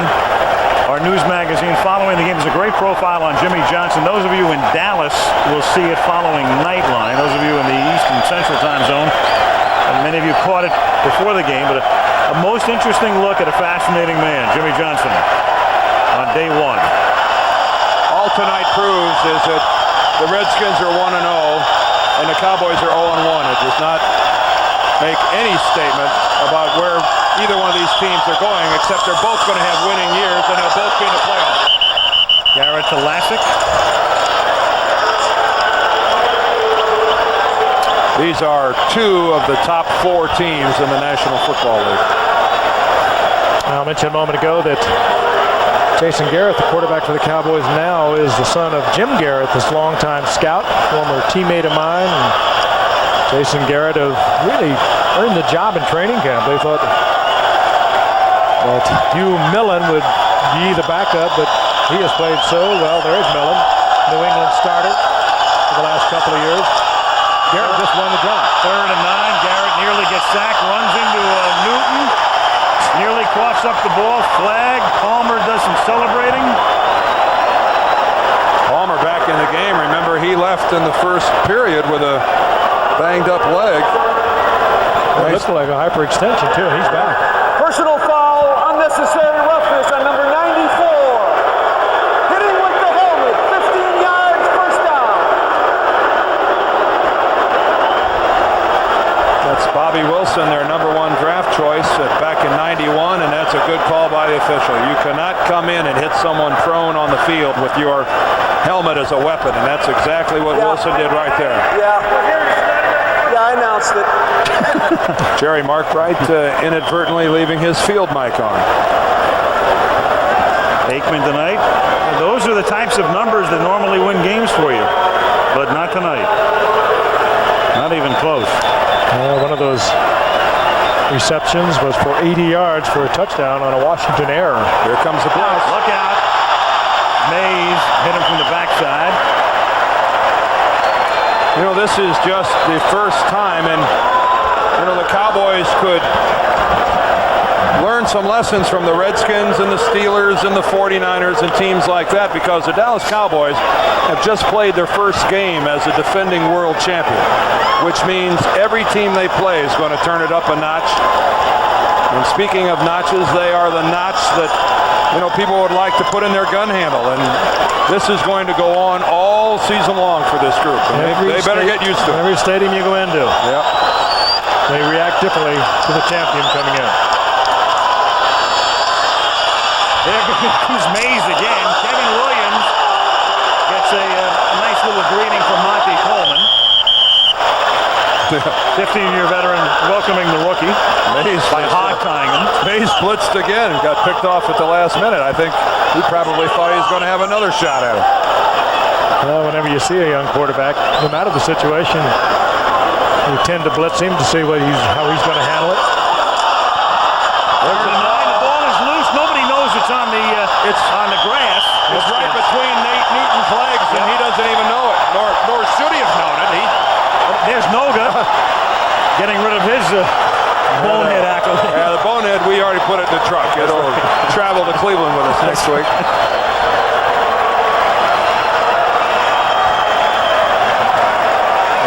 our news magazine following the game. There's a great profile on Jimmy Johnson. Those of you in Dallas will see it following Nightline. Those of you in the Eastern Central Time Zone, and many of you caught it before the game, but a most interesting look at a fascinating man, Jimmy Johnson, on Day One. All all tonight proves is that the Redskins are 1-0 and the Cowboys are 0-1. It does not make any statement about where either one of these teams are going, except they're both going to have winning years and they'll both be in the playoffs. Garrett to Lassick. These are two of the top 4 teams in the National Football League. I mentioned a moment ago that Jason Garrett, the quarterback for the Cowboys now, is the son of Jim Garrett, this longtime scout, former teammate of mine. And Jason Garrett have really earned the job in training camp. They thought that Hugh Millen would be the backup, but he has played so well. There is Millen, New England starter for the last couple of years. Garrett just won the job. 3rd and 9. Garrett nearly gets sacked, runs into Newton. Nearly coughs up the ball. Flag. Palmer does some celebrating. Palmer back in the game. Remember, he left in the first period with a banged-up leg. It looked like a hyperextension, too. He's back. Personal foul, unnecessary roughness on number 94. Hitting with the helmet, 15 yards, first down. That's Bobby Wilson, their number 1 draft choice back in '91, and that's a good call by the official. You cannot come in and hit someone prone on the field with your helmet as a weapon, and that's exactly what Wilson did right there. Yeah, I announced it. Jerry Markbright inadvertently leaving his field mic on. Aikman tonight. Those are the types of numbers that normally win games for you, but not tonight. Not even close. One of those receptions was for 80 yards for a touchdown on a Washington error. Here comes the blitz. Look out. Mays hit him from the backside. You know, this is just the first time, and you know, the Cowboys could learn some lessons from the Redskins and the Steelers and the 49ers and teams like that, because the Dallas Cowboys have just played their first game as a defending world champion, which means every team they play is going to turn it up a notch. And speaking of notches, they are the notch that, you know, people would like to put in their gun handle, and this is going to go on all season long for this group. And they better get used to it. Every stadium you go into, Yep. they react differently to the champion coming in. There comes Mays again. Kevin Williams gets a nice little greeting from Monty Coleman. 15-year veteran welcoming the rookie by hog-tying him. Mays blitzed again and got picked off at the last minute. I think he probably thought he was going to have another shot at it. Well, whenever you see a young quarterback, no matter the situation, you tend to blitz him to see how he's going to handle it. The ball is loose. Nobody knows it's on the grass. It's right between Nate Newton's legs, and he doesn't even know it, nor should he have known it. There's Noga getting rid of his bonehead accolade. Yeah, the bonehead, we already put it in the truck. It'll travel to Cleveland with us next week.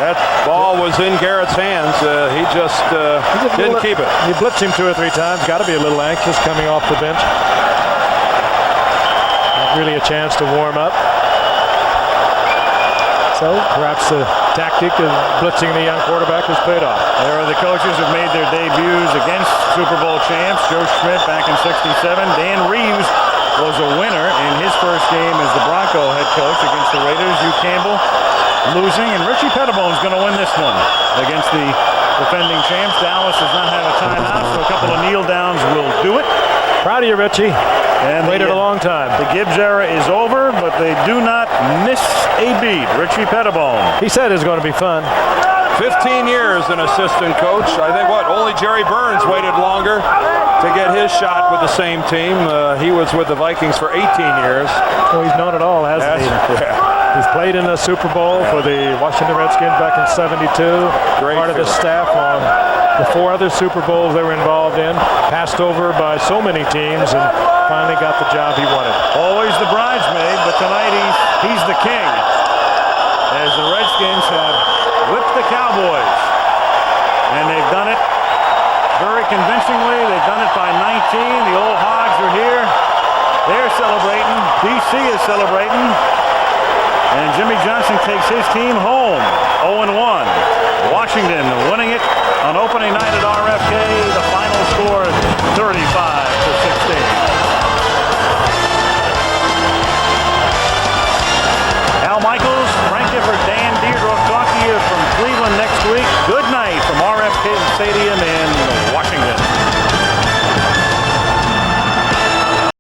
That ball was in Garrett's hands. He just didn't keep it. You blitz him 2 or 3 times. Got to be a little anxious coming off the bench. Not really a chance to warm up. So perhaps the tactic of blitzing the young quarterback has paid off. There are the coaches who have made their debuts against Super Bowl champs. Joe Schmidt back in '67. Dan Reeves was a winner in his first game as the Bronco head coach against the Raiders. Hugh Campbell losing, and Richie Pettibone's going to win this one against the defending champs. Dallas does not have a timeout, so a couple of kneel downs will do it. Proud of you, Richie. And waited a long time. The Gibbs era is over, but they do not miss a beat. Richie Pettibone. He said it's going to be fun. 15 years an assistant coach. I think only Jerry Burns waited longer to get his shot with the same team. He was with the Vikings for 18 years. Well, he's known it all, hasn't he? Yeah. He's played in the Super Bowl for the Washington Redskins back in '72. Part of the staff on the 4 other Super Bowls they were involved in. Passed over by so many teams and finally got the job he wanted. Always the bridesmaid, but tonight he's the king. As the Redskins have whipped the Cowboys. And they've done it very convincingly. They've done it by 19. The old Hogs are here. They're celebrating. DC is celebrating. And Jimmy Johnson takes his team home, 0-1. Washington winning it on opening night at RFK. The final score, 35-16. Al Michaels